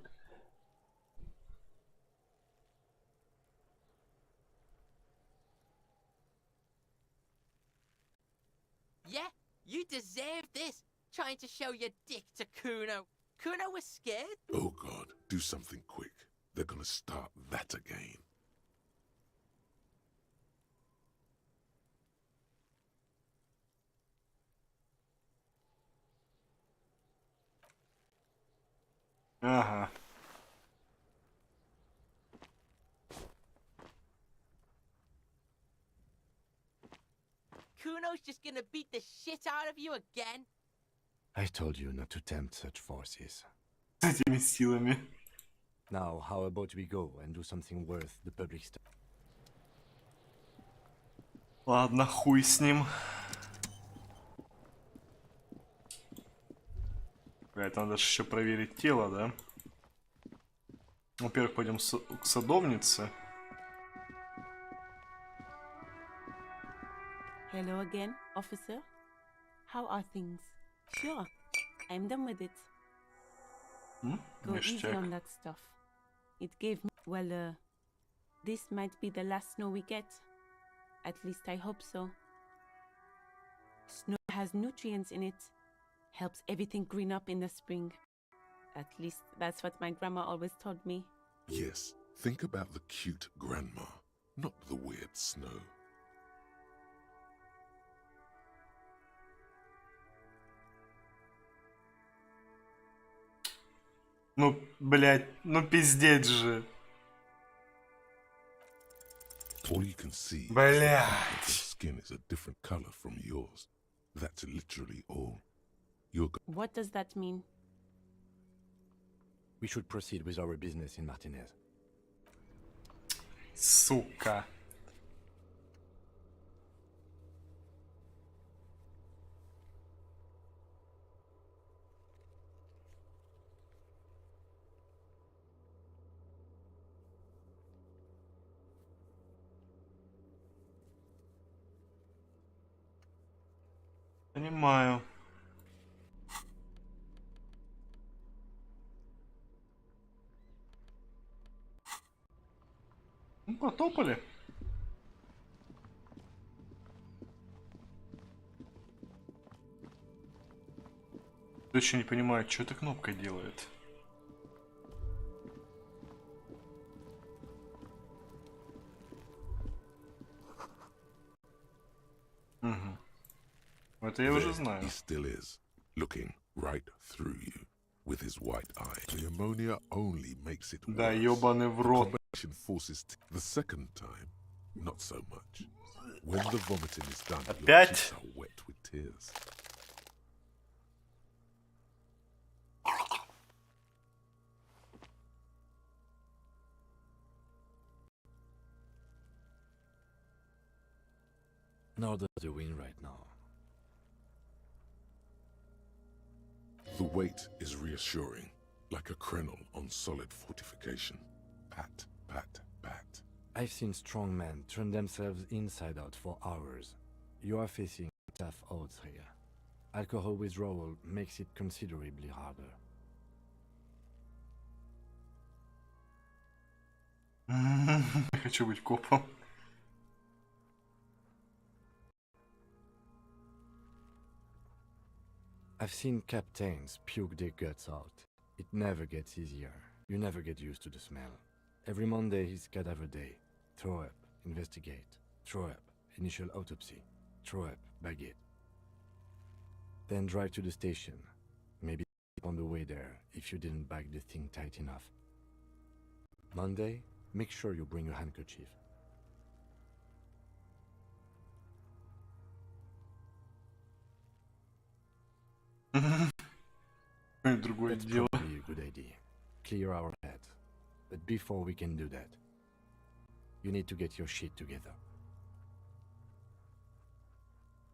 Yeah, you deserve this. Trying to show your dick to Kuno. Kuno was scared. Oh God, do something quick. They're gonna start that again. Ага. Kuno's just gonna beat the shit out of you again? I told you not to tempt such forces. С этими силами. Now, how about we go and do something worth the public stuff? Ладно, хуй с ним. Блять, надо же еще проверить тело, да? Во-первых, пойдем к садовнице. Hello again, officer. How are things? Sure, I'm done with it. Go easy on that stuff. It gave me... Well, this might be the last snow we get. At least I hope so. Snow has nutrients in it. Helps everything green up in the spring. At least that's what my grandma always told me. Yes, think about the cute grandma, not the weird snow. Ну, блядь, ну пиздец же. All you can see Блядь. is that their skin is a different color from yours. That's literally all. What does that mean? We should proceed with our business in Martinez. Сука. Понимаю. Ну, потопали. Я еще не понимаю, что эта кнопка делает. Угу. Это я уже знаю. He still is, looking right through you with his white eye. The ammonia only makes it worse. Да, ёбаный в рот. The forces the second time, not so much. When the vomiting is done, your cheeks are wet with tears. In order to win right now. The weight is reassuring, like a krenel on solid fortification. Pat, pat, pat. I've seen strong men turn themselves inside out for hours. You are facing tough odds here. Alcohol withdrawal makes it considerably harder. Хочу быть копом. I've seen captains puke their guts out. It never gets easier. You never get used to the smell. Every Monday is cadaver day. Throw up, investigate. Throw up, initial autopsy. Throw up, baguette. Then drive to the station. Maybe on the way there if you didn't bag the thing tight enough. Monday, make sure you bring a handkerchief. Другое That's дело. probably a good idea. Clear our head. But before we can do that, you need to get your shit together.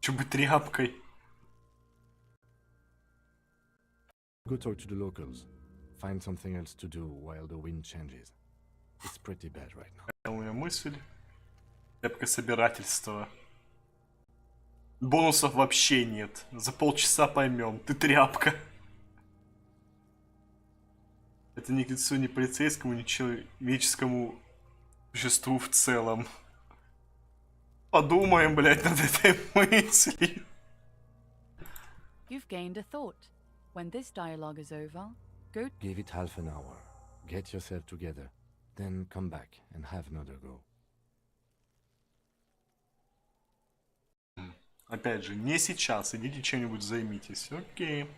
Чё быть тряпкой? Go talk to the locals. Find something else to do while the wind changes. It's pretty bad right now. У меня мысль. Тряпка собирательства. Бонусов вообще нет. За полчаса поймем. Ты тряпка. Это ни к лицу, ни полицейскому, ни человеческому существу в целом. Подумаем, блядь, над этой мыслью. You've gained a thought. When this dialogue is over, go... Give it half an hour. Get yourself together. Then come back and have another go. Опять же, не сейчас. Идите чем-нибудь займитесь. Окей.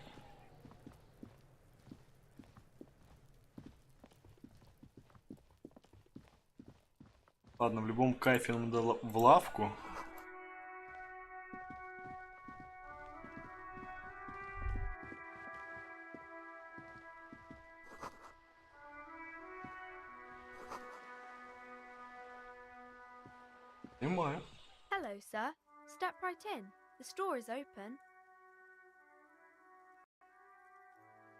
Ладно, в любом кайфе надо в лавку. Понимаю. Hello, sir. Step right in. The store is open.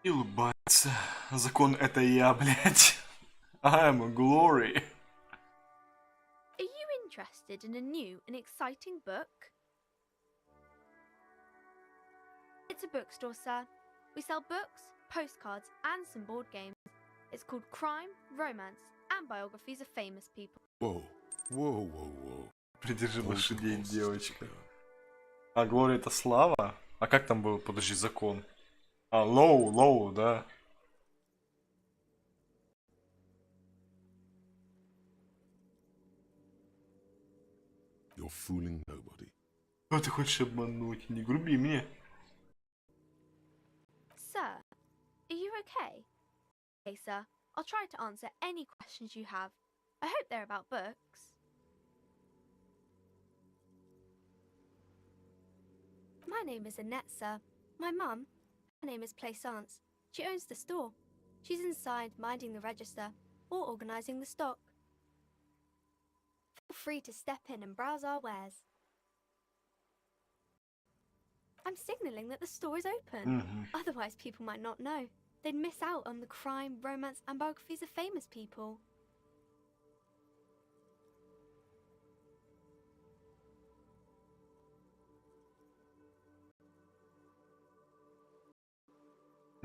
И улыбается. Закон это я, блядь. I'm glory. Are you interested in a new and exciting book? It's a bookstore, sir. We sell books, postcards, and some board games. It's called Crime, Romance, and Biographies of Famous People. Whoa, whoa, whoa, whoa. Придержи лошадей, девочка. А Глория это слава? А как там был, подожди, закон? А, лоу, да. You're fooling nobody. Что ты хочешь обмануть? Не груби мне. Sir, are you okay? Okay, sir. I'll try to answer any questions you have. I hope they're about books. My name is Annette, sir. My mum, her name is Plaisance. She owns the store. She's inside minding the register or organising the stock. Feel free to step in and browse our wares. I'm signalling that the store is open. Otherwise, people might not know. They'd miss out on the crime, romance, and biographies of famous people.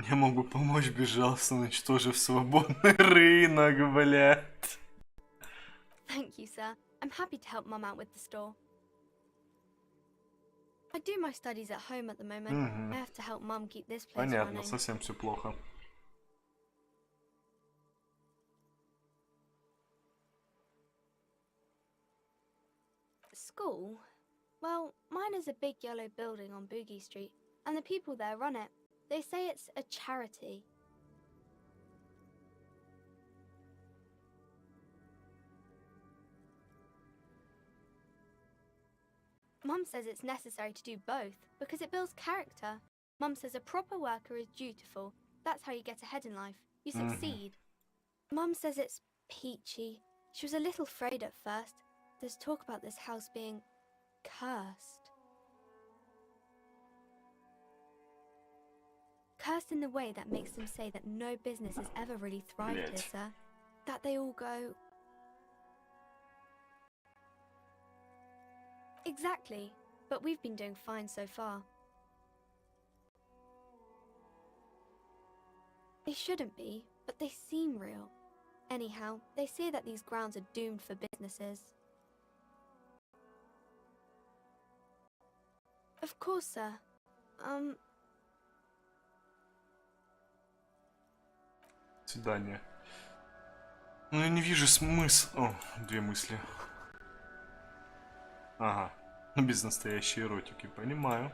Я могу помочь, безжалостно уничтожив свободный рынок, блядь. Thank you, sir. I'm happy to help Mum out with the store. I do my studies at home at the moment. I have to help Mum keep this place Понятно, running. совсем все плохо. School? Well, mine is a big yellow building on Boogie Street, and the people there run it. They say it's a charity. Mum says it's necessary to do both because it builds character. Mum says a proper worker is dutiful. That's how you get ahead in life. You succeed. Mum says it's peachy. She was a little afraid at first. There's talk about this house being cursed. Cursed in the way that makes them say that no business has ever really thrived here, sir. That they all go... Exactly, but we've been doing fine so far. They shouldn't be, but they seem real. Anyhow, they say that these grounds are doomed for businesses. Of course, sir. Свидание. Ну я не вижу смысла. О, две мысли. Ага. Без настоящей эротики, понимаю.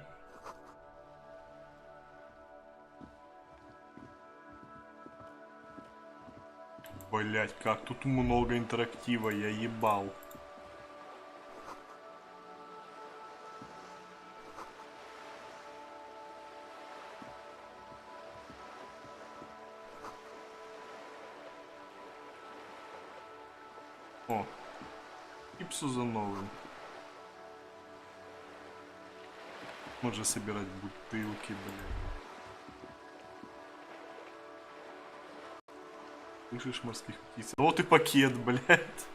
Блять, как тут много интерактива, я ебал. О, Ипсу за новым. Можно собирать бутылки, блядь. Слышишь морских птиц? Вот и пакет, блядь.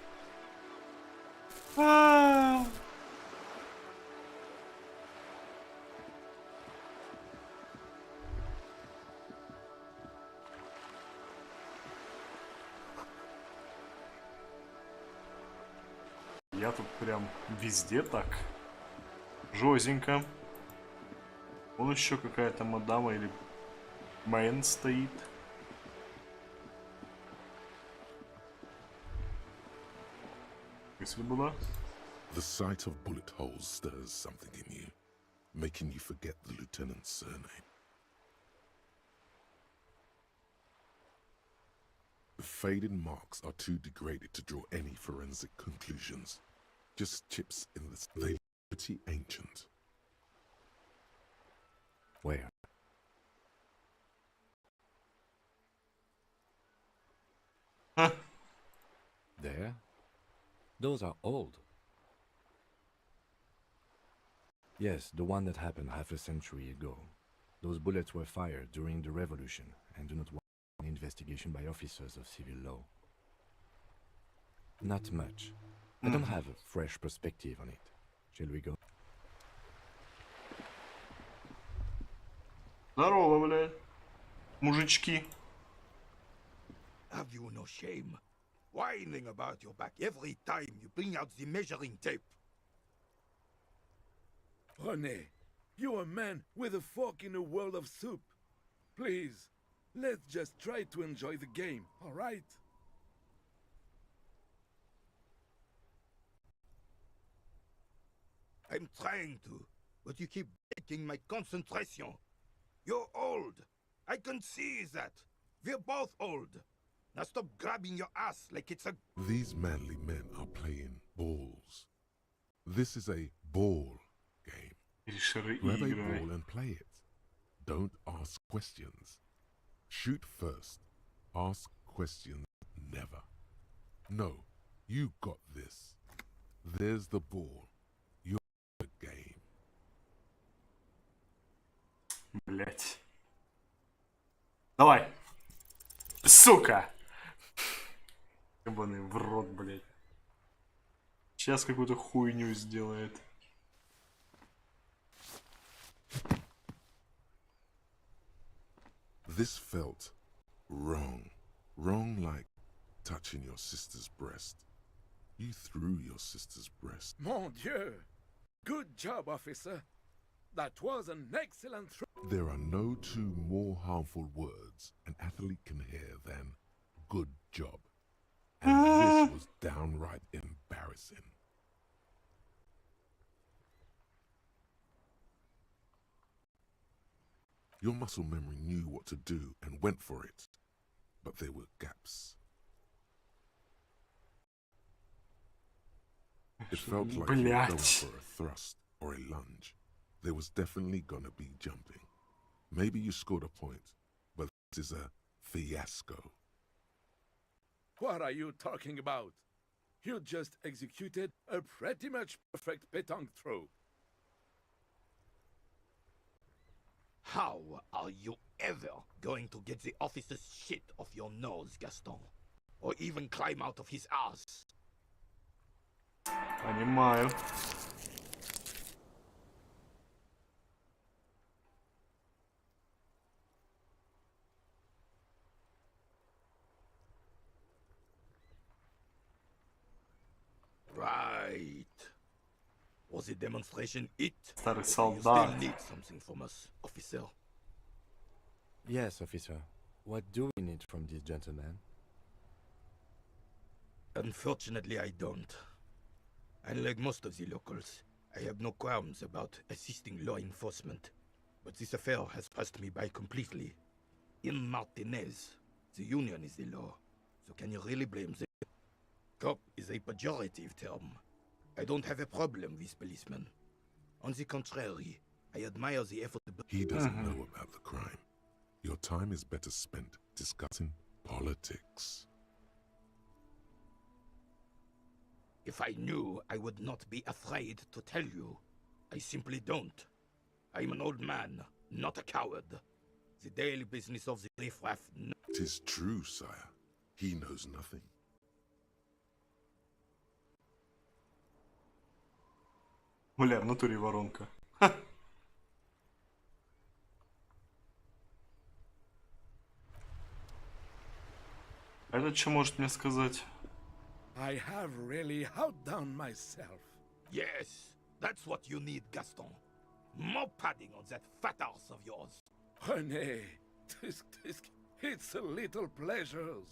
Я тут прям везде так. Жозенько. Вон еще какая-то мадама или мэн стоит. Мысль была. The sight of bullet holes stirs something in you, making you forget the lieutenant's surname. The faded marks are too degraded to draw any forensic conclusions. Just chips in the... They pretty ancient. Where? Huh? There? Those are old. Yes, the one that happened half a century ago. Those bullets were fired during the revolution and do not warrant an investigation by officers of civil law. Not much. I don't have a fresh perspective on it. Shall we go? Здорово, блядь. Мужички. Have you no shame? Whining about your back every time you bring out the measuring tape. René, you're a man with a fork in a world of soup. Please, let's just try to enjoy the game, all right? I'm trying to, but you keep breaking my concentration. You're old. I can see that. We're both old. Now stop grabbing your ass like it's a... These manly men are playing balls. This is a ball game. Grab a ball and play it. Don't ask questions. Shoot first. Ask questions never. No, you got this. There's the ball. You're the game. Блять. Давай. Сука. Ебаный в рот, блять. Сейчас какую-то хуйню сделает. This felt wrong. Wrong like touching your sister's breast. You threw your sister's breast. Mon Dieu! Good job, officer. That was an excellent throw. There are no two more harmful words an athlete can hear than good job. And this was downright embarrassing. Your muscle memory knew what to do and went for it, but there were gaps. It felt like you were going for a thrust or a lunge. There was definitely gonna be jumping. Maybe you scored a point, but this is a fiasco. What are you talking about? You just executed a pretty much perfect pétanque throw. How are you ever going to get the officer's shit off your nose, Gaston? Or even climb out of his ass? Понимаю. Right. Was the demonstration it? Старый Or do you still солдат. need something from us, officer? Yes, officer. What do we need from this gentleman? Unfortunately, I don't. Unlike most of the locals, I have no qualms about assisting law enforcement. But this affair has passed me by completely. In Martinez, the union is the law. So can you really blame the... Cop is a pejorative term. I don't have a problem with policemen. On the contrary, I admire the effort... He doesn't know about the crime. Your time is better spent discussing politics. If I knew, I would not be afraid to tell you. I simply don't. I'm an old man, not a coward. The daily business of the riffraff... It is true, sire. He knows nothing. Бля, в натуре воронка. Этот что может мне сказать? I have really outdone myself. Yes, that's what you need, Gaston. More padding on that fat ass of yours. René, it's a little pleasures.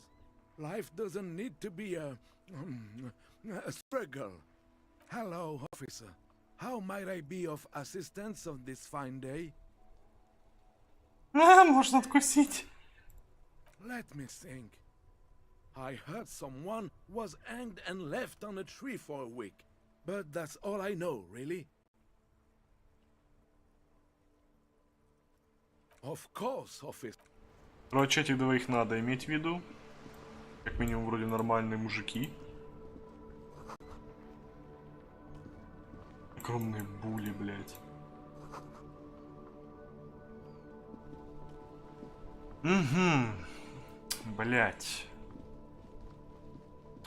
Life doesn't need to be a struggle. Hello, officer. How might I be of assistance on this fine day? Можно откусить. Let me think. I heard someone was hanged and left on a tree for a week. But that's all I know, really. Of course, officer. Короче, этих двоих надо иметь в виду. Как минимум, вроде нормальные мужики. Огромные були, блядь. Угу. Блядь.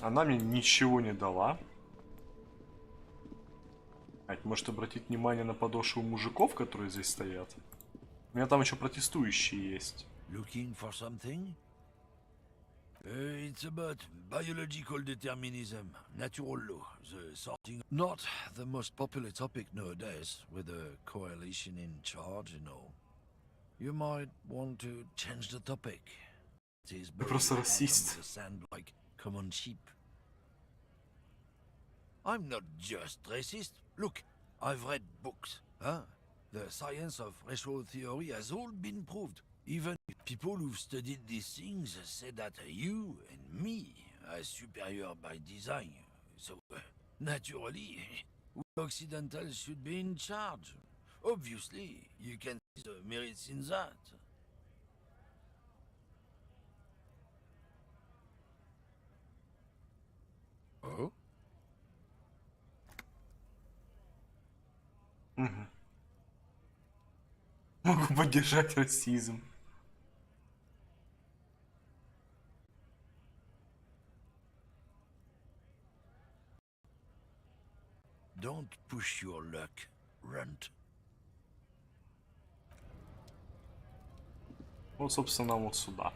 Она мне ничего не дала. Может обратить внимание на подошву мужиков, которые здесь стоят? У меня там еще протестующие есть. Looking for something? It's about biological determinism, natural law, the sorting. Not the most popular topic nowadays, with a coalition in charge and all. You might want to change the topic. It is просто расист. the sand like common sheep. I'm not just racist. Look, I've read books. Huh? The science of racial theory has all been proved. Even people who've studied these things say that you and me are superior by design. So, naturally, we Occidentals should be in charge. Obviously, you can see the merits in that. Oh? Угу. Могу поддержать расизм. Don't push your luck, Runt. Вот, собственно, вот сюда.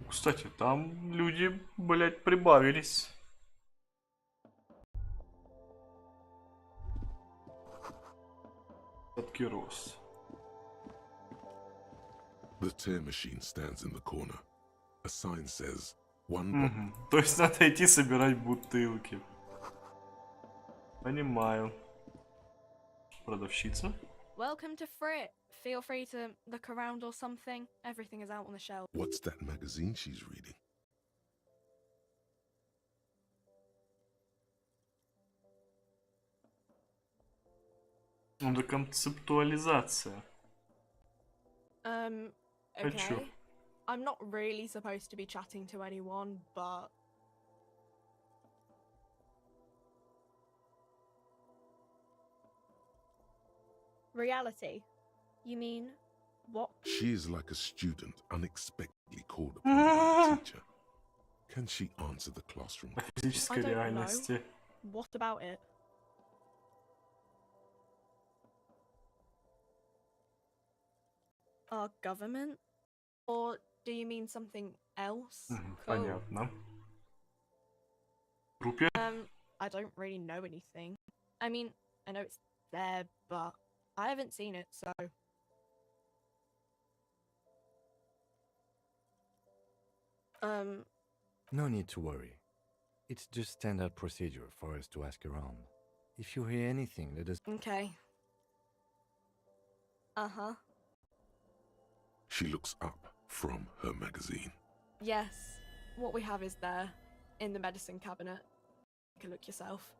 Кстати, там люди, блять, прибавились. Подкирос. The tear machine stands in the corner. A sign says, one... То есть надо идти собирать бутылки. Понимаю. Продавщица? Welcome to Frit. Feel free to look around or something. Everything is out on the shelf. What's that magazine she's reading? Ну да концептуализация. Okay. I'm not really supposed to be chatting to anyone, but... Reality? You mean what? She is like a student unexpectedly called upon by a teacher. Can she answer the classroom? I don't know. What about it? Our government? Or do you mean something else? Понятно. Группе? I don't really know anything. I mean, I know it's there, but I haven't seen it, so... No need to worry. It's just standard procedure for us to ask around. If you hear anything, let us... Okay. Uh-huh. She looks up from her magazine. Yes. What we have is there, in the medicine cabinet. You can look yourself.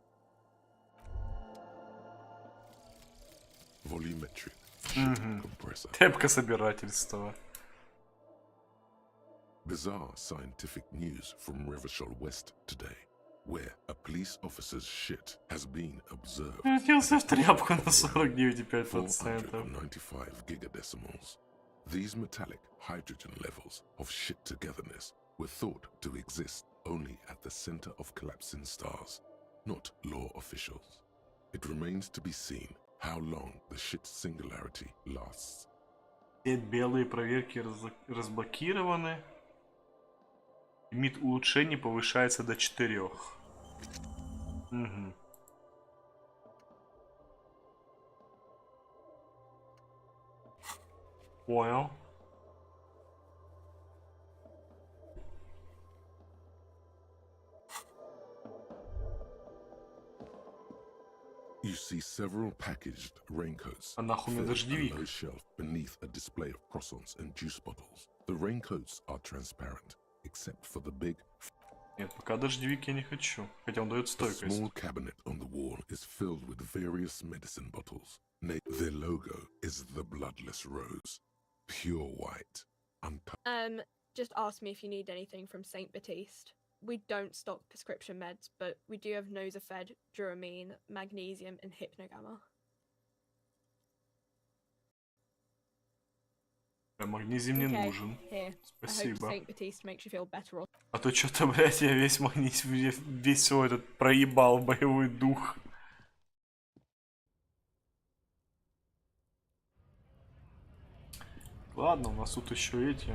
Volumetric ship compressor. Тепка собирательства. Bizarre scientific news from Rivershore West today, where a police officer's shit has been observed. Превратился в тряпку на 49,5%. 495 gigadecimals. These metallic hydrogen levels of shit togetherness were thought to exist only at the center of collapsing stars, not law officials. It remains to be seen how long the shit singularity lasts. Все белые проверки разблокированы. Лимит улучшений повышается до 4. Угу. Понял. You see several packaged raincoats А нахуй мне дождевик? on a low shelf beneath a display of croissants and juice bottles. The raincoats are transparent, except for the big. Нет, пока дождевик я не хочу. Хотя он дает The стойкость. small cabinet on the wall is filled with various medicine bottles. Their logo is the bloodless rose, pure white, uncut. Just ask me if you need anything from St. Baptiste. We don't stock prescription meds, but we do have Nosafed, Duramine, Magnesium, and Hypnogamma. Магнезий мне нужен. Here. Спасибо. I hope St. Baptiste makes you feel better. А то что-то, блядь, я весь магнезий, весь свой этот проебал боевой дух. Ладно, у нас тут еще эти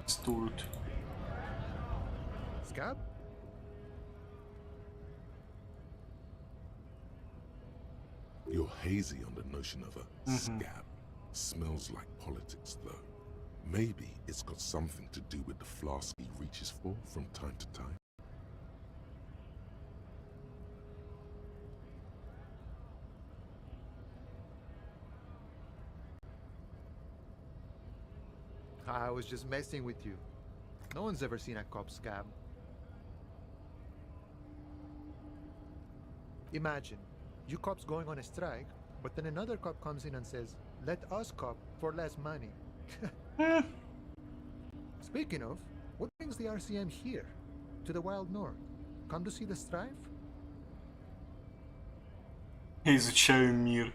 стоят. Scab? You're hazy on the notion of a scab. Smells like politics, though. Maybe it's got something to do with the flask he reaches for from time to time. I was just messing with you. No one's ever seen a cop scab. Imagine, you cops going on a strike, but then another cop comes in and says, "Let us cop for less money." Speaking of, what brings the RCM here? To the wild north? Come to see the strife? Я изучаю мир.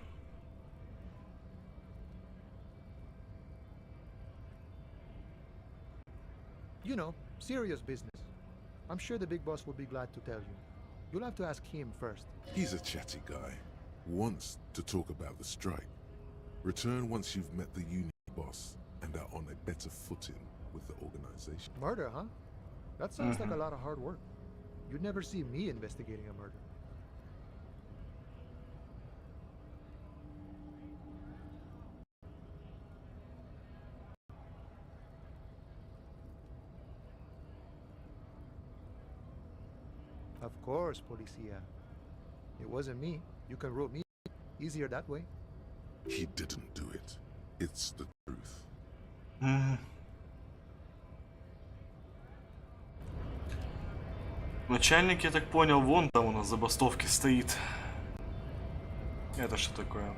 You know, serious business. I'm sure the big boss will be glad to tell you. You'll have to ask him first. He's a chatty guy. Wants to talk about the strike. Return once you've met the union boss and are on a better footing with the organization. Murder, huh? That sounds like a lot of hard work. You'd never see me investigating a murder. Of course, Policia. It wasn't me. You can rope me. Easier that way. He didn't do it. It's the truth. Начальник, я так понял, вон там у нас забастовки стоит. Это что такое?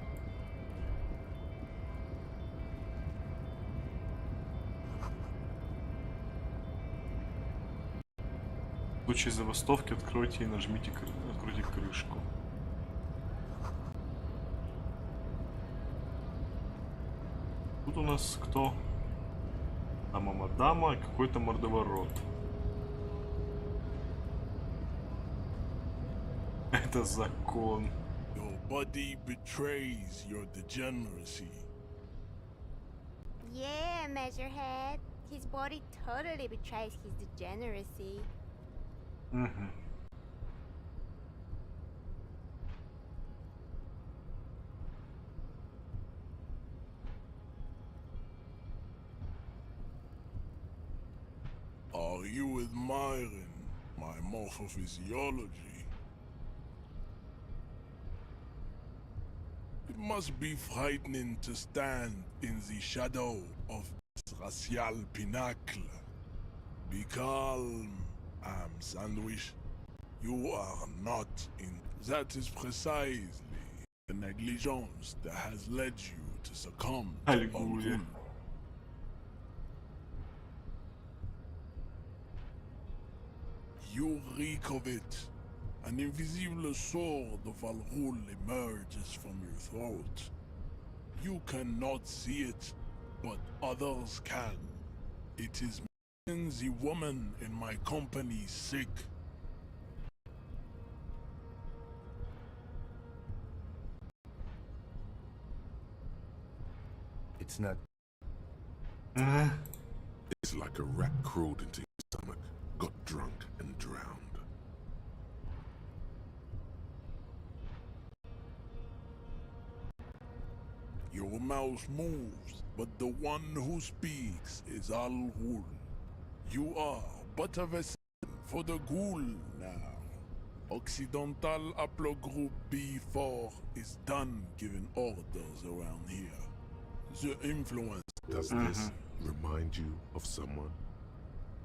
В случае забастовки откройте и нажмите, откройте крышку. Тут у нас кто? Дама-мадама и какой-то мордоворот. Это закон. Your body betrays your degeneracy. Yeah, Measurehead. His body totally betrays his degeneracy. Are you admiring my morphophysiology? It must be frightening to stand in the shadow of this racial pinnacle. Be calm, Sandwich. You are not in. That is precisely the negligence that has led you to succumb to Al-Ghul. You reek of it. An invisible sword of Al-Ghul emerges from your throat. You cannot see it, but others can. It is making the woman in my company sick. It's not. It's like a rat crawled into your stomach, got drunk and drowned. Your mouth moves, but the one who speaks is Al-Ghul. You are but a vessel for the Ghul now. Occidental Haplogroup B4 is done giving orders around here. The influence. Does this remind you of someone?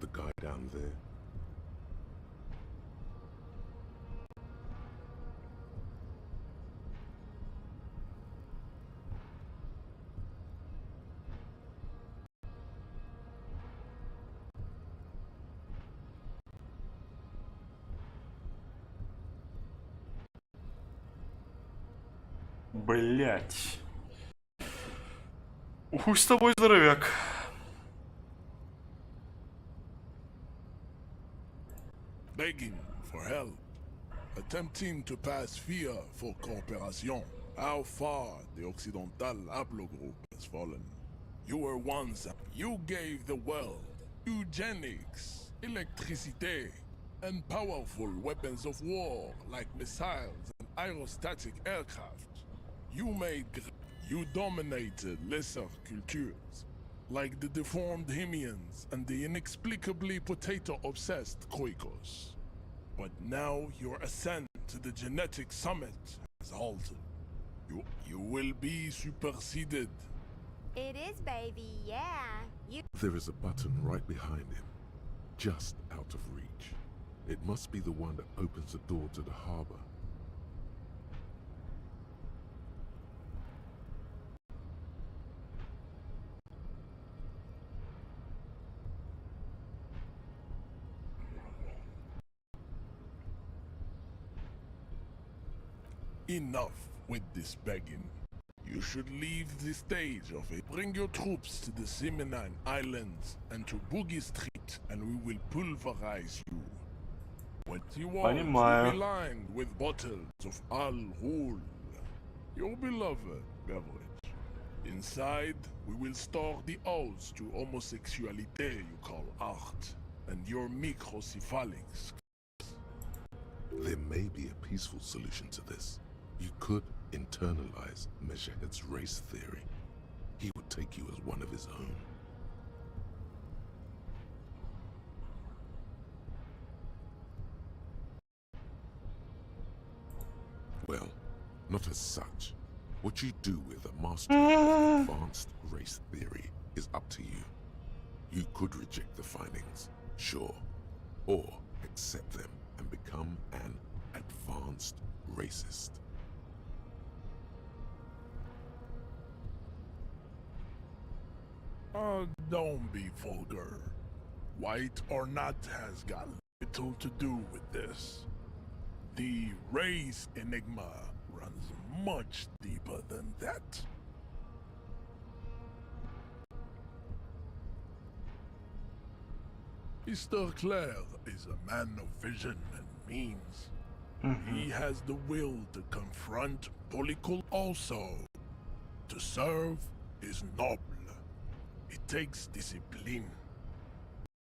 The guy down there. Блять. Хуй с тобой, здоровяк. Begging for help. Attempting to pass via for cooperation. How far the Occidental Hablo group has fallen. You were once, you gave the world eugenics, electricity, and powerful weapons of war like missiles and aerostatic aircraft. You dominated lesser cultures, like the deformed Hemians and the inexplicably potato-obsessed Khoikos. But now your ascent to the genetic summit has halted. You will be superseded. It is, baby, yeah. There is a button right behind him, just out of reach. It must be the one that opens the door to the harbor. Enough with this begging. You should leave the stage of it. Bring your troops to the Seminine Islands and to Boogie Street, and we will pulverize you. What you want will be lined with bottles of Al Ghul, your beloved beverage. Inside, we will store the odes to homosexuality you call art, and your microcephalics. There may be a peaceful solution to this. You could internalize Measurehead's race theory. He would take you as one of his own. Well, not as such. What you do with a master of advanced race theory is up to you. You could reject the findings, sure, or accept them and become an advanced racist. Don't be vulgar. White or not has got little to do with this. The race enigma runs much deeper than that. Mr. Clare is a man of vision and means. He has the will to confront Polycule also. To serve is noble. It takes discipline.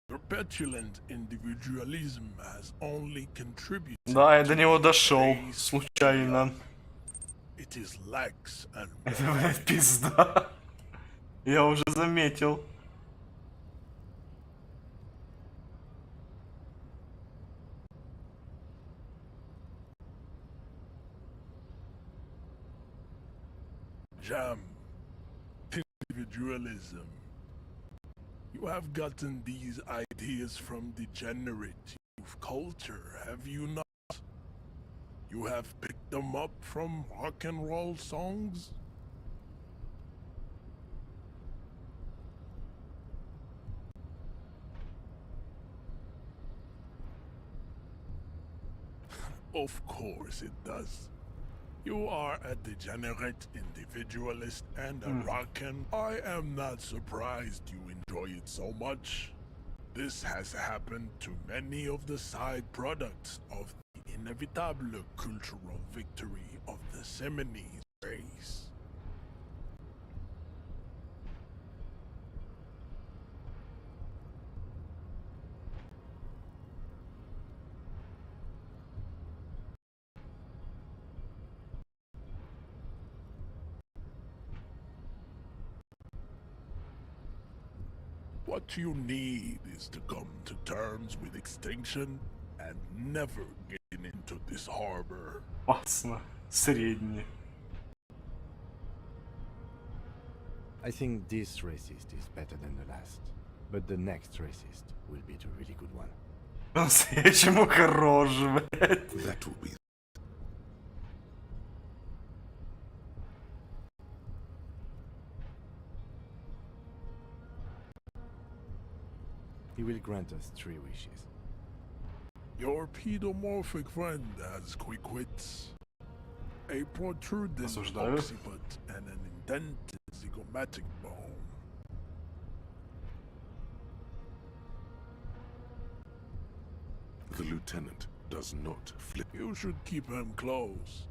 Your petulant individualism has only contributed. Да, я до него дошел случайно. It is lax and Это, блядь, пизда. Я уже заметил. Jam. Individualism. You have gotten these ideas from degenerate youth culture, have you not? You have picked them up from rock and roll songs? Of course it does. You are a degenerate individualist and a rockin'. I am not surprised you enjoy it so much. This has happened to many of the side products of the inevitable cultural victory of the Seminese race. What you need is to come to terms with extinction and never get into this harbor. Опасно. Средний. I think this racist is better than the last. But the next racist will be the really good one. По-настоящему хорош, блядь. That will be. He will grant us 3 wishes. Your pedomorphic friend has quick wits, a protruding occiput, and an indented zygomatic bone. The lieutenant does not flip. You should keep him close.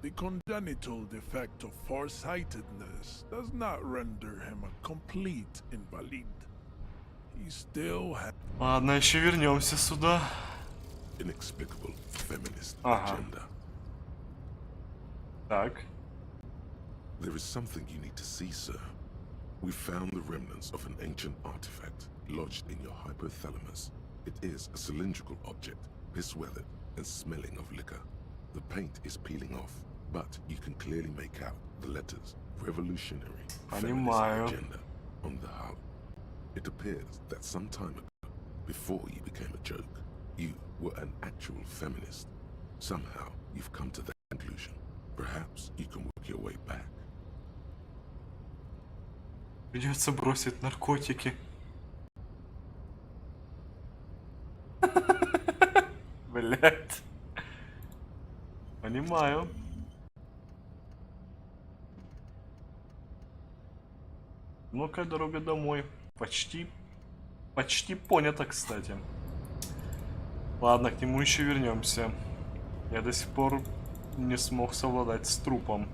The congenital defect of farsightedness does not render him a complete invalid. He still has... Ладно, еще вернемся сюда. Inexplicable feminist Ага. agenda. Так. There is something you need to see, sir. We found the remnants of an ancient artifact lodged in your hypothalamus. It is a cylindrical object, piss-weathered and smelling of liquor. The paint is peeling off, but you can clearly make out the letters Revolutionary Feminist Agenda on the hull. It appears that some time ago, before you became a joke, you were an actual feminist. Somehow, you've come to that conclusion. Perhaps you can work your way back. Придется бросить наркотики. Блять. Понимаю. Ну-ка, дорога домой. Почти понято, кстати. Ладно, к нему еще вернемся. Я до сих пор не смог совладать с трупом.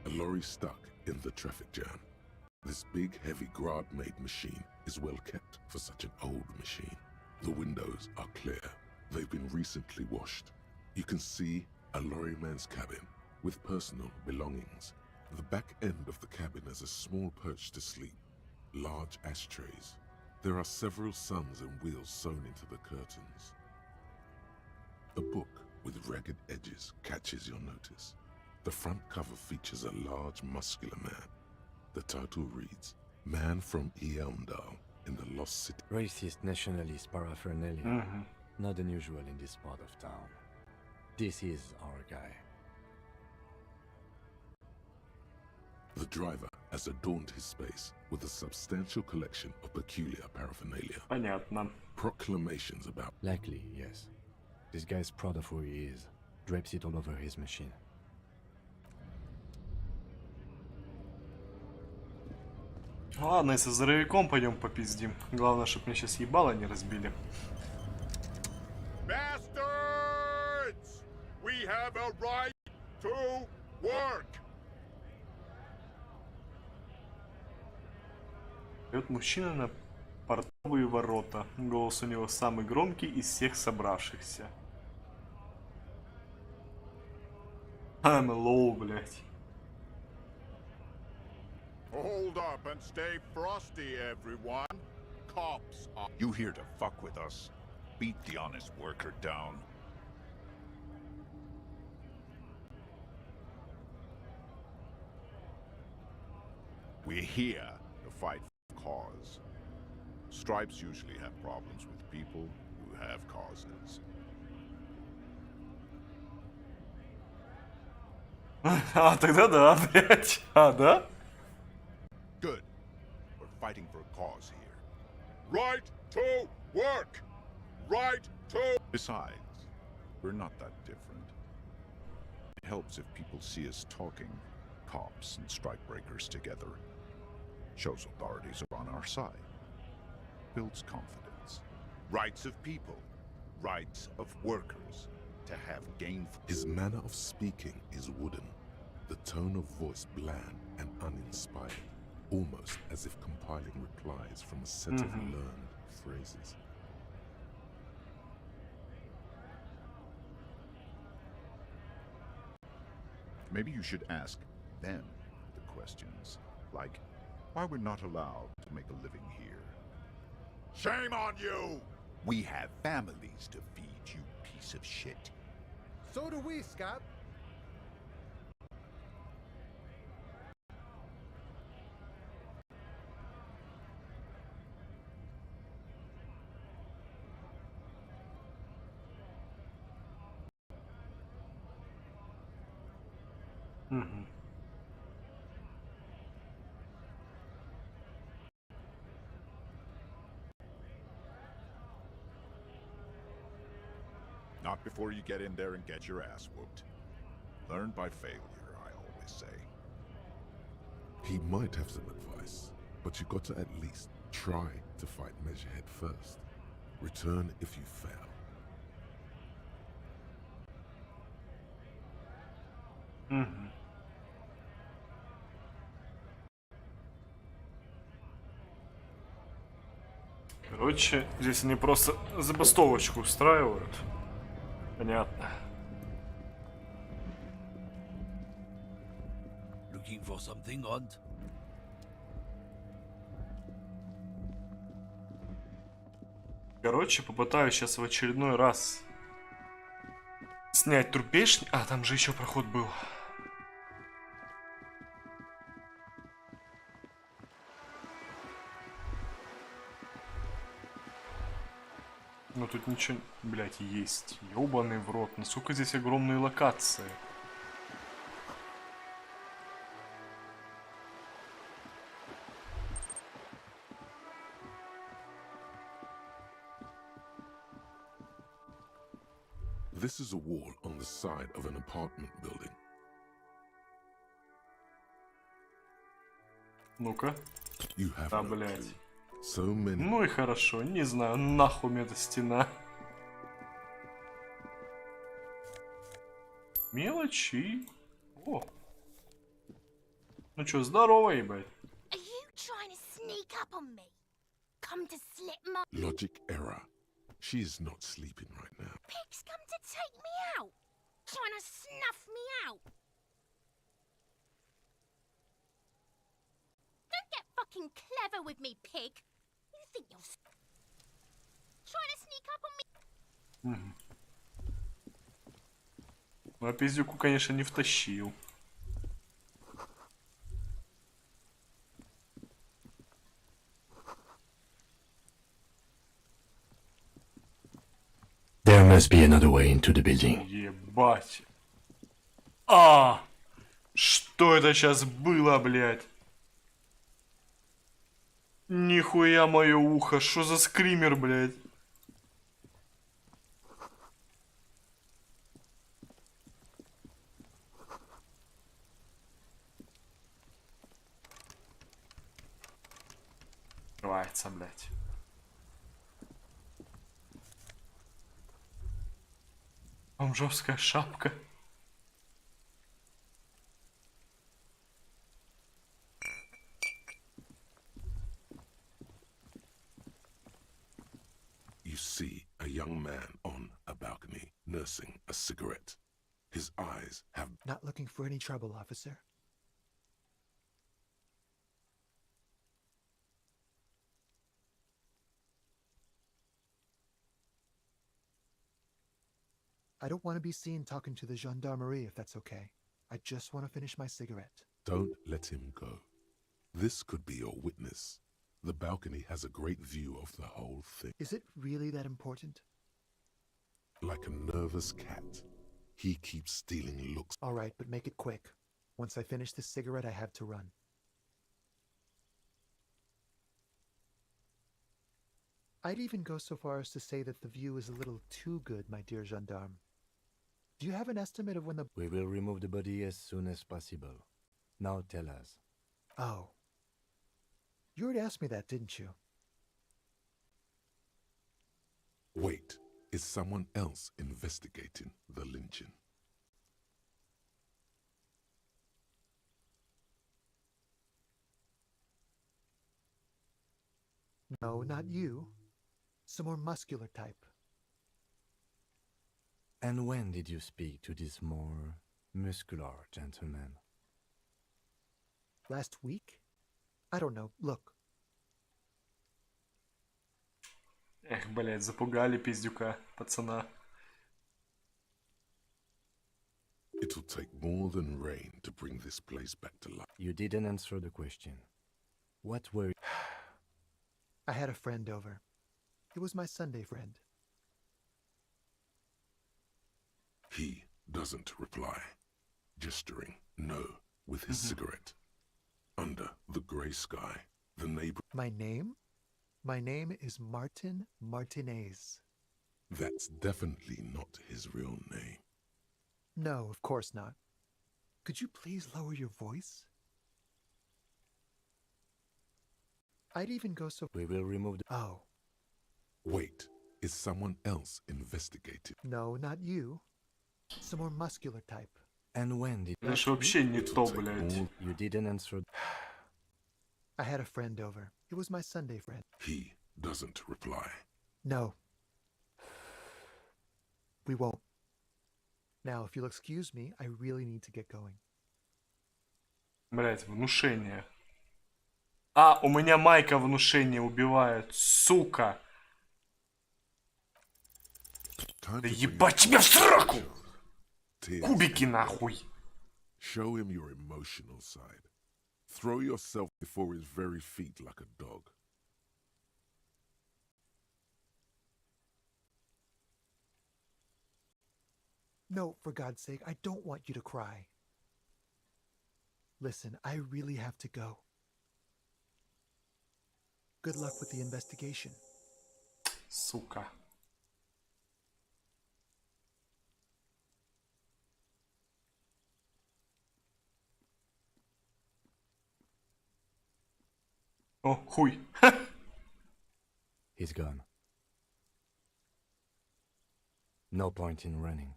A lorry stuck in the traffic jam. This big, heavy Grad-made machine is well kept for such an old machine. The windows are clear. They've been recently washed. You can see a lorryman's cabin with personal belongings. The back end of the cabin has a small perch to sleep, large ashtrays. There are several suns and wheels sewn into the curtains. A book with ragged edges catches your notice. The front cover features a large, muscular man. The title reads, Man from Elmdale in the Lost City. Racist nationalist paraphernalia. Not unusual in this part of town. This is our guy. The driver has adorned his space with a substantial collection of peculiar paraphernalia. Понятно. Proclamations about... Likely, yes. This guy's proud of who he is. Drapes it all over his machine. Ладно, если с здоровяком пойдем попиздим. Главное, чтобы мне сейчас ебало не разбили. Bastards! We have a right to work! Идет мужчина на портовые ворота. Голос у него самый громкий из всех собравшихся. I'm low, блять. Hold up and stay frosty, everyone. Cops are... You here to fuck with us? Beat the honest worker down. We're here to fight for cause. Stripes usually have problems with people who have causes. А, тогда да, блять. А, да? Good. We're fighting for a cause here. Right to work! Right to... Besides, we're not that different. It helps if people see us talking, cops and strikebreakers together. Shows authorities are on our side. Builds confidence. Rights of people. Rights of workers. To have gainful... His manner of speaking is wooden. The tone of voice bland and uninspired. Almost as if compiling replies from a set of learned phrases. Maybe you should ask them the questions, like why we're not allowed to make a living here. Shame on you! We have families to feed, you piece of shit. So do we, Scott. Угу. Not before you get in there and get your ass whooped. Learn by failure, I always say. He might have some advice, but you got to at least try to fight Measurehead first. Return if you fail. Угу. Короче, здесь они просто забастовочку устраивают. Понятно. Looking for something, Hunt? Короче, попытаюсь сейчас в очередной раз снять трупешник. А, там же еще проход был. Ну тут ничего, блять, есть. Ёбаный в рот. Насколько здесь огромные локации. This is a wall on the side of an apartment building. Ну-ка. Да, блять. So many. Ну и хорошо, не знаю, нахуй мне эта стена. Мелочи. О. Ну чё, здорово, ебать. Are you trying to sneak up on me? Come to slip my... Logic error. She is not sleeping right now. Pig's come to take me out. Trying to snuff me out. Don't get fucking clever with me, pig. You think you're... Trying to sneak up on me? Угу. Ну а пиздюку, конечно, не втащил. There must be another way into the building. Ебать. А! Что это сейчас было, блядь? Нихуя мое ухо, что за скример, блядь? Открывается, блядь. Бомжовская шапка. You see a young man on a balcony nursing a cigarette. His eyes have... Not looking for any trouble, officer. I don't want to be seen talking to the gendarmerie if that's okay. I just want to finish my cigarette. Don't let him go. This could be your witness. The balcony has a great view of the whole thing. Is it really that important? Like a nervous cat, he keeps stealing looks. All right, but make it quick. Once I finish this cigarette, I have to run. I'd even go so far as to say that the view is a little too good, my dear gendarme. Do you have an estimate of when the... We will remove the body as soon as possible. Now tell us. Oh. You already asked me that, didn't you? Wait, is someone else investigating the lynching? No, not you. Some more muscular type. And when did you speak to this more muscular gentleman? Last week? I don't know. Look. Эх, блядь, запугали пиздюка, пацана. It'll take more than rain to bring this place back to life. You didn't answer the question. What were... I had a friend over. It was my Sunday friend. He doesn't reply, gesturing no with his cigarette. Under the grey sky, the neighbor... My name? My name is Martin Martinez. That's definitely not his real name. No, of course not. Could you please lower your voice? I'd even go so... We will remove the... Oh. Wait, is someone else investigating? No, not you. Some more muscular type. And when did... Это ж вообще не то, блядь. You didn't answer... I had a friend over. It was my Sunday friend. He doesn't reply. No. We won't. Now, if you'll excuse me, I really need to get going. Блядь, внушение. А, у меня Майка внушение убивает, сука! Да ебать тебя в сраку! Кубики нахуй! Show him your emotional side. Throw yourself before his very feet like a dog. No, for God's sake, I don't want you to cry. Listen, I really have to go. Good luck with the investigation. Сука. О, хуй. He's gone. No point in running.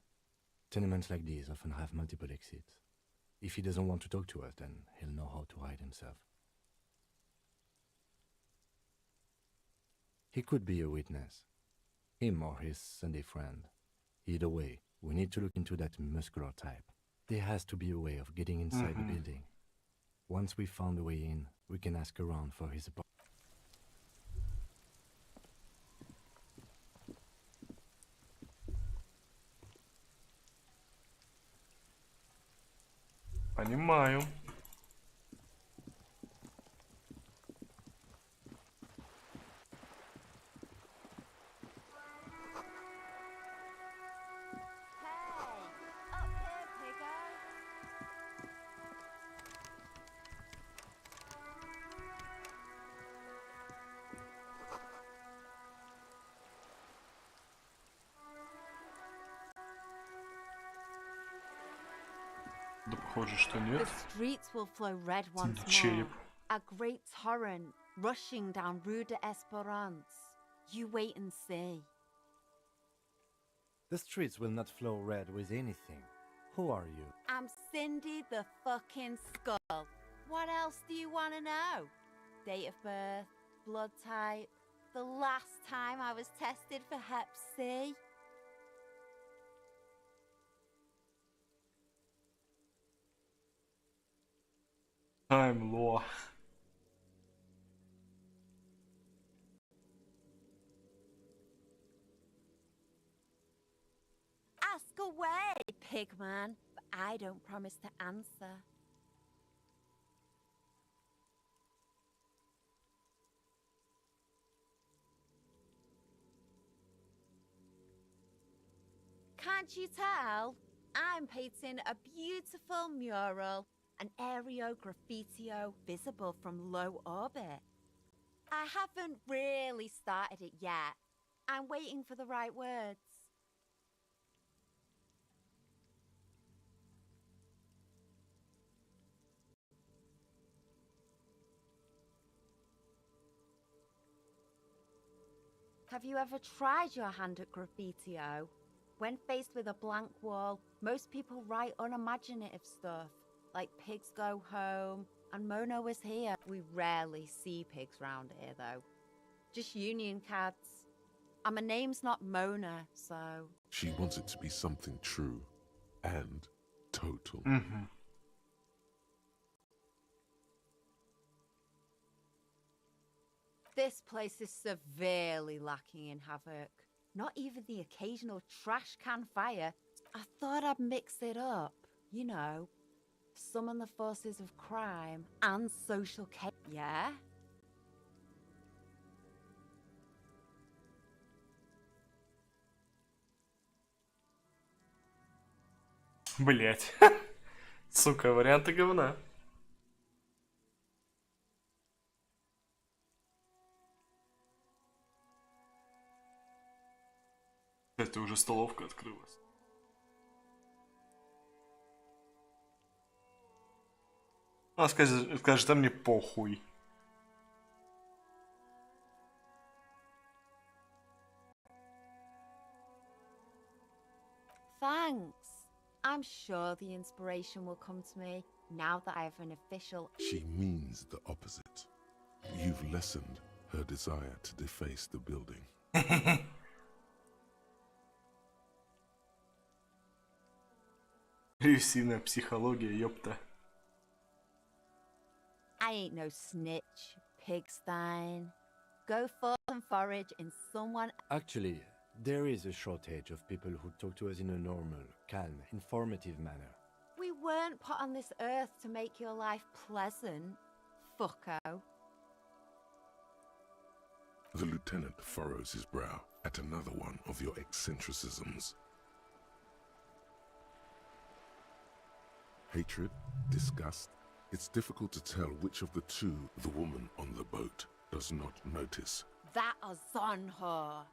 Tenements like these often have multiple exits. If he doesn't want to talk to us, then he'll know how to hide himself. He could be a witness. Him or his Sunday friend. Either way, we need to look into that muscular type. There has to be a way of getting inside the building. Once we found a way in, we can ask around for his apartment. Понимаю. Да похоже, что нет. The streets will flow red once more. Череп. A great torrent rushing down Rue de Esperance. You wait and see. The streets will not flow red with anything. Who are you? I'm Cindy the fucking Skull. What else do you want to know? Date of birth, blood type, the last time I was tested for Hep C. I'm law. Ask away, pigman, but I don't promise to answer. Can't you tell? I'm painting a beautiful mural, an aereo graffitio visible from low orbit. I haven't really started it yet. I'm waiting for the right words. Have you ever tried your hand at graffitio? When faced with a blank wall, most people write unimaginative stuff, like pigs go home, and Mona was here. We rarely see pigs round here, though. Just union cards. And my name's not Mona, so... She wants it to be something true and total. This place is severely lacking in havoc. Not even the occasional trash can fire. I thought I'd mix it up, you know. Summon the forces of crime and social chaos. Yeah? Блять. Сука, варианты говна. Кстати, уже столовка открылась. Она скажет, а мне похуй. Thanks. I'm sure the inspiration will come to me now that I have an official... She means the opposite. You've lessened her desire to deface the building. Ревсивная психология, ёпта. I ain't no snitch, pigstein. Go forth and forage in someone... Actually, there is a shortage of people who talk to us in a normal, calm, informative manner. We weren't put on this earth to make your life pleasant, fucko. The lieutenant furrows his brow at another one of your eccentricisms. Hatred, disgust. It's difficult to tell which of the two the woman on the boat does not notice. That Ozon whore.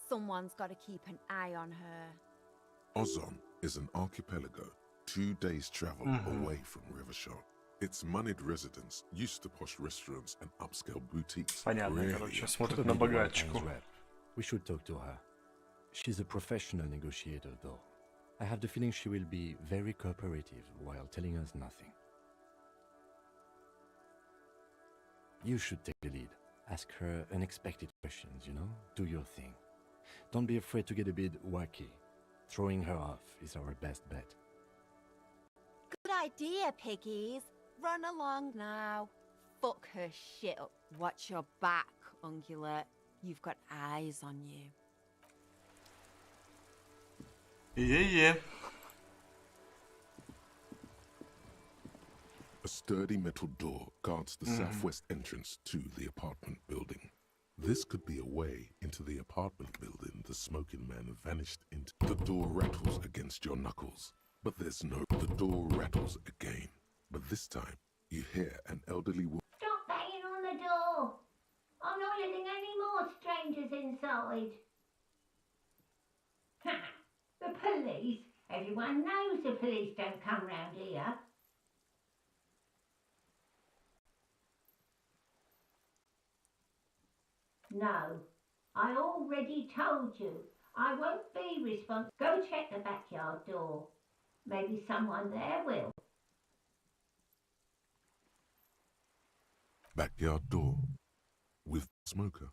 Someone's got to keep an eye on her. Ozon is an archipelago 2 days' travel away from Rivershore. Its moneyed residents, used to posh restaurants and upscale boutiques. Понятно, короче, смотрит на богатчику. We should talk to her. She's a professional negotiator, though. I have the feeling she will be very cooperative while telling us nothing. You should take the lead. Ask her unexpected questions, you know? Do your thing. Don't be afraid to get a bit wacky. Throwing her off is our best bet. Good idea, piggies. Run along now. Fuck her shit up. Watch your back, ungulate. You've got eyes on you. Yeah. A sturdy metal door guards the southwest entrance to the apartment building. This could be a way into the apartment building the smoking man vanished into. The door rattles against your knuckles, but there's no... The door rattles again, but this time you hear an elderly woman... Stop banging on the door! I'm not letting any more strangers inside. The police? Everyone knows the police don't come round here. No, I already told you. I won't be responsible. Go check the backyard door. Maybe someone there will. Backyard door. With smoker.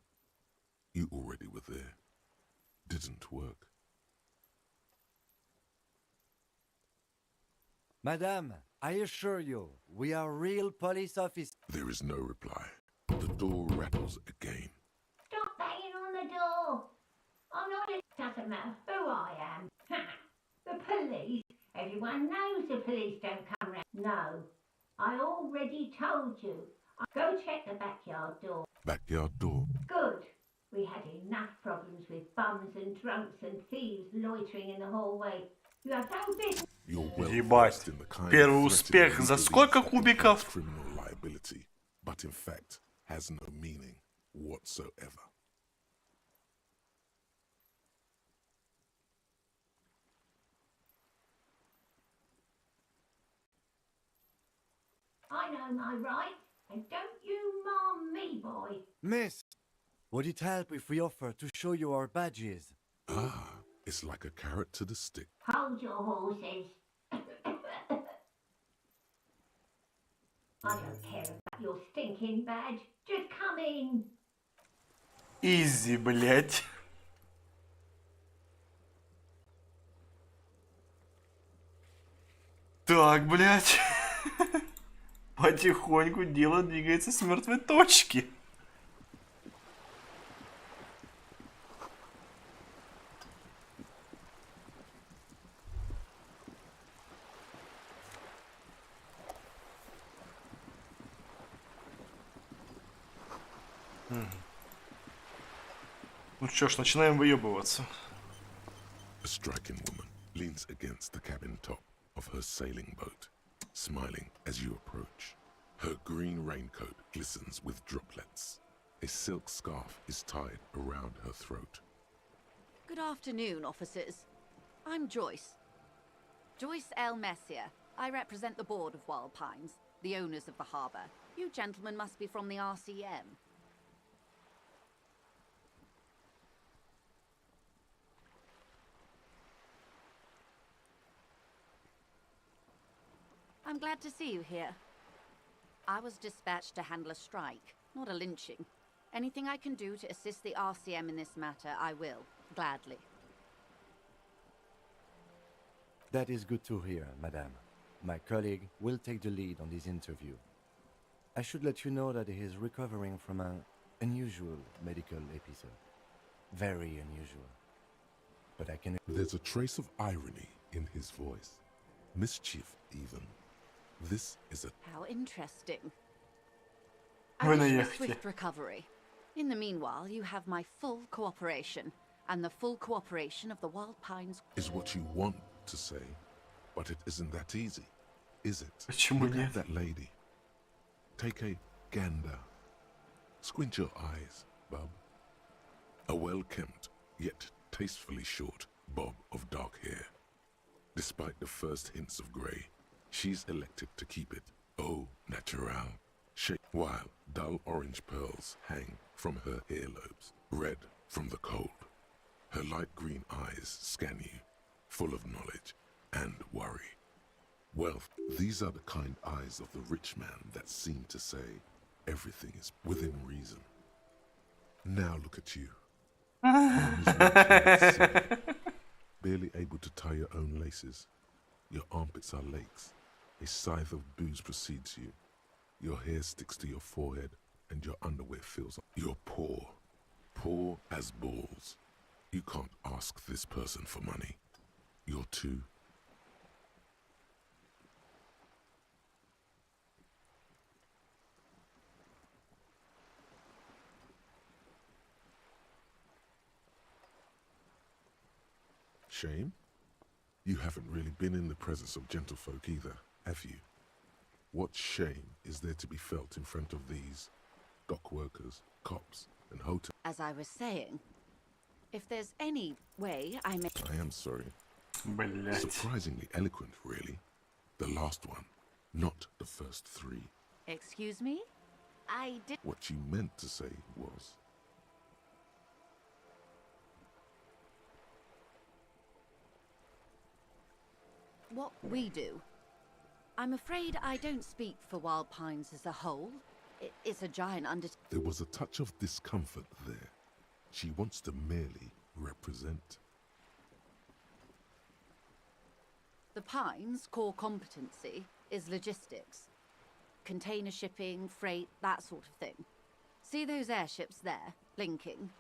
You already were there. Didn't work. Madame, I assure you, we are real police officers. There is no reply. The door rattles again. Stop banging on the door. I'm not... It doesn't matter who I am. The police? Everyone knows the police don't come round. No, I already told you. Go check the backyard door. Backyard door. Good. We had enough problems with bums and drunks and thieves loitering in the hallway. You have no business. Ебать, первый успех за сколько кубиков? Criminal liability, but in fact has no meaning whatsoever. I know my rights, and don't you marm me, boy. Miss, would it help if we offer to show you our badges? Ah, it's like a carrot to the stick. Hold your horses. I don't care about your stinking badge. Just come in. Изи, блять. Так, блять. Потихоньку дело двигается с мертвой точки. Ну что ж, начинаем выебываться. A striking woman leans against the cabin top of her sailing boat, smiling as you approach. Her green raincoat glistens with droplets. A silk scarf is tied around her throat. Good afternoon, officers. I'm Joyce. Joyce L. Messier. I represent the board of Wild Pines, the owners of the harbour. You gentlemen must be from the RCM. I'm glad to see you here. I was dispatched to handle a strike, not a lynching. Anything I can do to assist the RCM in this matter, I will, gladly. That is good to hear, madame. My colleague will take the lead on this interview. I should let you know that he is recovering from an unusual medical episode. Very unusual. But I can... There's a trace of irony in his voice. Mischief, even. This is a... How interesting. I wish you a swift recovery. In the meanwhile, you have my full cooperation, and the full cooperation of the Wild Pines... Is what you want to say, but it isn't that easy, is it? Почему Look нет? at that lady. Take a gander. Squint your eyes, bub. A well-kempt, yet tastefully short bob of dark hair. Despite the first hints of grey, she's elected to keep it au naturel, while dull orange pearls hang from her earlobes, red from the cold. Her light green eyes scan you, full of knowledge and worry. Wealth, these are the kind eyes of the rich man that seem to say everything is within reason. Now look at you. Barely able to tie your own laces. Your armpits are lakes. A scythe of booze precedes you. Your hair sticks to your forehead, and your underwear fills up. You're poor. Poor as balls. You can't ask this person for money. You're too... Shame? You haven't really been in the presence of gentlefolk either, have you? What shame is there to be felt in front of these dock workers, cops, and hotel... As I was saying, if there's any way I may... I am sorry. Блять. Surprisingly eloquent, really. The last one, not the first three. Excuse me? I did... What you meant to say was... What we do. I'm afraid I don't speak for Wild Pines as a whole. It's a giant undertaking. There was a touch of discomfort there. She wants to merely represent. The Pines' core competency is logistics. Container shipping, freight, that sort of thing. See those airships there, blinking?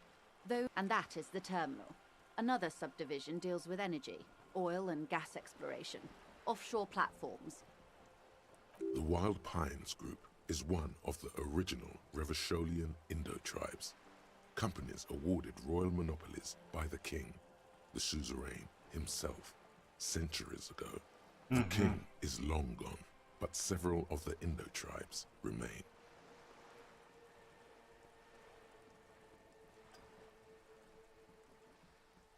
And that is the terminal. Another subdivision deals with energy, oil and gas exploration, offshore platforms. The Wild Pines Group is one of the original Revacholian Indo-tribes. Companies awarded royal monopolies by the king, the suzerain himself, centuries ago. The king is long gone, but several of the Indo-tribes remain.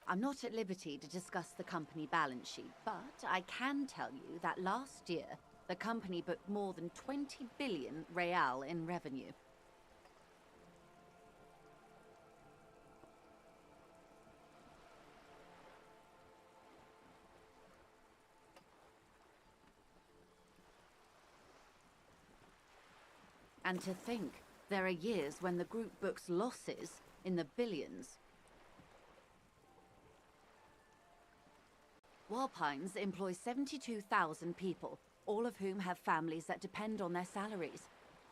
I'm not at liberty to discuss the company balance sheet, but I can tell you that last year, the company booked more than 20 billion real in revenue. And to think, there are years when the group books losses in the billions. Wild Pines employs 72,000 people, all of whom have families that depend on their salaries.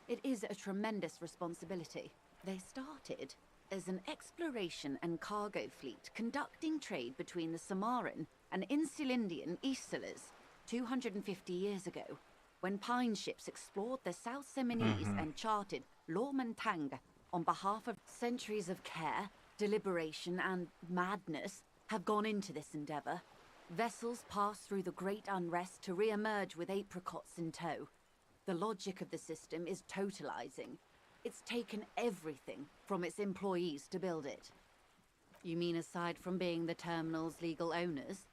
It is a tremendous responsibility. They started as an exploration and cargo fleet conducting trade between the Samaran and Insulindian Isolas 250 years ago, when pine ships explored the South Seminese and charted Lormentanga on behalf of centuries of care, deliberation, and madness have gone into this endeavor. Vessels pass through the great unrest to re-emerge with apricots in tow. The logic of the system is totalizing. It's taken everything from its employees to build it. You mean aside from being the terminal's legal owners,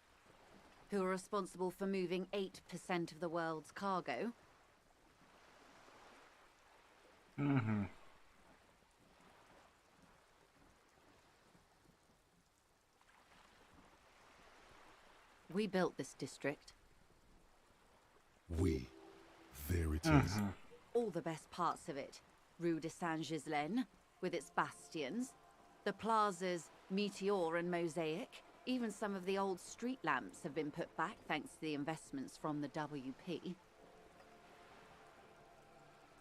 who are responsible for moving 8% of the world's cargo? Mm-hmm. We built this district. We. There it is. All the best parts of it. Rue de Saint-Ghislain, with its bastions. The plazas Meteor and Mosaic. Even some of the old street lamps have been put back thanks to the investments from the WP.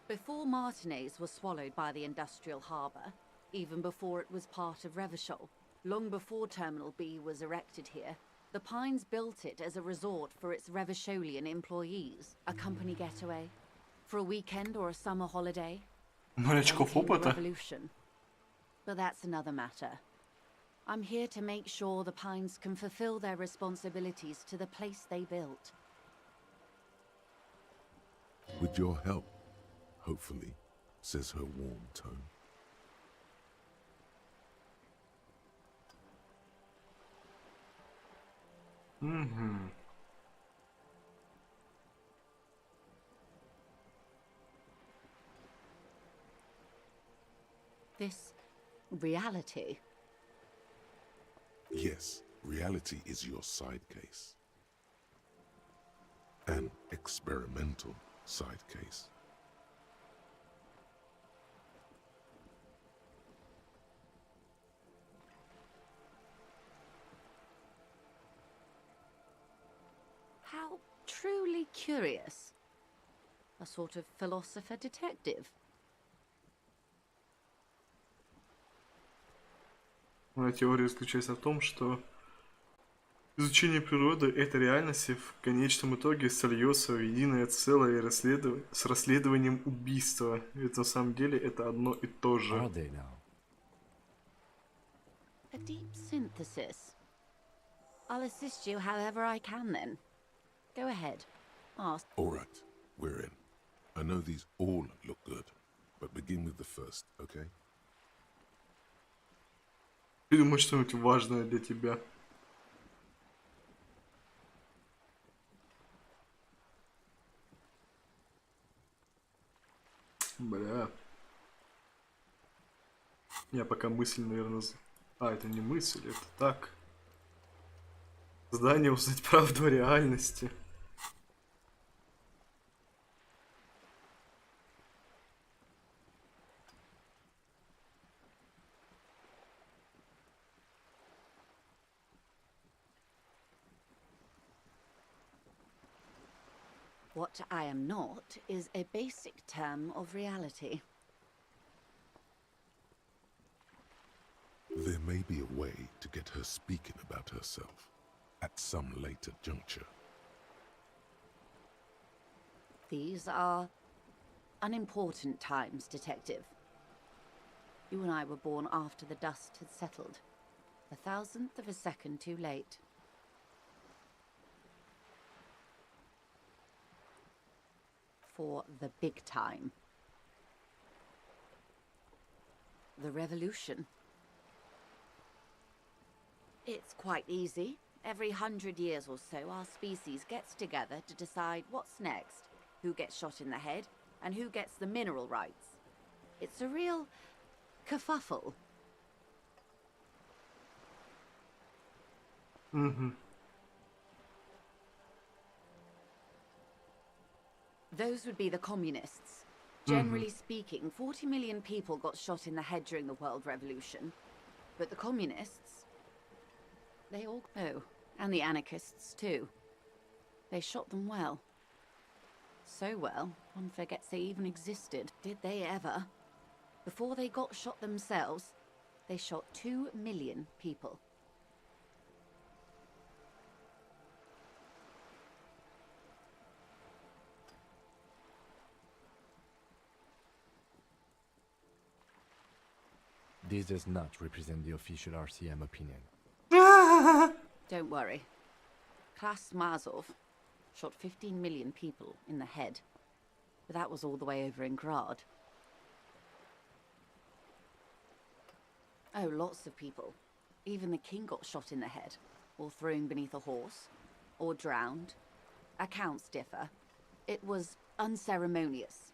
Before Martinez was swallowed by the industrial harbour, even before it was part of Revachol, long before Terminal B was erected here, the Pines built it as a resort for its Revacholian employees. A company getaway, for a weekend or a summer holiday. Ноль очков опыта. Revolution. But that's another matter. I'm here to make sure the Pines can fulfill their responsibilities to the place they built. With your help, hopefully, says her warm tone. Mm-hmm. This reality. Yes, reality is your side case. An experimental side case. How truly curious. A sort of philosopher detective. Моя теория заключается в том, что изучение природы этой реальности в конечном итоге сольется в единое целое с расследованием убийства. Ведь на самом деле это одно и то же. A deep synthesis. I'll assist you however I can then. Go ahead. Ask. All right, we're in. I know these all look good, but begin with the first, okay? Придумай что-нибудь важное для тебя. Бля. Я пока мысль, наверное... А, это не мысль, это так. Задание узнать правду о реальности. What I am not is a basic term of reality. There may be a way to get her speaking about herself at some later juncture. These are unimportant times, Detective. You and I were born after the dust had settled. 1,000th of a second too late. For the big time. The revolution. It's quite easy. Every 100 years or so, our species gets together to decide what's next, who gets shot in the head, and who gets the mineral rights. It's a real kerfuffle. Mm-hmm. Those would be the communists. Generally speaking, 40 million people got shot in the head during the World Revolution. But the communists, they all... Oh, and the anarchists too. They shot them well. So well, one forgets they even existed. Did they ever? Before they got shot themselves, they shot 2 million people. This does not represent the official RCM opinion. Don't worry. Klas Mazov shot 15 million people in the head. But that was all the way over in Grad. Oh, lots of people. Even the king got shot in the head, or thrown beneath a horse, or drowned. Accounts differ. It was unceremonious.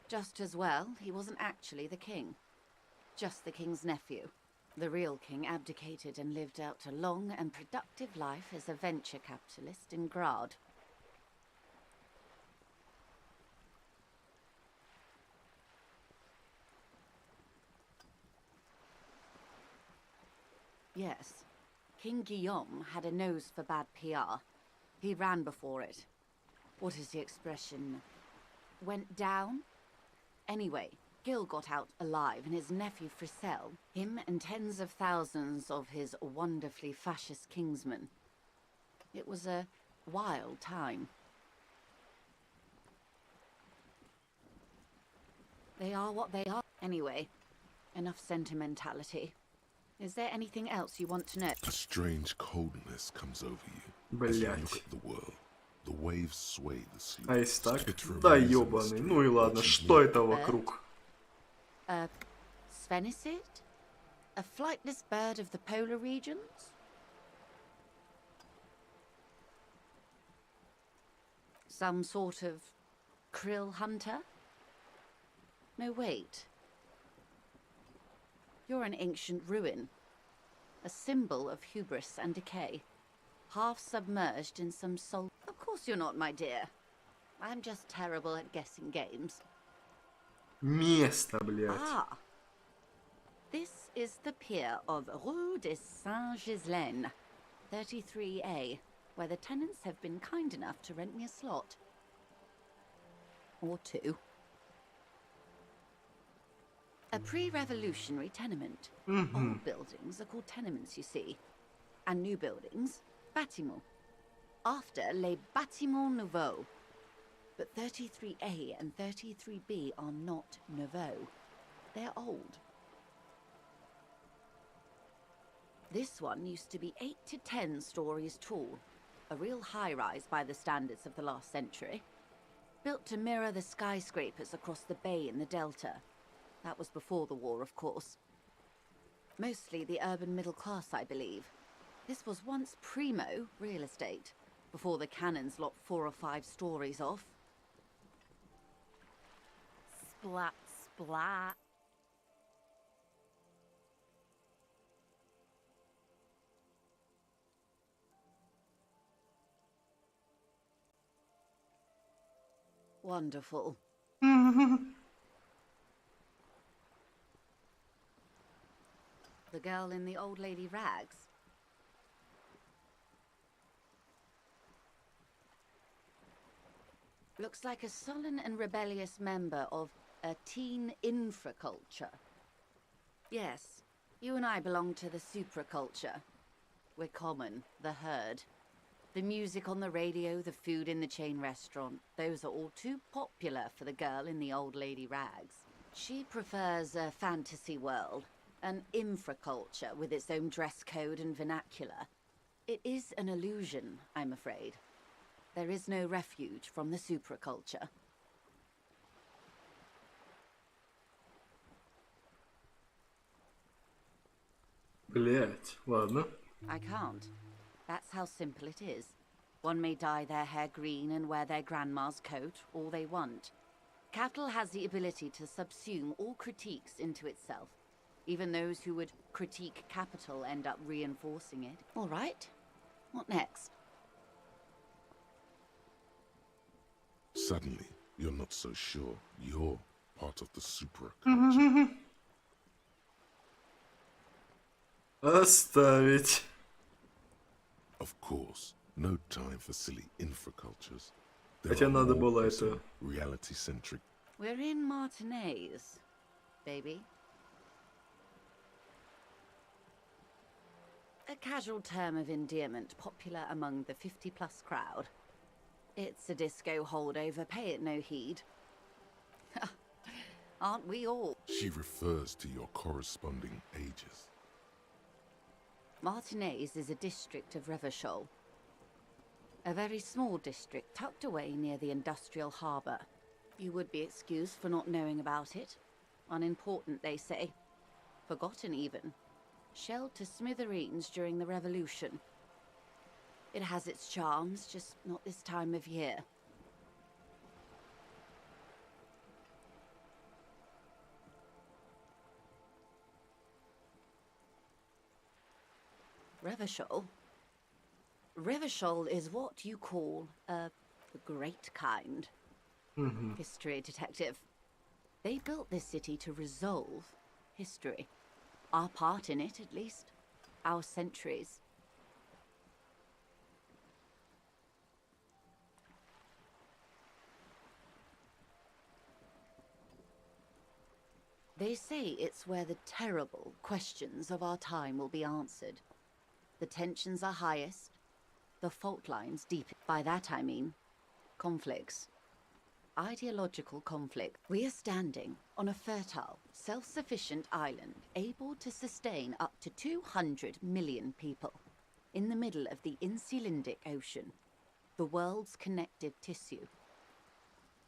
Just as well, he wasn't actually the king. Just the king's nephew. The real king abdicated and lived out a long and productive life as a venture capitalist in Grad. Yes, King Guillaume had a nose for bad PR. He ran before it. What is the expression? Went down? Anyway, Gil got out alive, and his nephew Frisell, him and tens of thousands of his wonderfully fascist kingsmen. It was a wild time. They are what they are. Anyway, enough sentimentality. Is there anything else you want to know? A strange coldness comes over you as you look at the world. The waves sway the sleep. Айстак? Да ёбаный. Ну и ладно, что это вокруг? Svenicid? A flightless bird of the polar regions? Some sort of krill hunter? No, wait. You're an ancient ruin. A symbol of hubris and decay. Half submerged in some soul. Of course you're not, my dear. I'm just terrible at guessing games. Место, блядь. Ah. This is the pier of Rue de Saint-Ghislaine, 33A, where the tenants have been kind enough to rent me a slot. Or two. A pre-revolutionary tenement. Old buildings are called tenements, you see. And new buildings, bâtiments. After les bâtiments nouveaux. But 33A and 33B are not nouveaux. They're old. This one used to be 8 to 10 stories tall. A real high-rise by the standards of the last century. Built to mirror the skyscrapers across the bay in the Delta. That was before the war, of course. Mostly the urban middle class, I believe. This was once primo real estate, before the cannons lopped 4 or 5 stories off. Splat, splat. Wonderful. The girl in the old lady rags. Looks like a sullen and rebellious member of a teen infraculture. Yes, you and I belong to the supraculture. We're common, the herd. The music on the radio, the food in the chain restaurant, those are all too popular for the girl in the old lady rags. She prefers a fantasy world, an infraculture with its own dress code and vernacular. It is an illusion, I'm afraid. There is no refuge from the supraculture. Блять, ладно. I can't. That's how simple it is. One may dye their hair green and wear their grandma's coat all they want. Capital has the ability to subsume all critiques into itself. Even those who would critique capital end up reinforcing it. All right. What next? Suddenly, you're not so sure you're part of the supraculture. Оставить. Of course, no time for silly infracultures. Хотя надо было это... reality-centric. We're in Martinez, baby. A casual term of endearment popular among the 50-plus crowd. It's a disco holdover, pay it no heed. Aren't we all? She refers to your corresponding ages. Martinez is a district of Revachol. A very small district tucked away near the industrial harbour. You would be excused for not knowing about it. Unimportant, they say. Forgotten, even. Shelled to smithereens during the Revolution. It has its charms, just not this time of year. Revachol? Revachol is what you call the great kind. History detective. They built this city to resolve history. Our part in it, at least. Our centuries. They say it's where the terrible questions of our time will be answered. The tensions are highest, the fault lines deep. By that I mean conflicts. Ideological conflict. We are standing on a fertile, self-sufficient island able to sustain up to 200 million people in the middle of the Insulindic Ocean, the world's connective tissue.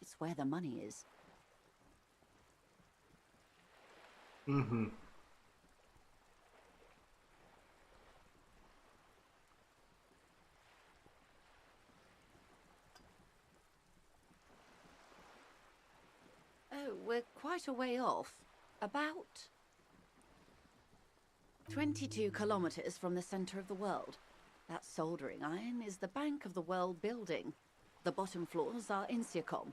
It's where the money is. Oh, we're quite a way off. About 22 kilometers from the center of the world. That soldering iron is the Bank of the World building. The bottom floors are Insiacom.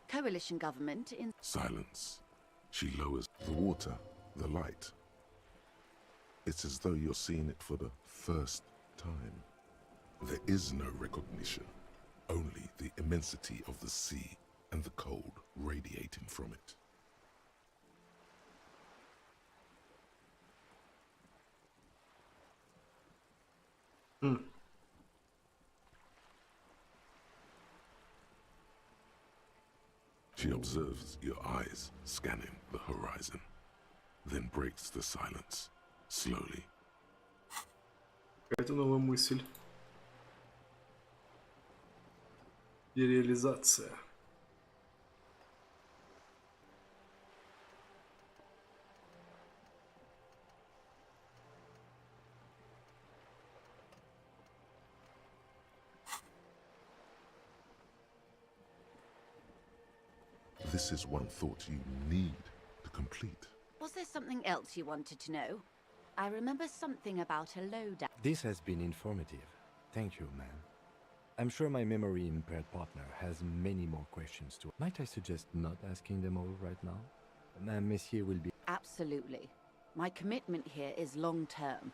Coalition government in... Silence. She lowers the water, the light. It's as though you're seeing it for the first time. There is no recognition, only the immensity of the sea and the cold radiating from it. She observes your eyes scanning the horizon, then breaks the silence, slowly. Какая-то новая мысль. И реализация. This is one thought you need to complete. Was there something else you wanted to know? I remember something about a lowdown. This has been informative. Thank you, ma'am. I'm sure my memory-impaired partner has many more questions to... Might I suggest not asking them all right now? Monsieur will be... Absolutely. My commitment here is long-term.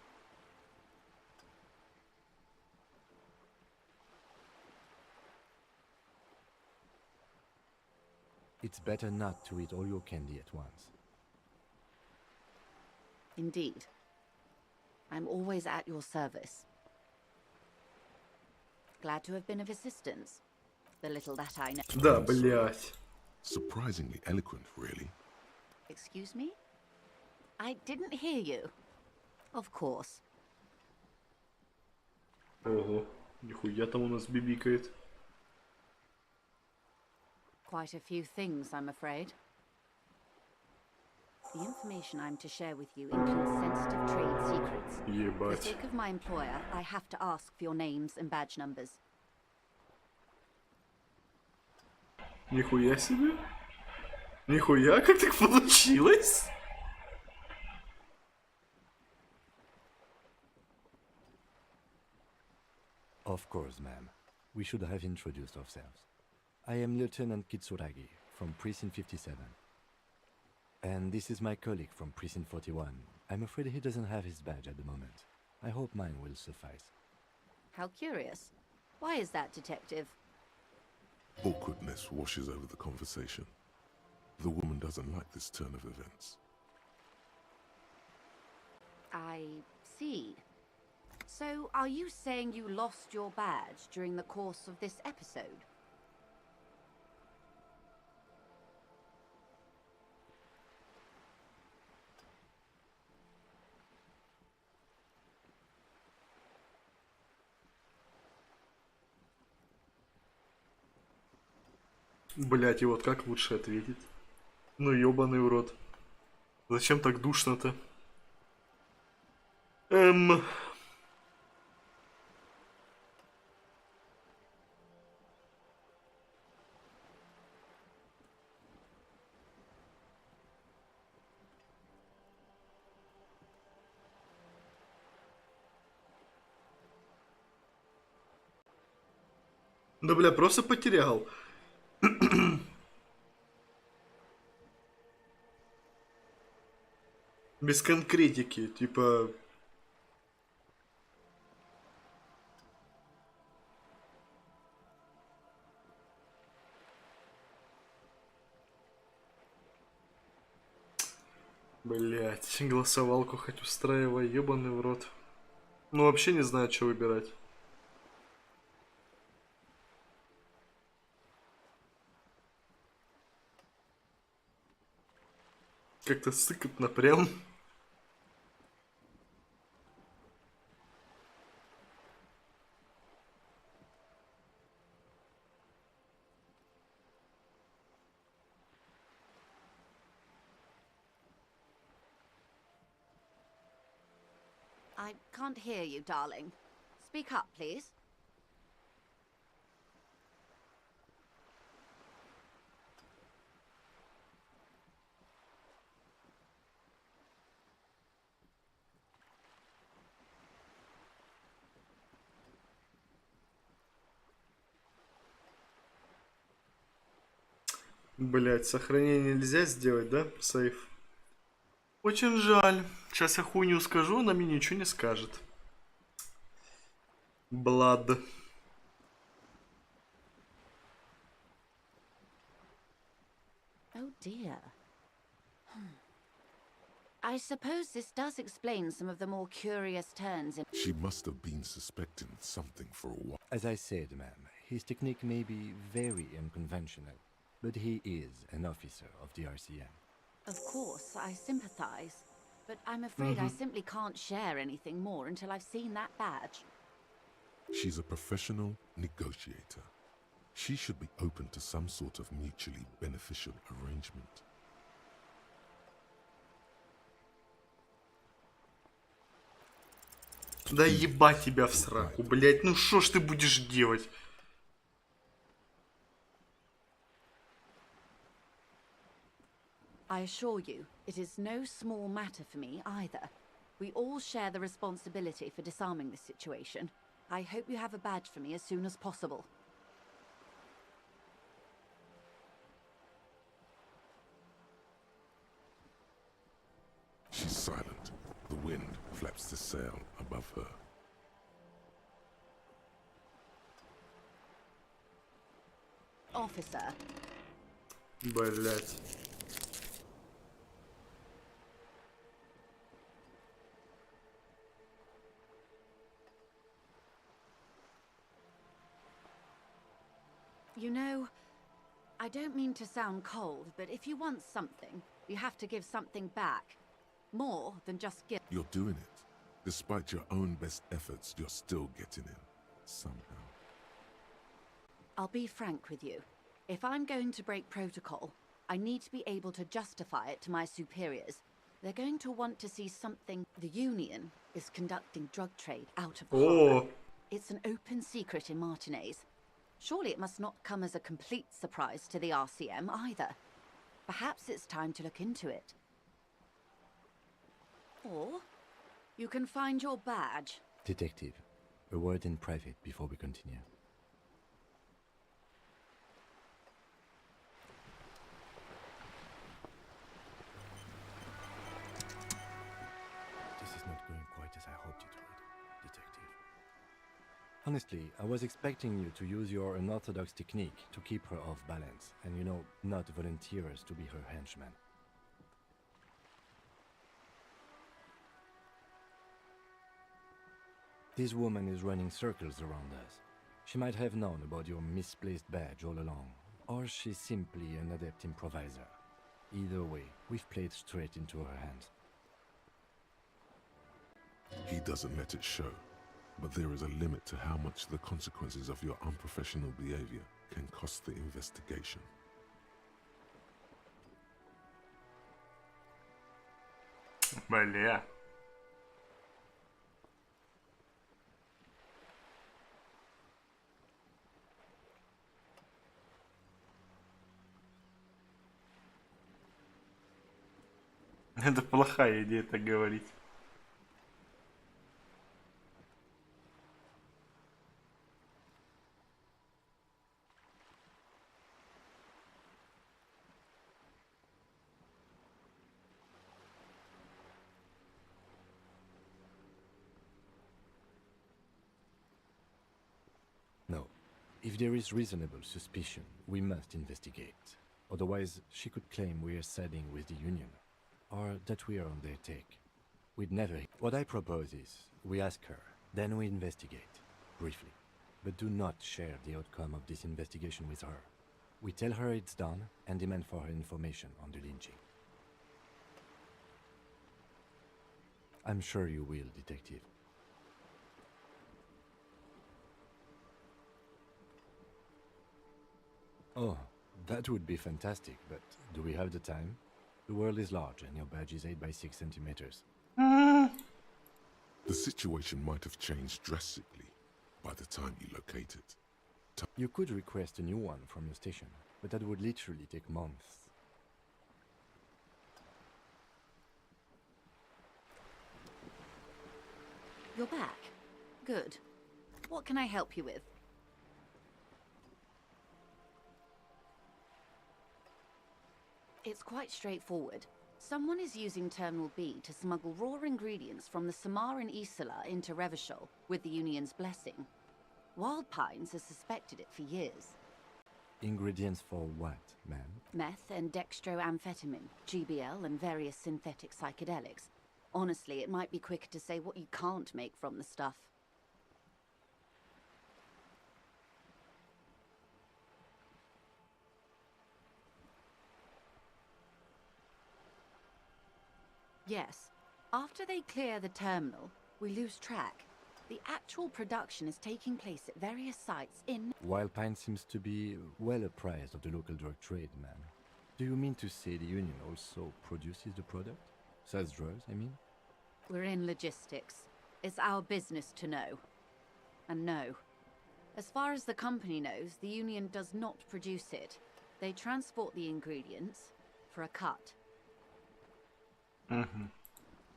It's better not to eat all your candy at once. Indeed. I'm always at your service. Glad to have been of assistance. The little that I know. Да, блять. Surprisingly eloquent, really. Excuse me? I didn't hear you. Of course. Ого, нихуя там у нас бибикает. Quite a few things, I'm afraid. The information I'm to share with you includes sensitive trade secrets. Ебать. For the sake of my employer, I have to ask for your names and badge numbers. Нихуя себе. Нихуя, как так получилось? Of course, ma'am. We should have introduced ourselves. I am Lieutenant Kitsuragi from Precinct 57. And this is my colleague from Precinct 41. I'm afraid he doesn't have his badge at the moment. I hope mine will suffice. How curious. Why is that, Detective? Awkwardness washes over the conversation. The woman doesn't like this turn of events. I see. So, are you saying you lost your badge during the course of this episode? Блять, и вот как лучше ответить? Ну ёбаный в рот. Зачем так душно-то? Да бля, просто потерял. Без конкретики, типа... Блять, голосовалку хоть устраивай, ебаный в рот. Ну вообще не знаю, что выбирать. Как-то сыкотно прям. I can't hear you, darling. Speak up, please. Блять, сохранение нельзя сделать, да? Сейф. Очень жаль. Сейчас я хуйню скажу, она мне ничего не скажет. Блад. Oh dear. I suppose this does explain some of the more curious turns in... She must have been suspecting something for a while. As I said, ma'am, his technique may be very unconventional, but he is an officer of the RCM. Of course, I sympathize. But I'm afraid I simply can't share anything more until I've seen that badge. She's a professional negotiator. She should be open to some sort of mutually beneficial arrangement. Да ебать тебя в сраку, блять. Ну шо ж ты будешь делать? I assure you, it is no small matter for me either. We all share the responsibility for disarming this situation. I hope you have a badge for me as soon as possible. She's silent. The wind flaps the sail above her. Officer. Блять. You know, I don't mean to sound cold, but if you want something, you have to give something back. More than just give. You're doing it. Despite your own best efforts, you're still getting in. Somehow. I'll be frank with you. If I'm going to break protocol, I need to be able to justify it to my superiors. They're going to want to see something. The Union is conducting drug trade out of the harbor. It's an open secret in Martinez. Surely it must not come as a complete surprise to the RCM either. Perhaps it's time to look into it. Or you can find your badge. Detective, a word in private before we continue. This is not going quite as I hoped it would, Detective. Honestly, I was expecting you to use your unorthodox technique to keep her off balance, and you know, not volunteer us to be her henchman. This woman is running circles around us. She might have known about your misplaced badge all along, or she's simply an adept improviser. Either way, we've played straight into her hands. He doesn't let it show, but there is a limit to how much the consequences of your unprofessional behavior can cost the investigation. Бля. Это плохая идея так говорить. No. If there is reasonable suspicion, we must investigate. Otherwise, she could claim we are siding with the Union, or that we are on their take. We'd never... What I propose is, we ask her, then we investigate, briefly. But do not share the outcome of this investigation with her. We tell her it's done, and demand for her information on the lynching. I'm sure you will, Detective. Oh, that would be fantastic, but do we have the time? The world is large and your badge is 8 by 6 centimeters. The situation might have changed drastically by the time you locate it. You could request a new one from your station, but that would literally take months. You're back. Good. What can I help you with? It's quite straightforward. Someone is using Terminal B to smuggle raw ingredients from the Samar and Isola into Revachol with the Union's blessing. Wild Pines has suspected it for years. Ingredients for what, ma'am? Meth and dextroamphetamine, GBL and various synthetic psychedelics. Honestly, it might be quicker to say what you can't make from the stuff. Yes. After they clear the terminal, we lose track. The actual production is taking place at various sites in... Wild Pine seems to be well apprised of the local drug trade, ma'am. Do you mean to say the Union also produces the product? Sells drugs, I mean? We're in logistics. It's our business to know. And no. As far as the company knows, the Union does not produce it. They transport the ingredients for a cut.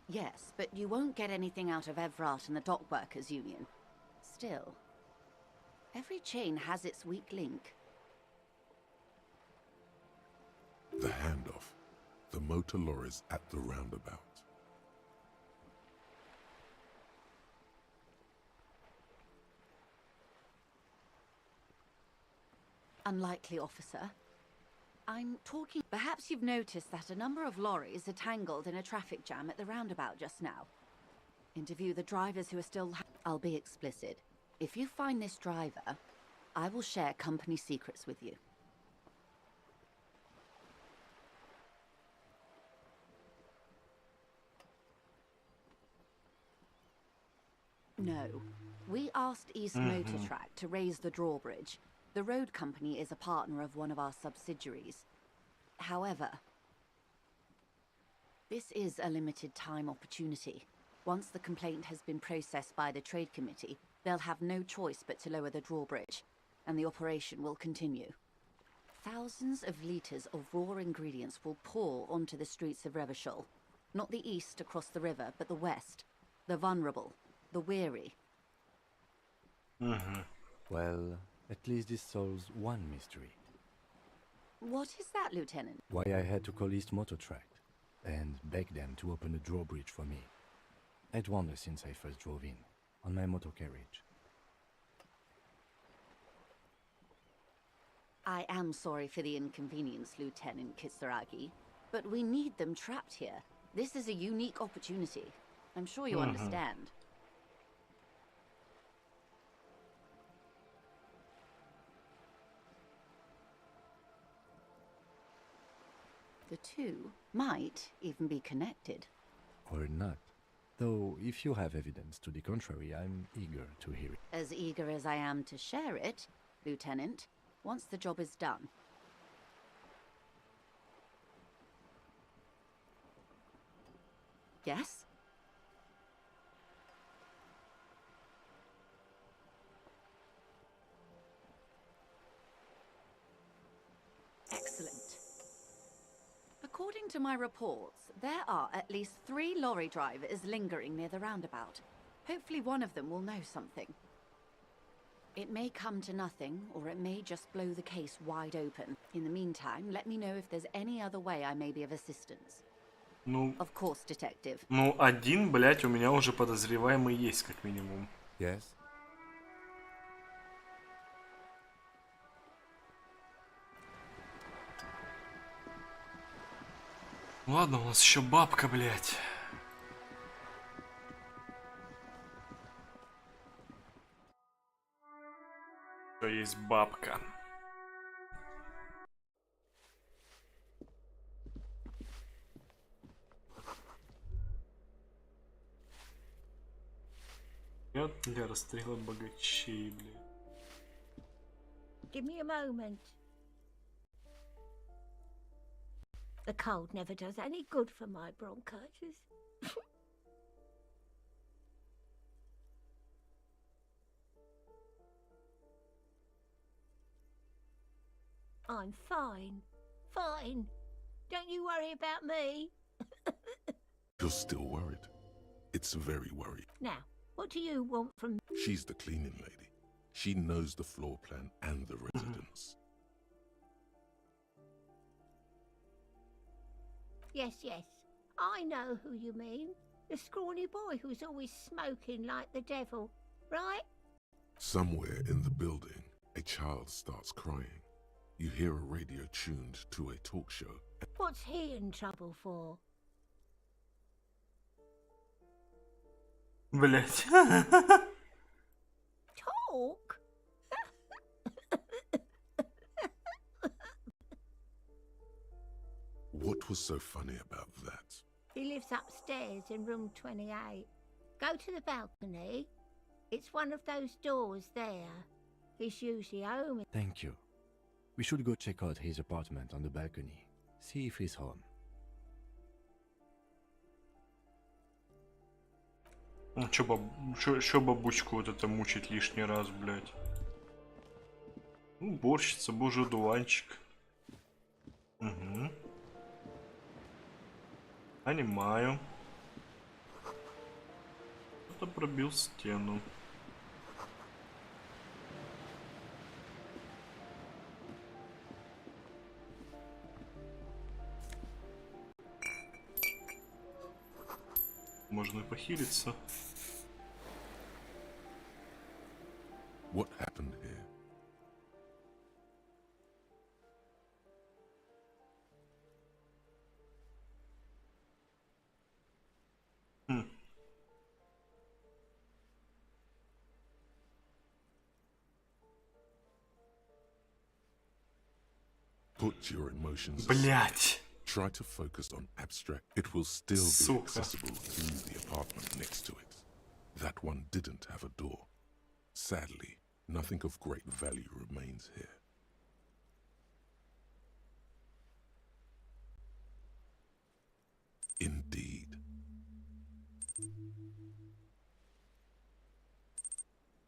Yes, but you won't get anything out of Evrat and the Dock Workers Union. Still, every chain has its weak link. The handoff. The motor lorries at the roundabout. Unlikely, officer. I'm talking... Perhaps you've noticed that a number of lorries are tangled in a traffic jam at the roundabout just now. Interview the drivers who are still... I'll be explicit. If you find this driver, I will share company secrets with you. No. We asked East Motor Track to raise the drawbridge. The road company is a partner of one of our subsidiaries. However, this is a limited time opportunity. Once the complaint has been processed by the Trade Committee, they'll have no choice but to lower the drawbridge, and the operation will continue. Thousands of litres of raw ingredients will pour onto the streets of Revachol. Not the east across the river, but the west. The vulnerable, the weary. Well, at least this solves one mystery. What is that, Lieutenant? Why I had to call East Motor Track and beg them to open a drawbridge for me. I'd wondered since I first drove in, on my motor carriage. I am sorry for the inconvenience, Lieutenant Kisaragi, but we need them trapped here. This is a unique opportunity. I'm sure you understand. The two might even be connected. Or not. Though, if you have evidence to the contrary, I'm eager to hear it. As eager as I am to share it, Lieutenant, once the job is done. Yes? Excellent. According to my reports, there are at least 3 lorry drivers lingering near the roundabout. Hopefully one of them will know something. It may come to nothing, or it may just blow the case wide open. In the meantime, let me know if there's any other way I may be of assistance. Ну, Of course, detective. ну, один, блядь, у меня уже подозреваемый есть, как минимум. Yes? Ладно, у нас еще бабка, блядь. Что есть бабка. Нет, для расстрела богачей, блядь. Give me a moment. The cold never does any good for my bronchitis. I'm fine. Fine. Don't you worry about me. You're still worried. It's very worried. Now, what do you want from... She's the cleaning lady. She knows the floor plan and the residence. Yes, yes. I know who you mean. The scrawny boy who's always smoking like the devil, right? Somewhere in the building, a child starts crying. You hear a radio tuned to a talk show. What's he in trouble for? Блять. Talk? What was so funny about that? He lives upstairs in room 28. Go to the balcony. It's one of those doors there. He's usually home. Thank you. We should go check out his apartment on the balcony. See if he's home. Ну, чё бабучку вот это мучить лишний раз, блядь? Уборщица, божий дуванчик. Угу. Понимаю. Кто-то пробил стену. Можно и похилиться. What happened here? Put your emotions Блять. Try to focus on abstract. It will still be accessible through the apartment next to it. That one didn't have a door. Sadly, nothing of great value remains here. Indeed.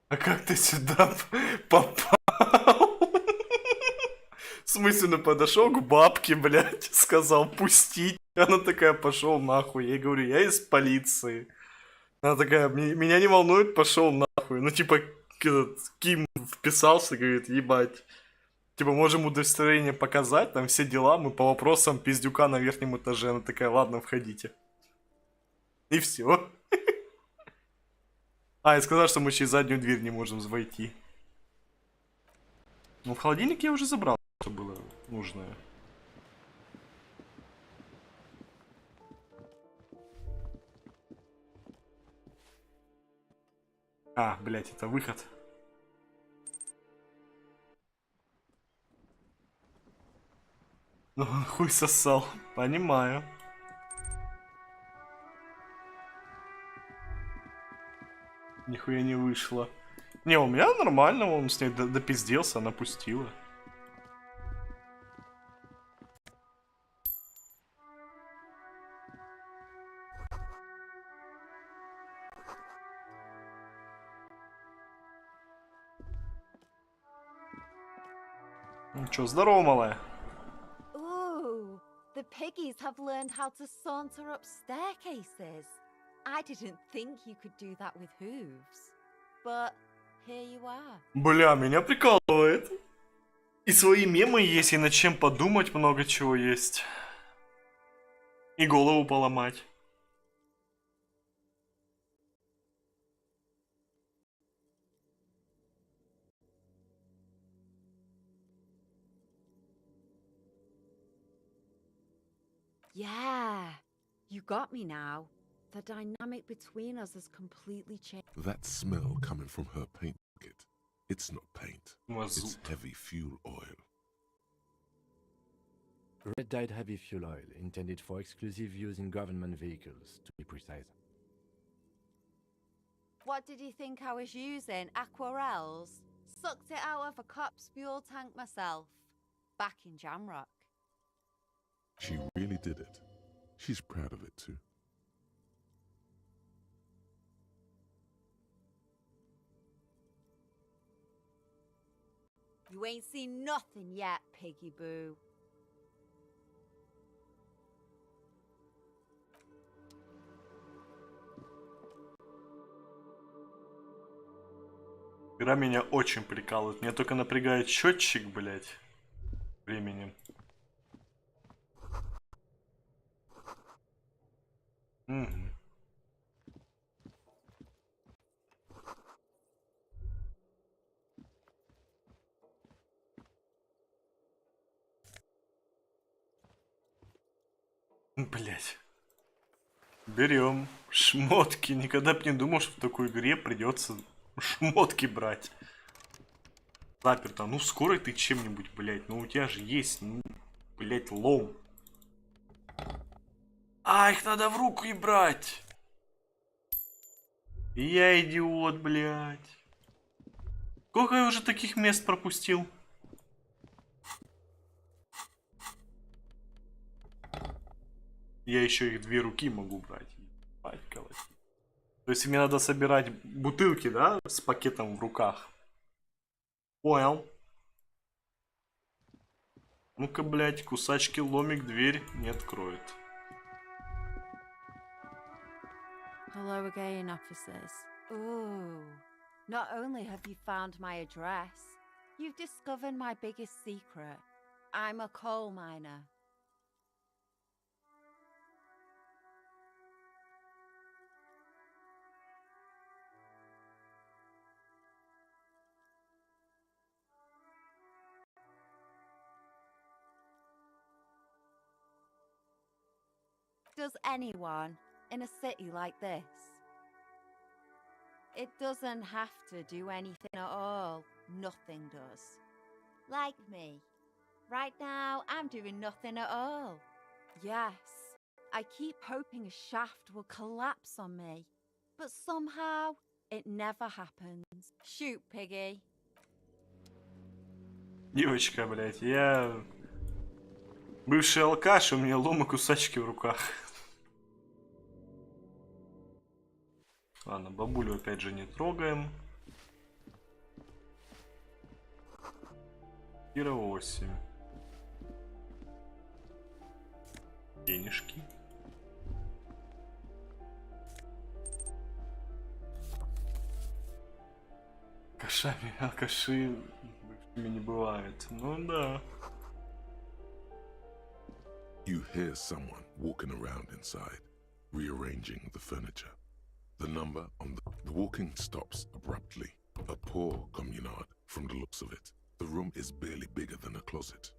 А как ты сюда попал? В смысле, ну подошел к бабке, блядь, сказал пустить. Она такая, пошел нахуй. Я ей говорю, я из полиции. Она такая, меня не волнует, пошел нахуй. Ну типа, Ким вписался, говорит, ебать. Типа, можем удостоверение показать, там все дела, мы по вопросам пиздюка на верхнем этаже. Она такая, ладно, входите. И все. А, и сказала, что мы через заднюю дверь не можем войти. Ну, в холодильник я уже забрал, что было нужное. А, блядь, это выход. Ну, он хуй сосал. Понимаю. Нихуя не вышло. Не, у меня нормально, он с ней допизделся, она пустила. Чё, здорово, малая. Ooh, the piggies have learned how to saunter up staircases. I didn't think you could do that with hooves. But here you are. Бля, меня прикалывает. И свои мемы есть, и над чем подумать много чего есть. И голову поломать. Yeah, you got me now. The dynamic between us has completely changed. That smell coming from her paint bucket. It's not paint. It's Мазут. heavy fuel oil. Red dyed heavy fuel oil, intended for exclusive use in government vehicles, to be precise. What did you think I was using? Aquarels? Sucked it out of a cop's fuel tank myself. Back in Jamrock. She really did it. She's proud of it too. You ain't seen nothing yet, Piggy Boo. Игра меня очень прикалывает. Меня только напрягает счетчик, блядь, времени. Угу. Блять. Берем шмотки. Никогда б не думал, что в такой игре придется шмотки брать. Заперто. Ну, скоро ты чем-нибудь, блять. Ну, у тебя же есть, ну, блять, лом. А, их надо в руку и брать. Я идиот, блять. Сколько я уже таких мест пропустил? Я еще их 2 руки могу брать. Ебать, колотить. То есть мне надо собирать бутылки, да, с пакетом в руках. Понял. Ну-ка, блядь, кусачки ломик дверь не откроет. Hello again, officers. Ooh. Not only have you found my address, you've discovered my biggest secret. I'm a coal miner. Does anyone in a city like this? It doesn't have to do anything at all. Nothing does. Like me. Right now, I'm doing nothing at all. Yes, I keep hoping a shaft will collapse on me. But somehow, it never happens. Shoot, Piggy. Девочка, блядь, я бывший алкаш, у меня лом и кусачки в руках. Ладно, бабулю опять же не трогаем. Кира 8. Денежки. Кошами, алкаши бывшими не бывает. Ну да. You hear someone walking around inside, rearranging the furniture. The number on the walking stops abruptly. A poor communard from the looks of it. The room is barely bigger than a closet.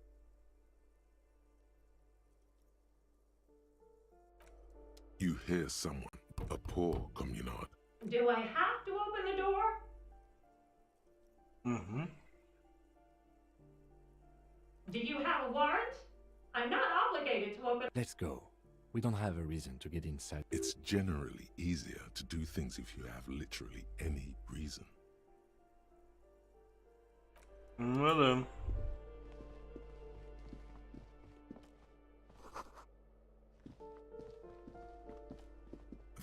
You hear someone, a poor communard. Do I have to open the door? Mm-hmm. Do you have a warrant? I'm not obligated to open. Let's go. We don't have a reason to get inside. It's generally easier to do things if you have literally any reason. Ну да.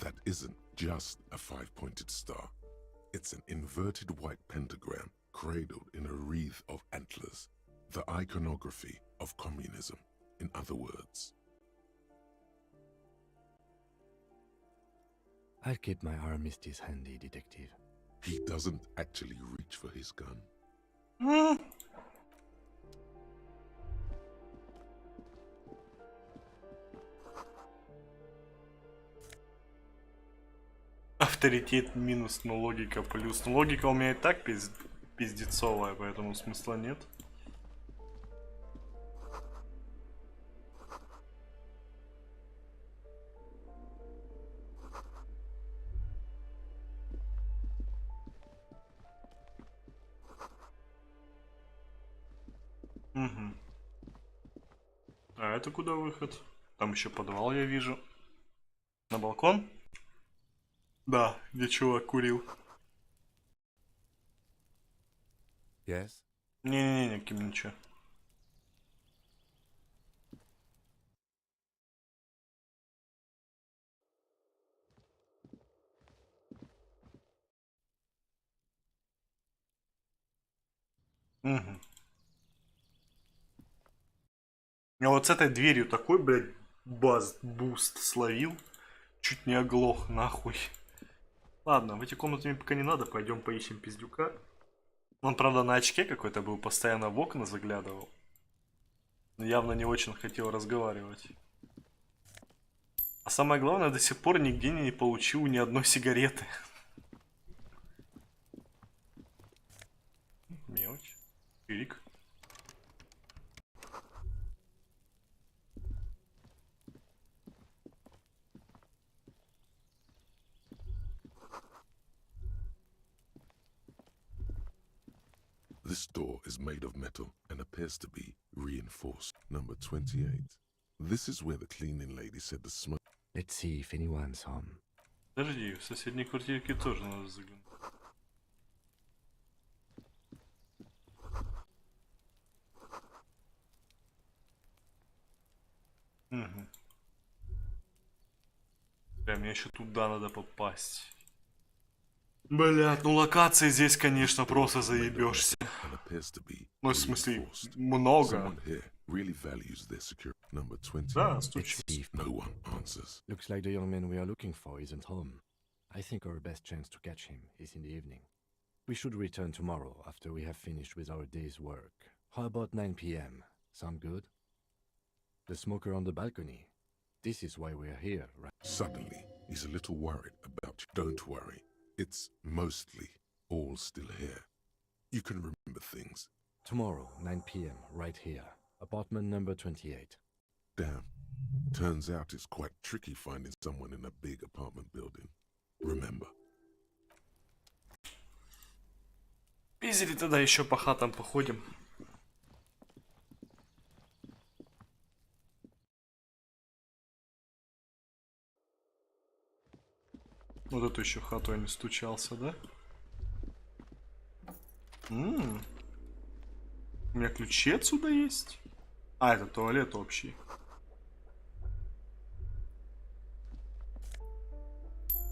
That isn't just a 5-pointed star. It's an inverted white pentagram cradled in a wreath of antlers. The iconography of communism, in other words. I'll keep my armistice handy, detective. He doesn't actually reach for his gun. Авторитет минус, но логика плюс. Но логика у меня и так пиздецовая, поэтому смысла нет. Угу. А это куда выход? Там еще подвал я вижу. На балкон? Да, где чувак курил. Yes? Не-не-не, Ким, ничего. Угу. А вот с этой дверью такой, блядь, буст словил. Чуть не оглох, нахуй. Ладно, в эти комнаты мне пока не надо, пойдем поищем пиздюка. Он, правда, на очке какой-то был, постоянно в окна заглядывал. Но явно не очень хотел разговаривать. А самое главное, до сих пор нигде не получил ни одной сигареты. Мелочь. Чирик. This door is made of metal and appears to be reinforced. Number 28. This is where the cleaning lady said the smoke. Let's see if anyone's home. Подожди, в соседней квартирке тоже надо заглянуть. Угу. Бля, мне еще туда надо попасть. Блять, ну локации здесь, конечно, просто заебешься. Ну, в смысле, много. Да, стучится. Looks like the young man we are looking for isn't home. I think our best chance to catch him is in the evening. We should return tomorrow after we have finished with our day's work. How about 9 p.m.? Sound good? The smoker on the balcony. This is why we are here, right? Suddenly, he's a little worried about you. Don't worry. It's mostly all still here. You can remember things. Tomorrow, 9 p.m., right here. Apartment number 28. Damn. Turns out it's quite tricky finding someone in a big apartment building. Remember. Пиздили тогда еще по хатам походим. Вот эту еще хату я не стучался, да? У меня ключи отсюда есть? А, это туалет общий.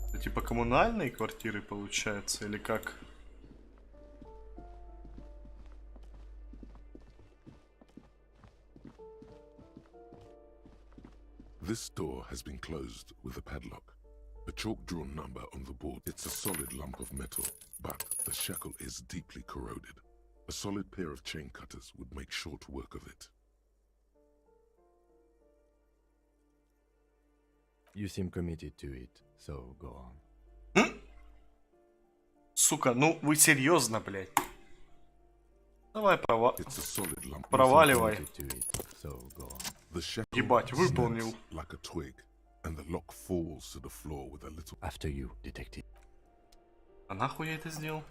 Это типа коммунальные квартиры получается, или как? This door has been closed with a padlock. A chalk-drawn number on the board. It's a solid lump of metal, but the shackle is deeply corroded. A solid pair of chain cutters would make short work of it. You seem committed to it, so go on. Сука, ну вы серьезно, блядь? Давай проваливай. Ебать, выполнил. Like a twig, and the lock falls to the floor with a little. After you, detective. А нахуй я это сделал?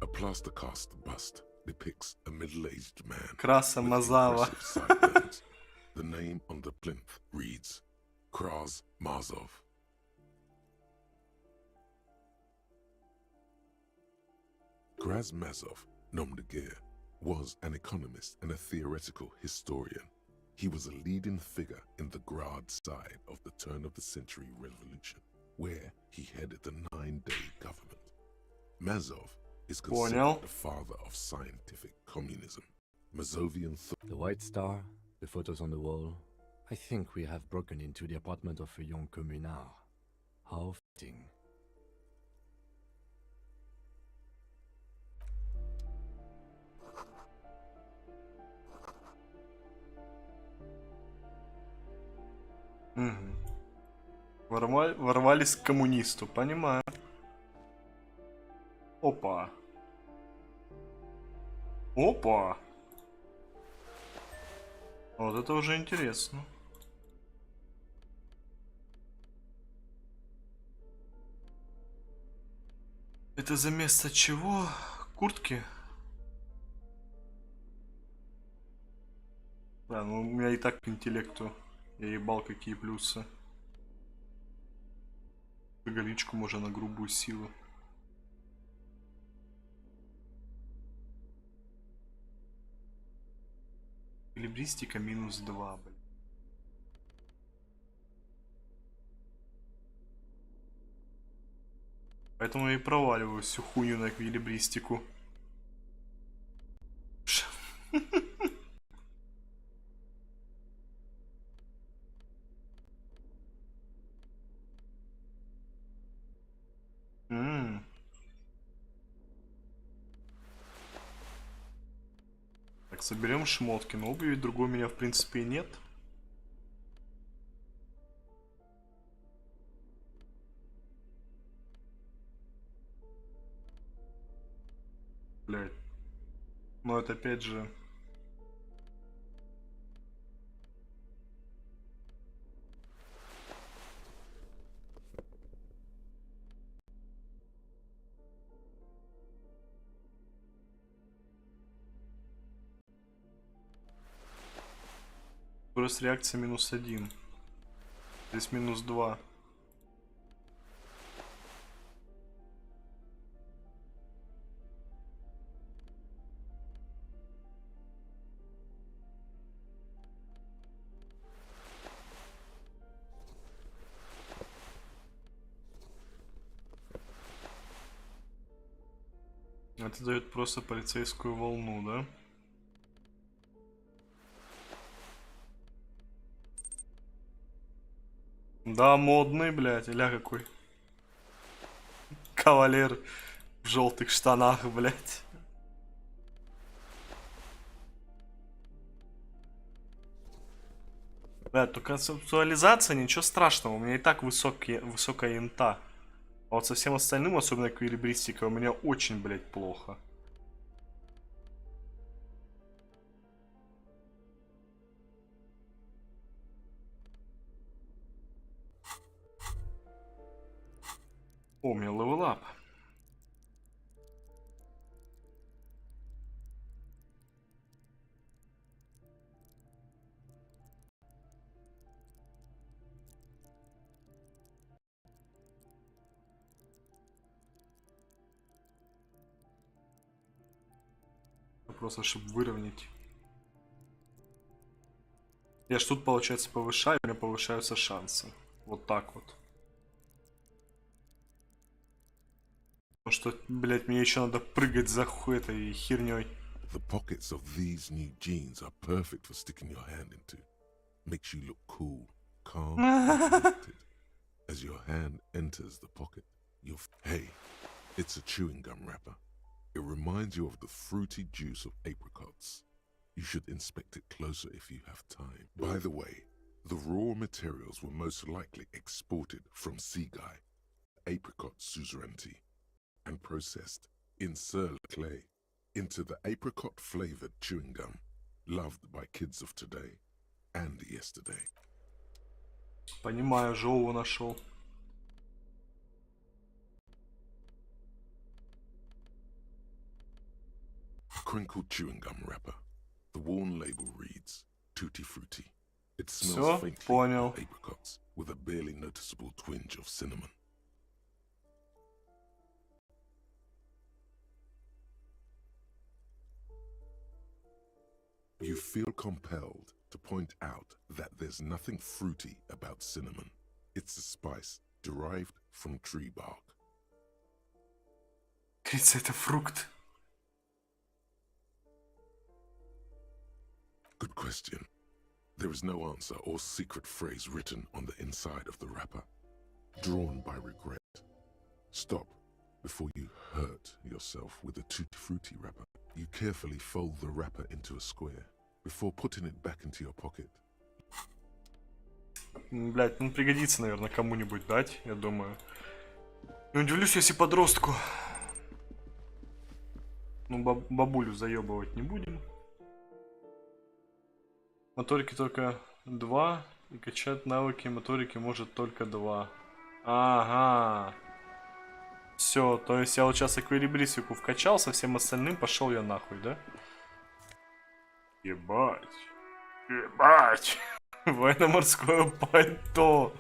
A plaster cast bust depicts a middle-aged man. Краса Мазава. The name on the plinth reads Kraz Mazov. Kraz Mazov, nom de guerre, was an economist and a theoretical historian. He was a leading figure in the Grad side of the turn-of-the-century revolution, where he headed the 9-day government. Mazov is considered the father of scientific communism. Mazovian The White Star, the photos on the wall. I think we have broken into the apartment of a young communard. How fitting. Ворвались к коммунисту, понимаю. Опа. Опа. Вот это уже интересно. Это за место чего? Куртки? Да, ну у меня и так к интеллекту. Я ебал какие плюсы. Галичку можно на грубую силу. Эквилибристика -2, блин. Поэтому я и проваливаю всю хуйню на эквилибристику. Так, соберем шмотки. Но обуви другой у меня в принципе и нет. Блять. Но это опять же... Скорость реакции -1. Здесь -2. Это дает просто полицейскую волну, да? Да, модный, блядь, иля какой. Кавалер в желтых штанах, блядь. Да, то концептуализация, ничего страшного, у меня и так высокая инта. А вот со всем остальным, особенно эквилибристика, у меня очень, блядь, плохо. О, у меня левелап. Просто, чтобы выровнять. Я ж тут, получается, повышаю, у меня повышаются шансы. Вот так вот. Потому что, блядь, мне еще надо прыгать за этой херней. The pockets of these new jeans are perfect for sticking your hand into. Makes you look cool, calm, and collected. As your hand enters the pocket, you'll... Hey, it's a chewing gum wrapper. It reminds you of the fruity juice of apricots. You should inspect it closer if you have time. By the way, the raw materials were most likely exported from Seaguy, apricot suzerainty, and processed in Surly clay into the apricot-flavored chewing gum loved by kids of today and yesterday. Понимаю, живого нашел. Crinkled chewing gum wrapper. The worn label reads Tutti Frutti. It smells faintly of apricots with a barely noticeable twinge of cinnamon. You feel compelled to point out that there's nothing fruity about cinnamon. It's a spice derived from tree bark. Это фрукт. Good question. There is no answer or secret phrase written on the inside of the wrapper. Drawn by regret. Stop before you hurt yourself with a tutti frutti wrapper. You carefully fold the wrapper into a square before putting it back into your pocket. Блять, ну пригодится, наверное, кому-нибудь дать, я думаю. Не удивлюсь, если подростку. Ну, бабулю заебывать не будем. Моторики только 2, и качать навыки моторики может только 2. Ага. Все, то есть я вот сейчас эквилибристику вкачал, со всем остальным пошел я нахуй, да? Ебать. Ебать. Военно-морское пальто.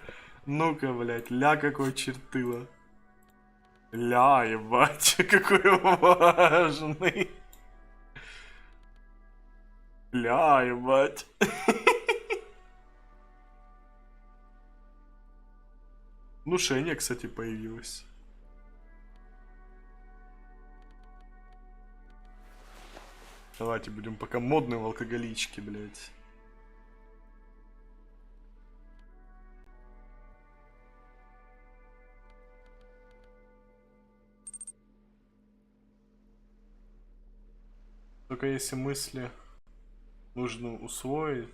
Ну-ка, блядь, ля какой чертыло. Ля, ебать, какой важный. Ля, ебать. Внушение, кстати, появилось. Давайте будем пока модные в алкоголичке, блядь. Только если мысли нужно усвоить,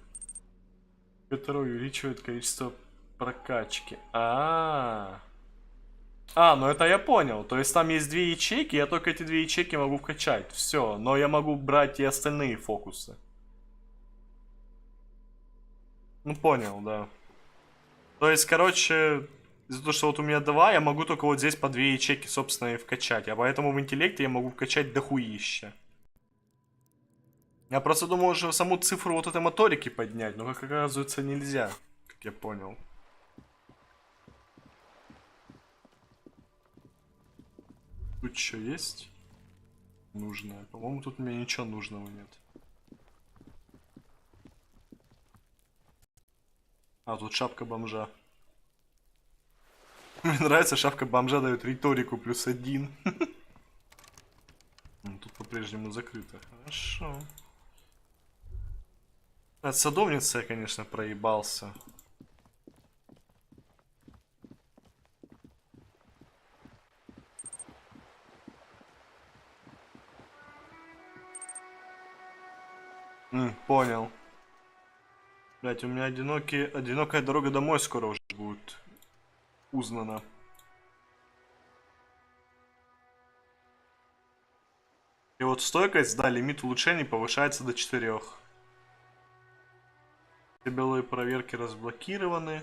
которое увеличивает количество прокачки. Ну это я понял. То есть там есть 2 ячейки, я только эти 2 ячейки могу вкачать. Все, но я могу брать и остальные фокусы. Ну понял, да. То есть, короче, из-за того, что вот у меня 2, я могу только вот здесь по 2 ячейки, собственно, и вкачать. А поэтому в интеллекте я могу вкачать дохуища. Я просто думал уже саму цифру вот этой моторики поднять, но, как оказывается, нельзя, как я понял. Тут что есть? Нужное. По-моему, тут у меня ничего нужного нет. А, тут шапка бомжа. Мне нравится, шапка бомжа дает риторику +1. Тут по-прежнему закрыто. Хорошо. От садовницы я, конечно, проебался. Понял. Блять, у меня одинокая дорога домой скоро уже будет узнана. И вот стойкость, да, лимит улучшений повышается до 4. Все белые проверки разблокированы.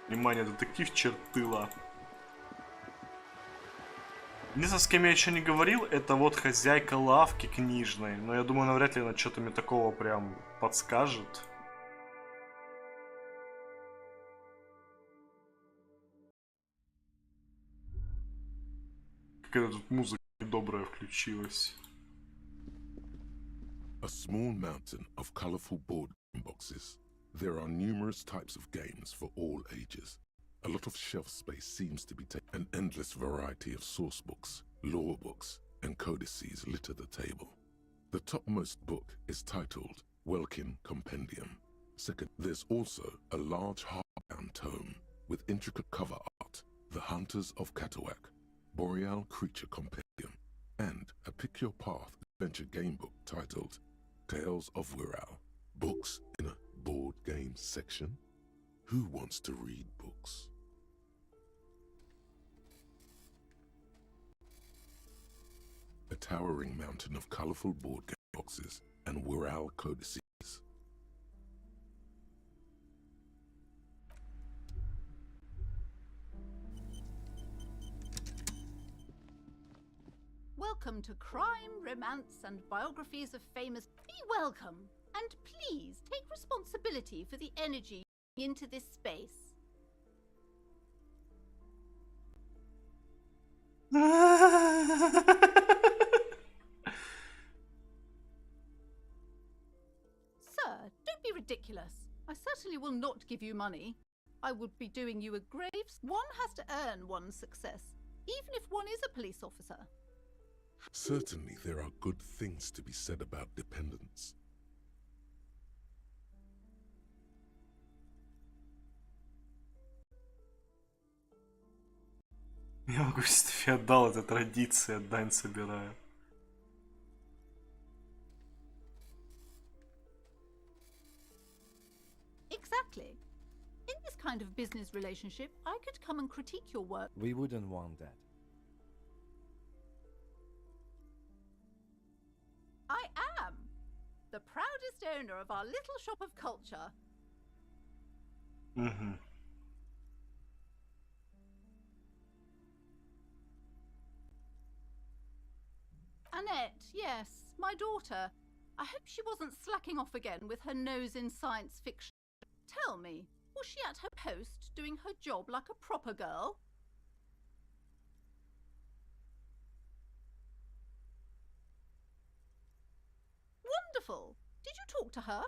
Внимание, детектив чертыла. Единственное, с кем я еще не говорил, это вот хозяйка лавки книжной. Но я думаю, навряд ли она что-то мне такого прям подскажет. Какая тут музыка добрая включилась. A small mountain of colorful board game boxes. There are numerous types of games for all ages. A lot of shelf space seems to be taken. An endless variety of source books, lore books, and codices litter the table. The topmost book is titled Welkin Compendium. Second, there's also a large hardbound tome with intricate cover art, The Hunters of Catawak, Boreal Creature Compendium, and a Pick Your Path adventure game book titled Tales of Wirral. Books in a board games section? Who wants to read books? A towering mountain of colorful board game boxes and Wirral codices. Welcome to Crime, Romance, and Biographies of Famous. Be welcome, and please take responsibility for the energy into this space. Sir, don't be ridiculous. I certainly will not give you money. I would be doing you a grave. One has to earn one's success, even if one is a police officer. Certainly there are good things to be said about dependence. Я могу, если феодал, это традиция, дань собираю. Exactly. In this kind of business relationship, I could come and critique your work. We wouldn't want that. I am the proudest owner of our little shop of culture. Угу. Annette, yes, my daughter. I hope she wasn't slacking off again with her nose in science fiction. Tell me, was she at her post doing her job like a proper girl? Wonderful! Did you talk to her?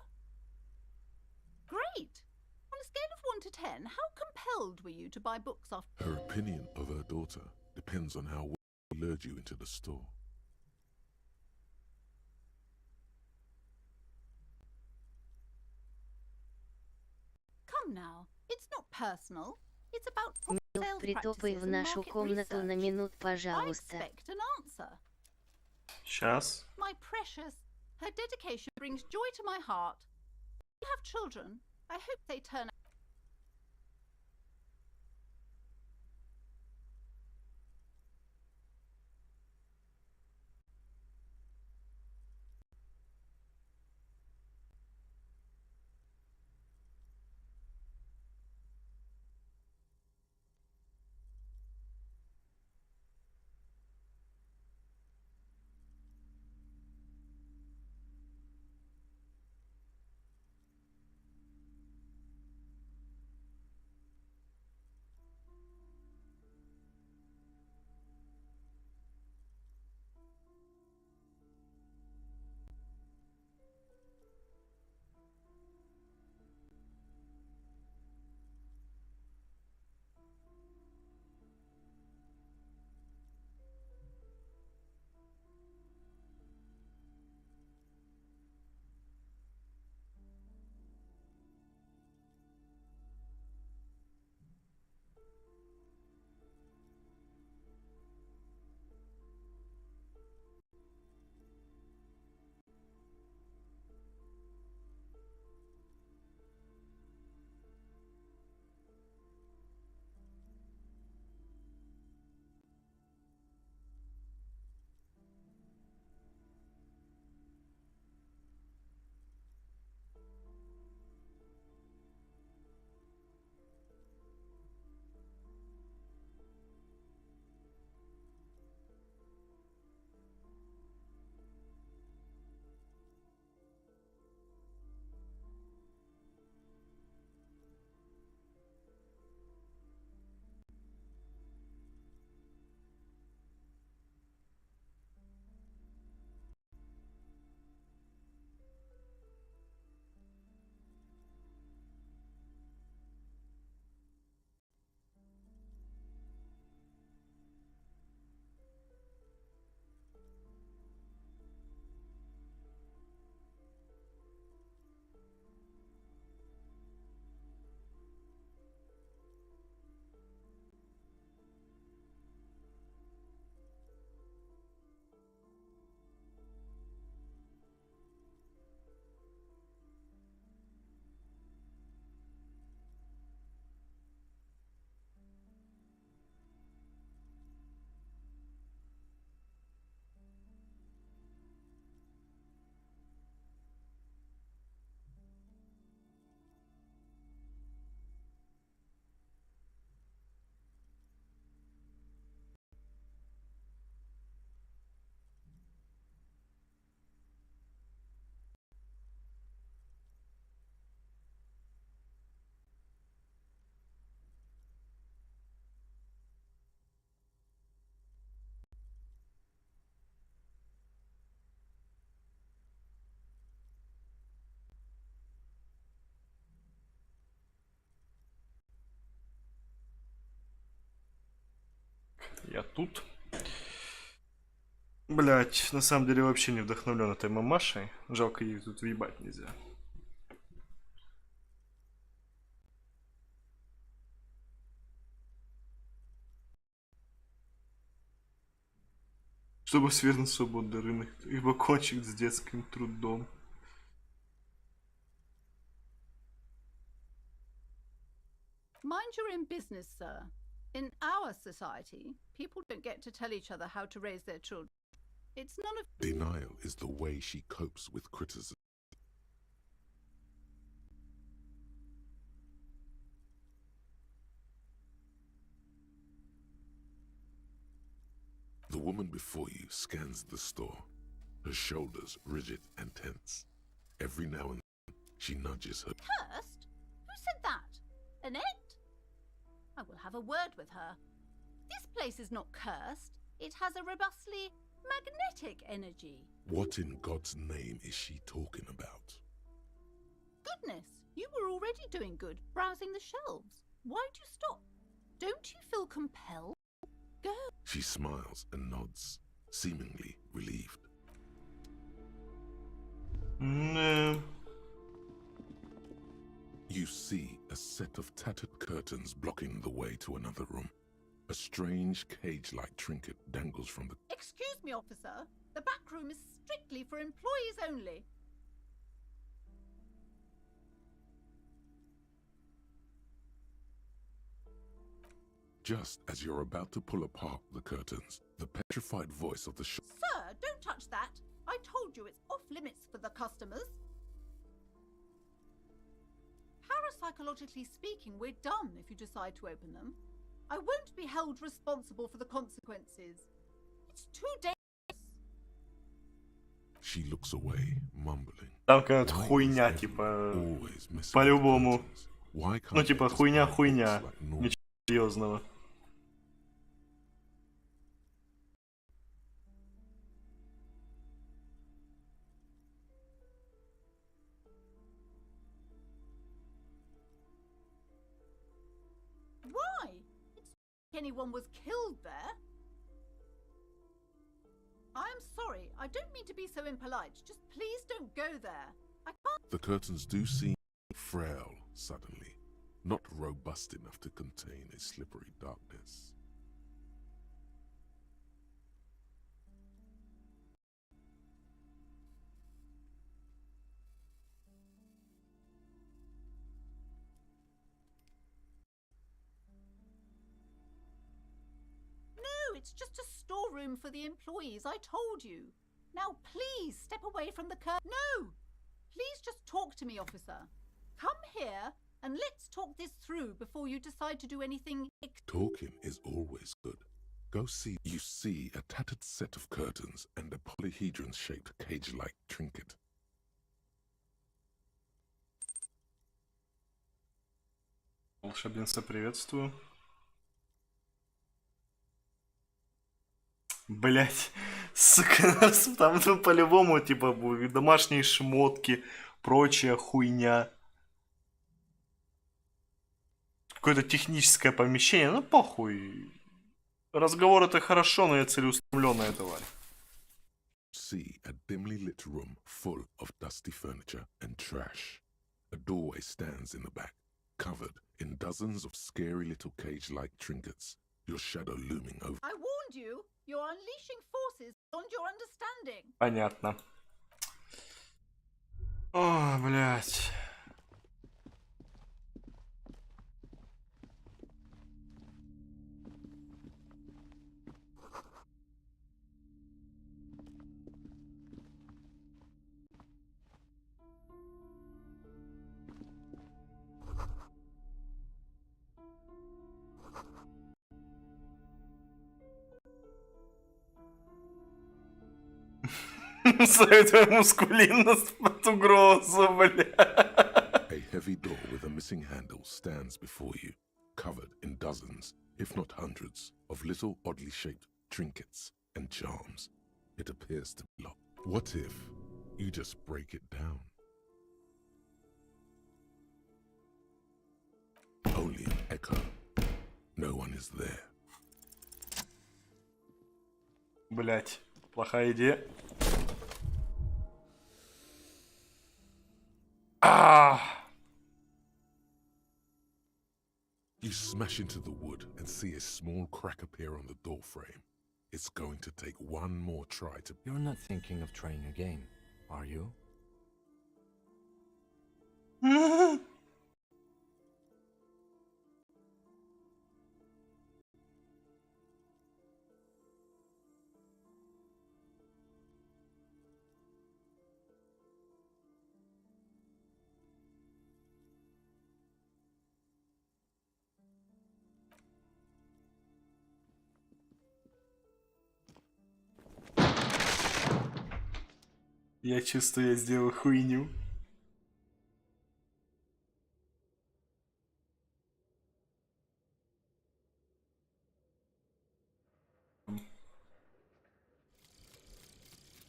Great! On a scale of 1 to 10, how compelled were you to buy books after... Her opinion of her daughter depends on how well she lured you into the store. Come now, it's not personal. It's about Мил, sales притопай practices в and нашу market комнату на research. минут, I пожалуйста. expect an answer. Сейчас. My precious, her dedication brings joy to my heart. You have children. I hope they turn out. я тут. Блять, на самом деле вообще не вдохновлен этой мамашей. Жалко, ей тут въебать нельзя. Чтобы свернуть свободный рынок, ибо кончик с детским трудом. Mind your own business, sir. In our society, people don't get to tell each other how to raise their children. It's none of... Denial is the way she copes with criticism. The woman before you scans the store, her shoulders rigid and tense. Every now and then, she nudges her. Cursed? Who said that? Annette? I will have a word with her. This place is not cursed. It has a robustly magnetic energy. What in God's name is she talking about? Goodness, you were already doing good, browsing the shelves. Why'd you stop? Don't you feel compelled? Go. She smiles and nods, seemingly relieved. No. You see a set of tattered curtains blocking the way to another room. A strange cage-like trinket dangles from the... Excuse me, officer. The back room is strictly for employees only. Just as you're about to pull apart the curtains, the petrified voice of the shop... Sir, don't touch that. I told you it's off limits for the customers. Parapsychologically speaking, we're done if you decide to open them. I won't be held responsible for the consequences. It's too dangerous. She looks away, mumbling. Там какая-то хуйня, типа, по-любому. Ну, типа, хуйня. Ничего серьезного. Why? It's not like anyone was killed there. I'm sorry. I don't mean to be so impolite. Just please don't go there. I can't... The curtains do seem frail suddenly, not robust enough to contain a slippery darkness. No, it's just a storeroom for the employees. I told you. Now please step away from the curtain. No! Please just talk to me, officer. Come here and let's talk this through before you decide to do anything. Talking is always good. Go see. You see a tattered set of curtains and a polyhedron-shaped cage-like trinket. Волшебница, приветствую. Блять, сука, там ну, по-любому, типа, домашние шмотки, прочая хуйня. Какое-то техническое помещение, ну похуй. Разговор это хорошо, но я целеустремленная тварь. See a dimly lit room full of dusty furniture and trash. A doorway stands in the back, covered in dozens of scary little cage-like trinkets, your shadow looming over. I warned you. You're unleashing forces beyond your understanding. Понятно. О, блядь. Советую мускулинность под угрозу, бля. A heavy door with a missing handle stands before you, covered in dozens, if not hundreds, of little oddly shaped trinkets and charms. It appears to be locked. What if you just break it down? Only an echo. No one is there. Блять, плохая идея. You smash into the wood and see a small crack appear on the door frame. It's going to take one more try to... You're not thinking of trying again, are you? Я чувствую, я сделал хуйню.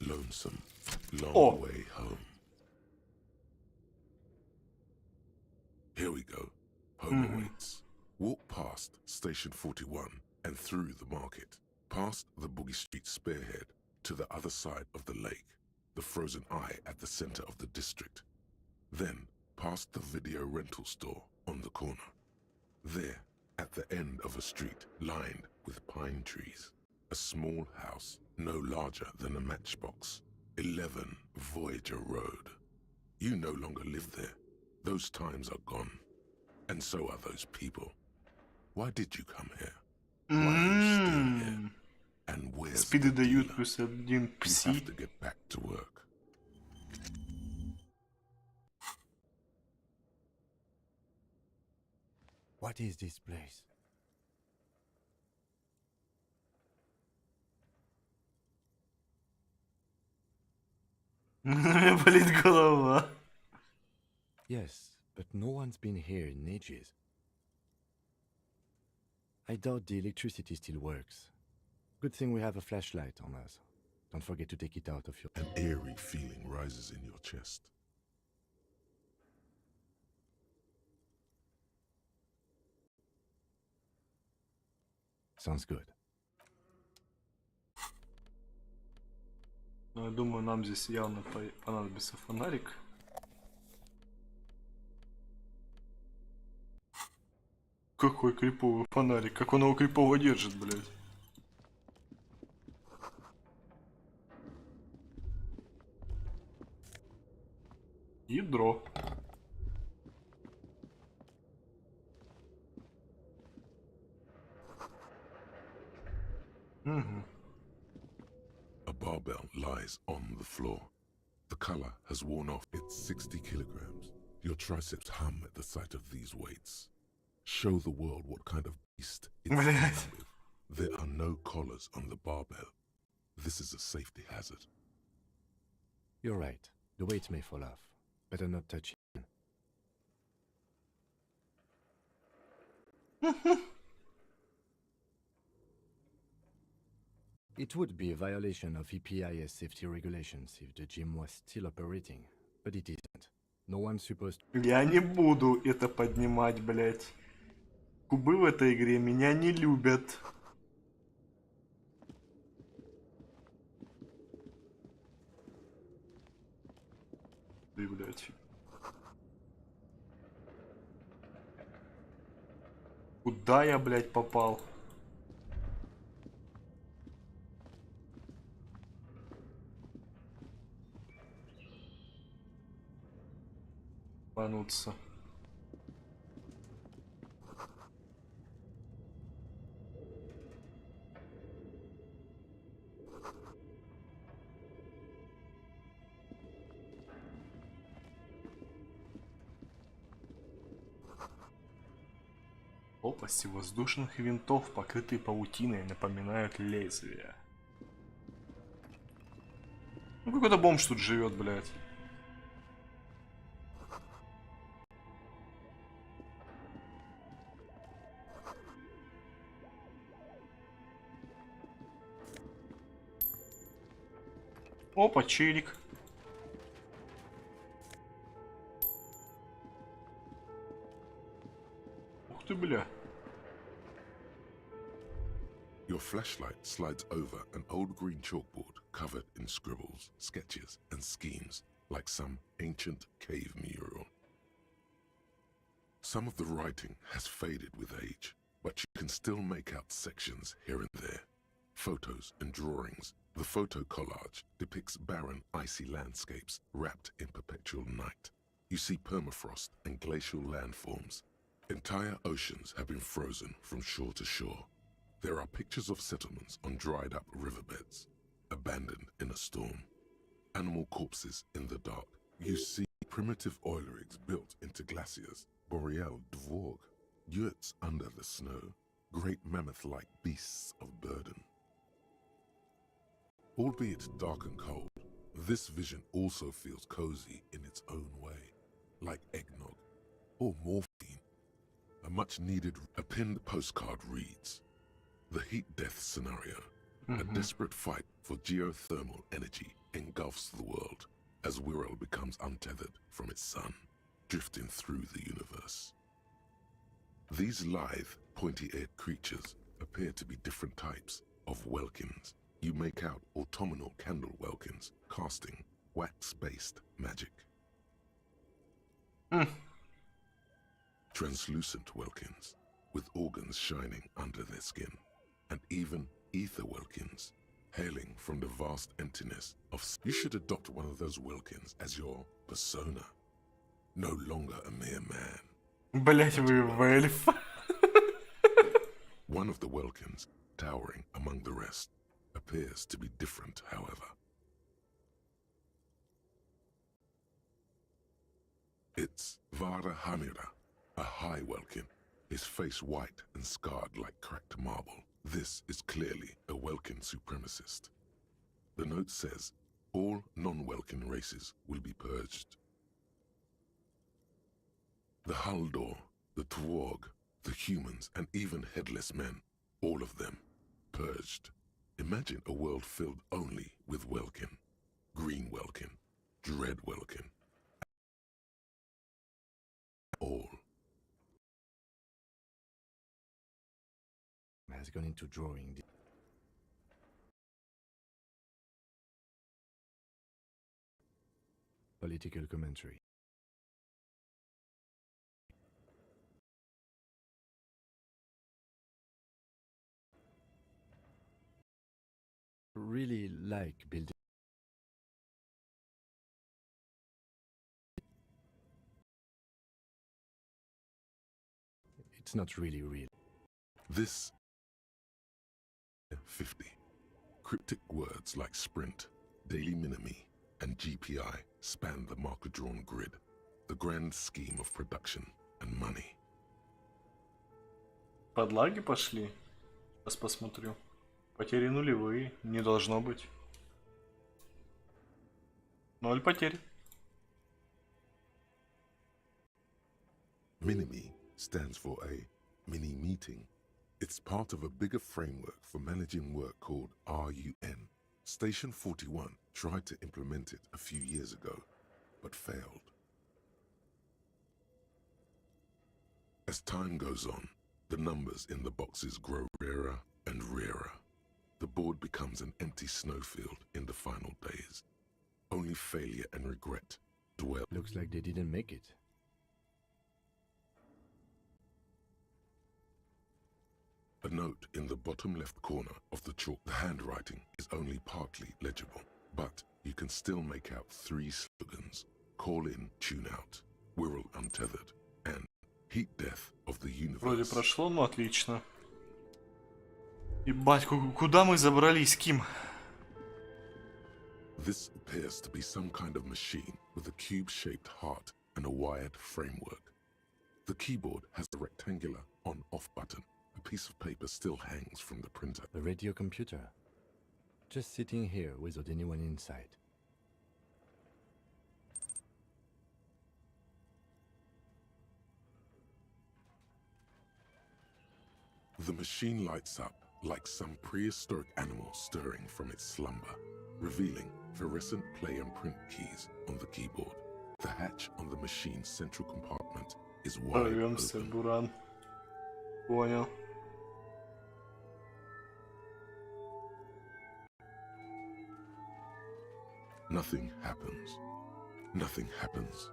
Lonesome, long way home. Here we go. Home awaits. Walk past Station 41 and through the market, past the Boogie Street spearhead to the other side of the lake, the frozen eye at the center of the district. Then past the video rental store on the corner. There, at the end of a street lined with pine trees, a small house no larger than a matchbox. 11 Voyager Road. You no longer live there. Those times are gone. And so are those people. Why did you come here? Why are you still here? And where's Спиды the дают dealer? плюс один You пси. have to get back to work. What is this place? Болит голова. Yes, but no one's been here in ages. I doubt the electricity still works. Good thing we have a flashlight on us. Don't forget to take it out of your... An eerie feeling rises in your chest. Sounds good. Ну, я думаю, нам здесь явно понадобится фонарик. Какой криповый фонарик? Как он его крипово держит, блядь? Ядро. A barbell lies on the floor. The color has worn off. It's 60 kilograms. Your triceps hum at the sight of these weights. Show the world what kind of beast it's dealing with. There are no collars on the barbell. This is a safety hazard. You're right. The weight may fall off. Better not touch it. It would be a violation of EPIS safety regulations if the gym was still operating, but it isn't. No one's supposed to... Я не буду это поднимать, блядь. Кубы в этой игре меня не любят. Ты, блядь. Куда я, блядь, попал? Пануться. Лопасти воздушных винтов, покрытые паутиной, напоминают лезвия. Ну какой-то бомж тут живет, блядь. Опа, челик. Ух ты, бля. Your flashlight slides over an old green chalkboard covered in scribbles, sketches, and schemes like some ancient cave mural. Some of the writing has faded with age, but you can still make out sections here and there. Photos and drawings. The photo collage depicts barren, icy landscapes wrapped in perpetual night. You see permafrost and glacial landforms. Entire oceans have been frozen from shore to shore. There are pictures of settlements on dried-up riverbeds, abandoned in a storm. Animal corpses in the dark. You see primitive oil rigs built into glaciers, boreal dvorg, yurts under the snow, great mammoth-like beasts of burden. Albeit dark and cold, this vision also feels cozy in its own way, like eggnog or morphine. A much-needed pinned postcard reads, "The heat death scenario, a desperate fight for geothermal energy engulfs the world as Wirral becomes untethered from its sun, drifting through the universe." These lithe, pointy-eared creatures appear to be different types of Welkins. You make out autumnal candle Welkins casting wax-based magic. Translucent Welkins with organs shining under their skin, and even ether Welkins hailing from the vast emptiness of... You should adopt one of those Welkins as your persona. No longer a mere man. Блять, вы в эльф. One of the Welkins, towering among the rest, appears to be different, however. It's Vara Hamira, a high Welkin, his face white and scarred like cracked marble. This is clearly a Welkin supremacist. The note says, all non-Welkin races will be purged. The Haldor, the Tworg, the humans, and even headless men, all of them, purged. Imagine a world filled only with Welkin, Green Welkin, Dread Welkin. All. Has gone into drawing. Political commentary. Really like building. It's not really real. This 50. Cryptic words like sprint, daily minimi, and GPI span the marker-drawn grid, the grand scheme of production and money. Подлаги пошли. Сейчас посмотрю. Потери нулевые. Не должно быть. 0 потерь. Minimi stands for a mini-meeting. It's part of a bigger framework for managing work called RUN. Station 41 tried to implement it a few years ago, but failed. As time goes on, the numbers in the boxes grow rarer and rarer. The board becomes an empty snowfield in the final days. Only failure and regret dwell. Looks like they didn't make it. A note in the bottom left corner of the chalk. The handwriting is only partly legible, but you can still make out 3 slogans. Call in, tune out, Wirral untethered, and heat death of the universe. Вроде прошло, ну отлично. Ебать, куда мы забрались, Ким? This appears to be some kind of machine with a cube-shaped heart and a wired framework. The keyboard has a rectangular on-off button. A piece of paper still hangs from the printer. A radio computer. Just sitting here without anyone inside. The machine lights up like some prehistoric animal stirring from its slumber, revealing fluorescent play and print keys on the keyboard. The hatch on the machine's central compartment is wide open. Буран. Понял. Nothing happens. Nothing happens.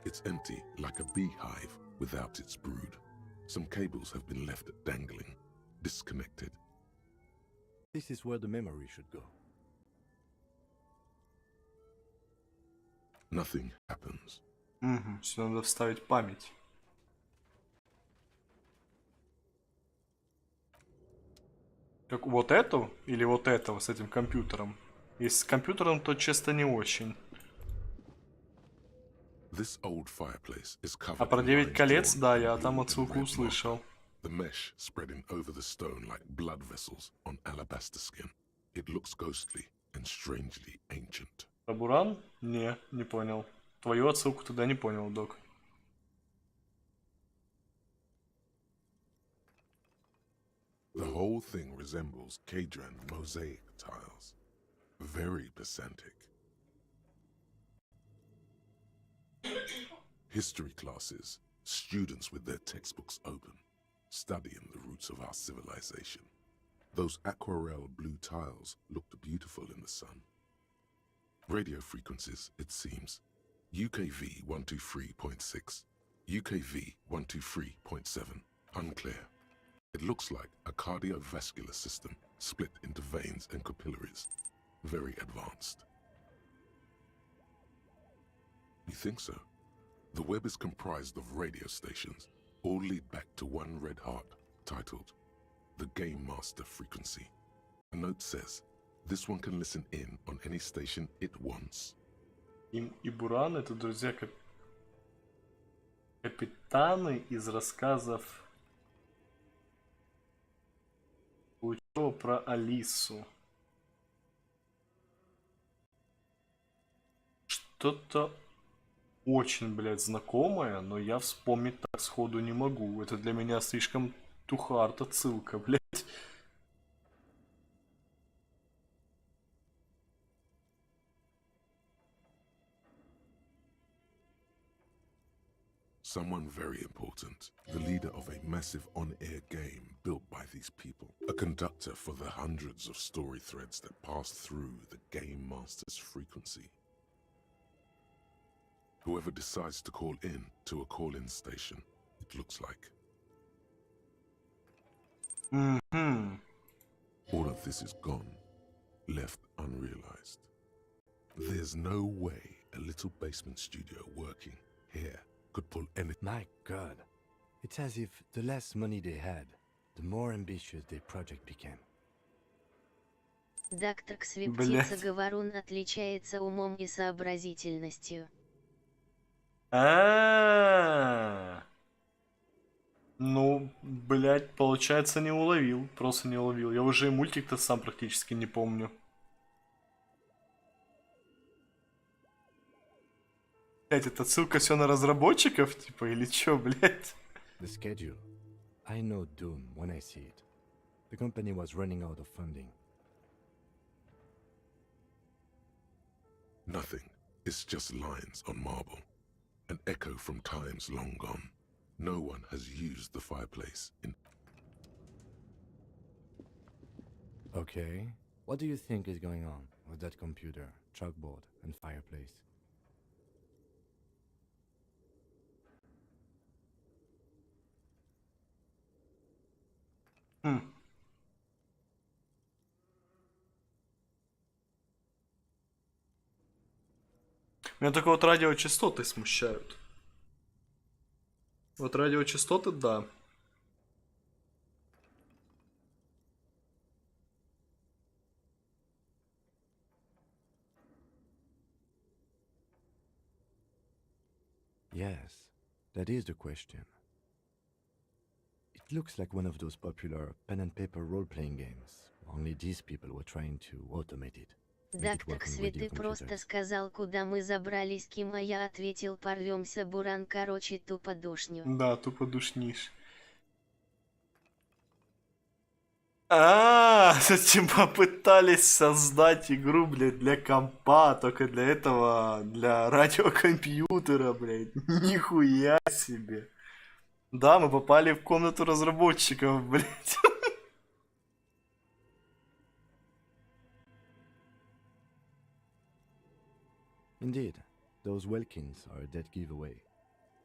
It's empty like a beehive without its brood. Some cables have been left dangling, disconnected. This is where the memory should go. Nothing happens. Угу, сюда надо вставить память. Как вот эту или вот этого с этим компьютером? Если с компьютером, то честно не очень. This old fireplace is covered А про in 9 lines колец, drawn да, in я blue там and отсылку red услышал. marker. The mesh spreading over the stone like blood vessels on alabaster skin. It looks ghostly and strangely ancient. Табуран? Не понял. Твою отсылку тогда не понял, док. The whole thing resembles Kadran mosaic tiles. Very pedantic. History classes, students with their textbooks open, studying the roots of our civilization. Those aquarelle blue tiles looked beautiful in the sun. Radio frequencies, it seems. UKV 123.6, UKV 123.7, unclear. It looks like a cardiovascular system split into veins and capillaries. Very advanced. You think so? The web is comprised of radio stations, all lead back to one red heart, titled the Game Master Frequency. A note says, this one can listen in on any station it wants. Им и Буран — это друзья капитаны из рассказов Лучева про Алису. Что-то очень, блядь, знакомое, но я вспомнить так сходу не могу. Это для меня слишком too hard отсылка, блядь. Someone very important, the leader of a massive on-air game built by these people, a conductor for the hundreds of story threads that pass through the Game Master's frequency. Whoever decides to call in to a call-in station, it looks like. All of this is gone, left unrealized. There's no way a little basement studio working here could pull anything. My God, it's as if the less money they had, the more ambitious their project became. Доктор Ксвиптица Говорун отличается умом и сообразительностью. Ну, блядь, получается, не уловил. Просто не уловил. Я уже и мультик-то сам практически не помню. Блядь, это ссылка все на разработчиков, типа, или чё, блядь? The schedule. I know Doom when I see it. The company was running out of funding. Nothing. It's just lines on marble. An echo from times long gone. No one has used the fireplace in... Okay. What do you think is going on with that computer, chalkboard, and fireplace? Меня только вот радиочастоты смущают. Вот радиочастоты, да. Yes, that is the question. It looks like one of those popular pen and paper role-playing games. Only these people were trying to automate it. Доктор Ксвиты просто сказал, куда мы забрались, Ким, а я ответил, порвемся, Буран, короче, тупо душню. Да, тупо душнишь. Затем попытались создать игру, блядь, для компа, только для этого, для радиокомпьютера, блядь. Нихуя себе. Да, мы попали в комнату разработчиков, блядь. Indeed, those Welkins are a dead giveaway.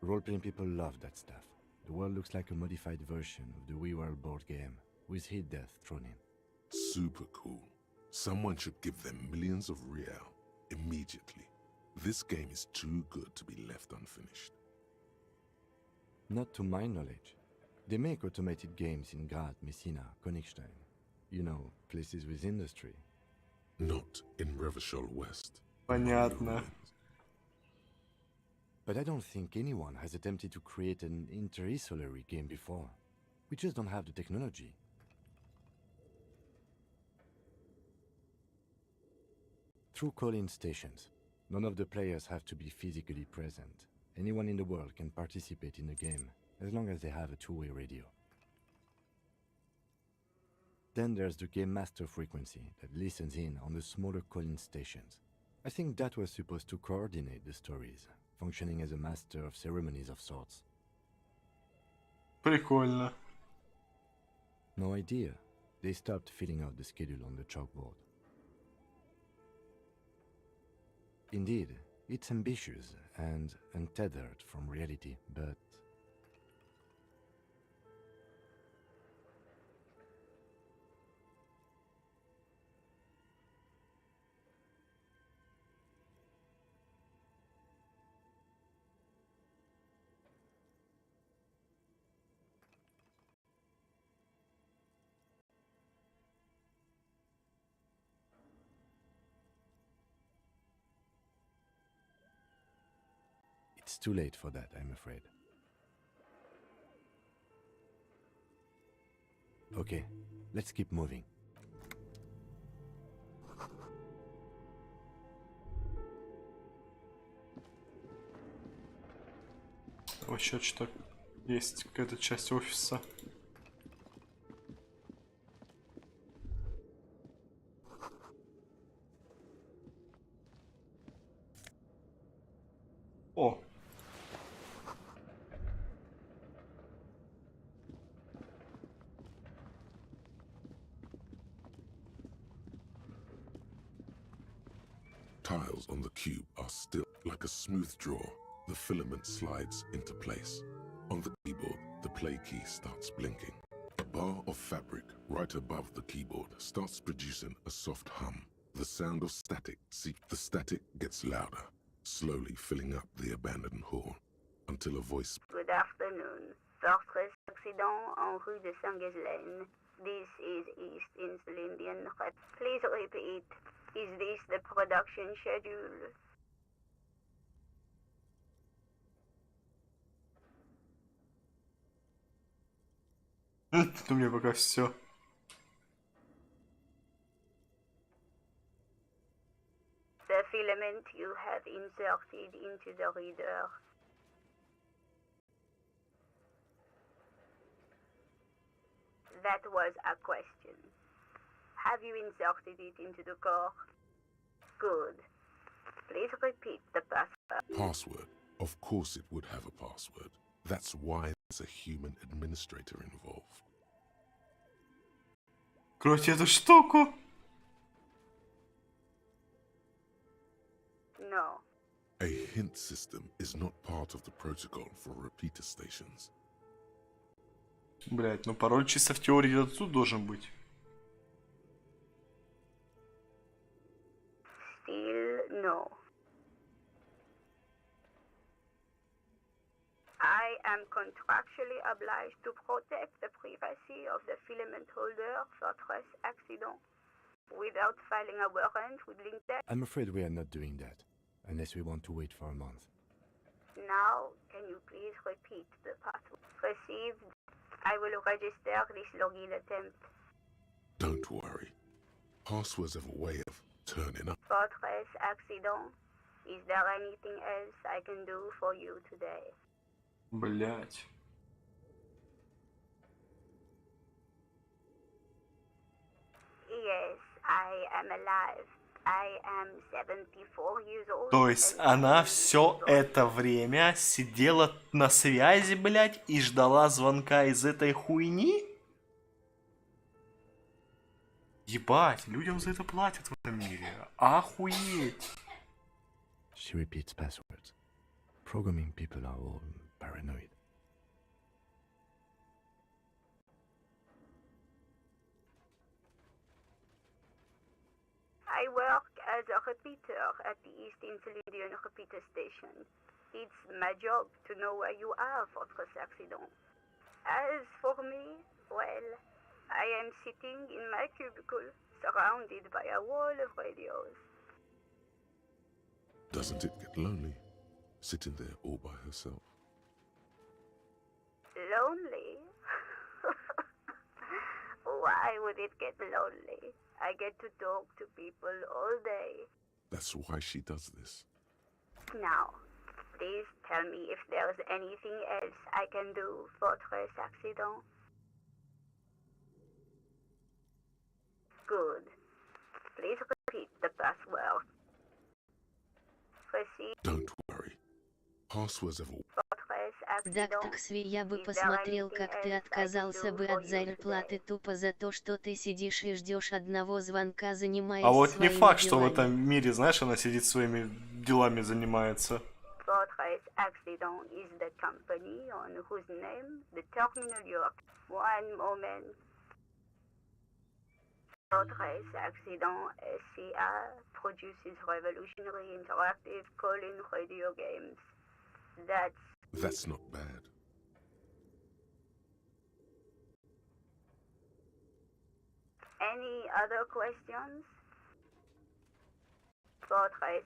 Role-playing people love that stuff. The world looks like a modified version of the WeWorld board game, with hit death thrown in. Super cool. Someone should give them millions of real immediately. This game is too good to be left unfinished. Not to my knowledge. They make automated games in Graz, Messina, Königstein. You know, places with industry. Not in Revachol West. Понятно. But I don't think anyone has attempted to create an inter-isolary game before. We just don't have the technology. Through call-in stations, none of the players have to be physically present. Anyone in the world can participate in the game, as long as they have a two-way radio. Then there's the Game Master frequency that listens in on the smaller call-in stations. I think that was supposed to coordinate the stories, functioning as a master of ceremonies of sorts. Прикольно. No idea. They stopped filling out the schedule on the chalkboard. Indeed, it's ambitious and untethered from reality, but... It's too late for that, I'm afraid. Okay, let's keep moving. Вообще что-то есть какая-то часть офиса. О! Tiles on the cube are still like a smooth draw. The filament slides into place. On the keyboard, the play key starts blinking. A bar of fabric right above the keyboard starts producing a soft hum. The sound of static seeps. The static gets louder, slowly filling up the abandoned hall, until a voice... Good afternoon. Fortress accident en rue de Saint-Ghislaine. This is East Insulindian. Please repeat. Is this the production schedule? У меня пока все. The filament you have inserted into the reader. That was a question. Have you inserted it into the core? Good. Please repeat the password. Password. Of course it would have a password. That's why there's a human administrator involved. Кройте эту штуку. No. A hint system is not part of the protocol for repeater stations. Блять, ну пароль чисто в теории отсюда должен быть. Still no. I am contractually obliged to protect the privacy of the filament holder for stress accident. Without filing a warrant with LinkedIn. I'm afraid we are not doing that, unless we want to wait for a month. Now, can you please repeat the password? Received. I will register this login attempt. Don't worry. Passwords have a way of turning up. Fortress accident. Is there anything else I can do for you today? Блять. Yes, I am alive. I am 74 years old. То есть она все это время сидела на связи, блять, и ждала звонка из этой хуйни? Ебать, людям за это платят в этом мире. Охуеть. She repeats passwords. Programming people are all paranoid. I work as a repeater at the East Insulindian repeater station. It's my job to know where you are, Fortress Accident. As for me, well, I am sitting in my cubicle, surrounded by a wall of radios. Doesn't it get lonely, sitting there all by herself? Lonely? Why would it get lonely? I get to talk to people all day. That's why she does this. Now, please tell me if there's anything else I can do, Fortress Accident. Good. Please repeat the password. Proceed. Don't worry. Passwords have all... Дактаксви, я бы посмотрел, как ты отказался бы от зарплаты тупо за то, что ты сидишь и ждешь одного звонка, занимаясь А вот не своими факт, что в делами. этом мире, знаешь, она сидит своими делами занимается. Fortress Accident is the company on whose name the terminal York. One moment. Fortress Accident SCA produces revolutionary interactive call-in radio games. That's not bad. Any other questions? Fortress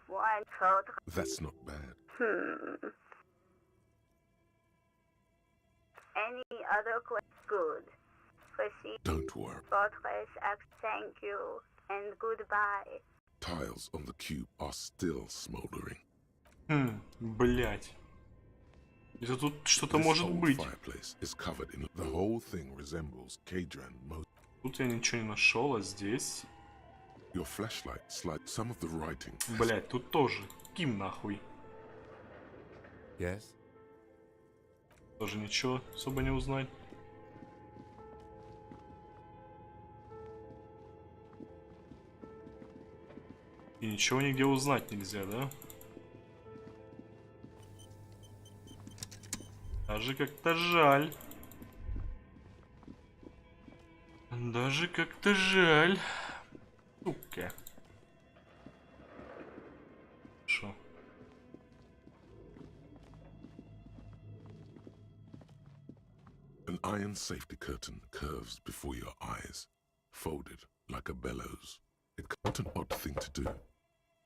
One Fortress. That's not bad. Any other questions? Good. Proceed. Don't worry. Fortress thank you and goodbye. Tiles on the cube are still smoldering. Блять. Это тут что-то This может old быть. fireplace is covered in... The whole thing resembles Kadran most... Тут я ничего не нашел, а здесь... Your flashlight slides some of the writing. Блять, тут тоже. Ким нахуй. Yes? Тоже ничего особо не узнать. И ничего нигде узнать нельзя, да? Даже как-то жаль. Даже как-то жаль. Сука. Шо? An iron safety curtain curves before your eyes, folded like a bellows. It's not an odd thing to do.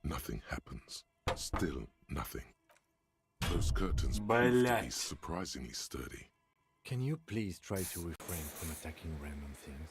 Nothing happens. Still nothing. Those curtains prove to be surprisingly sturdy. Can you please try to refrain from attacking random things?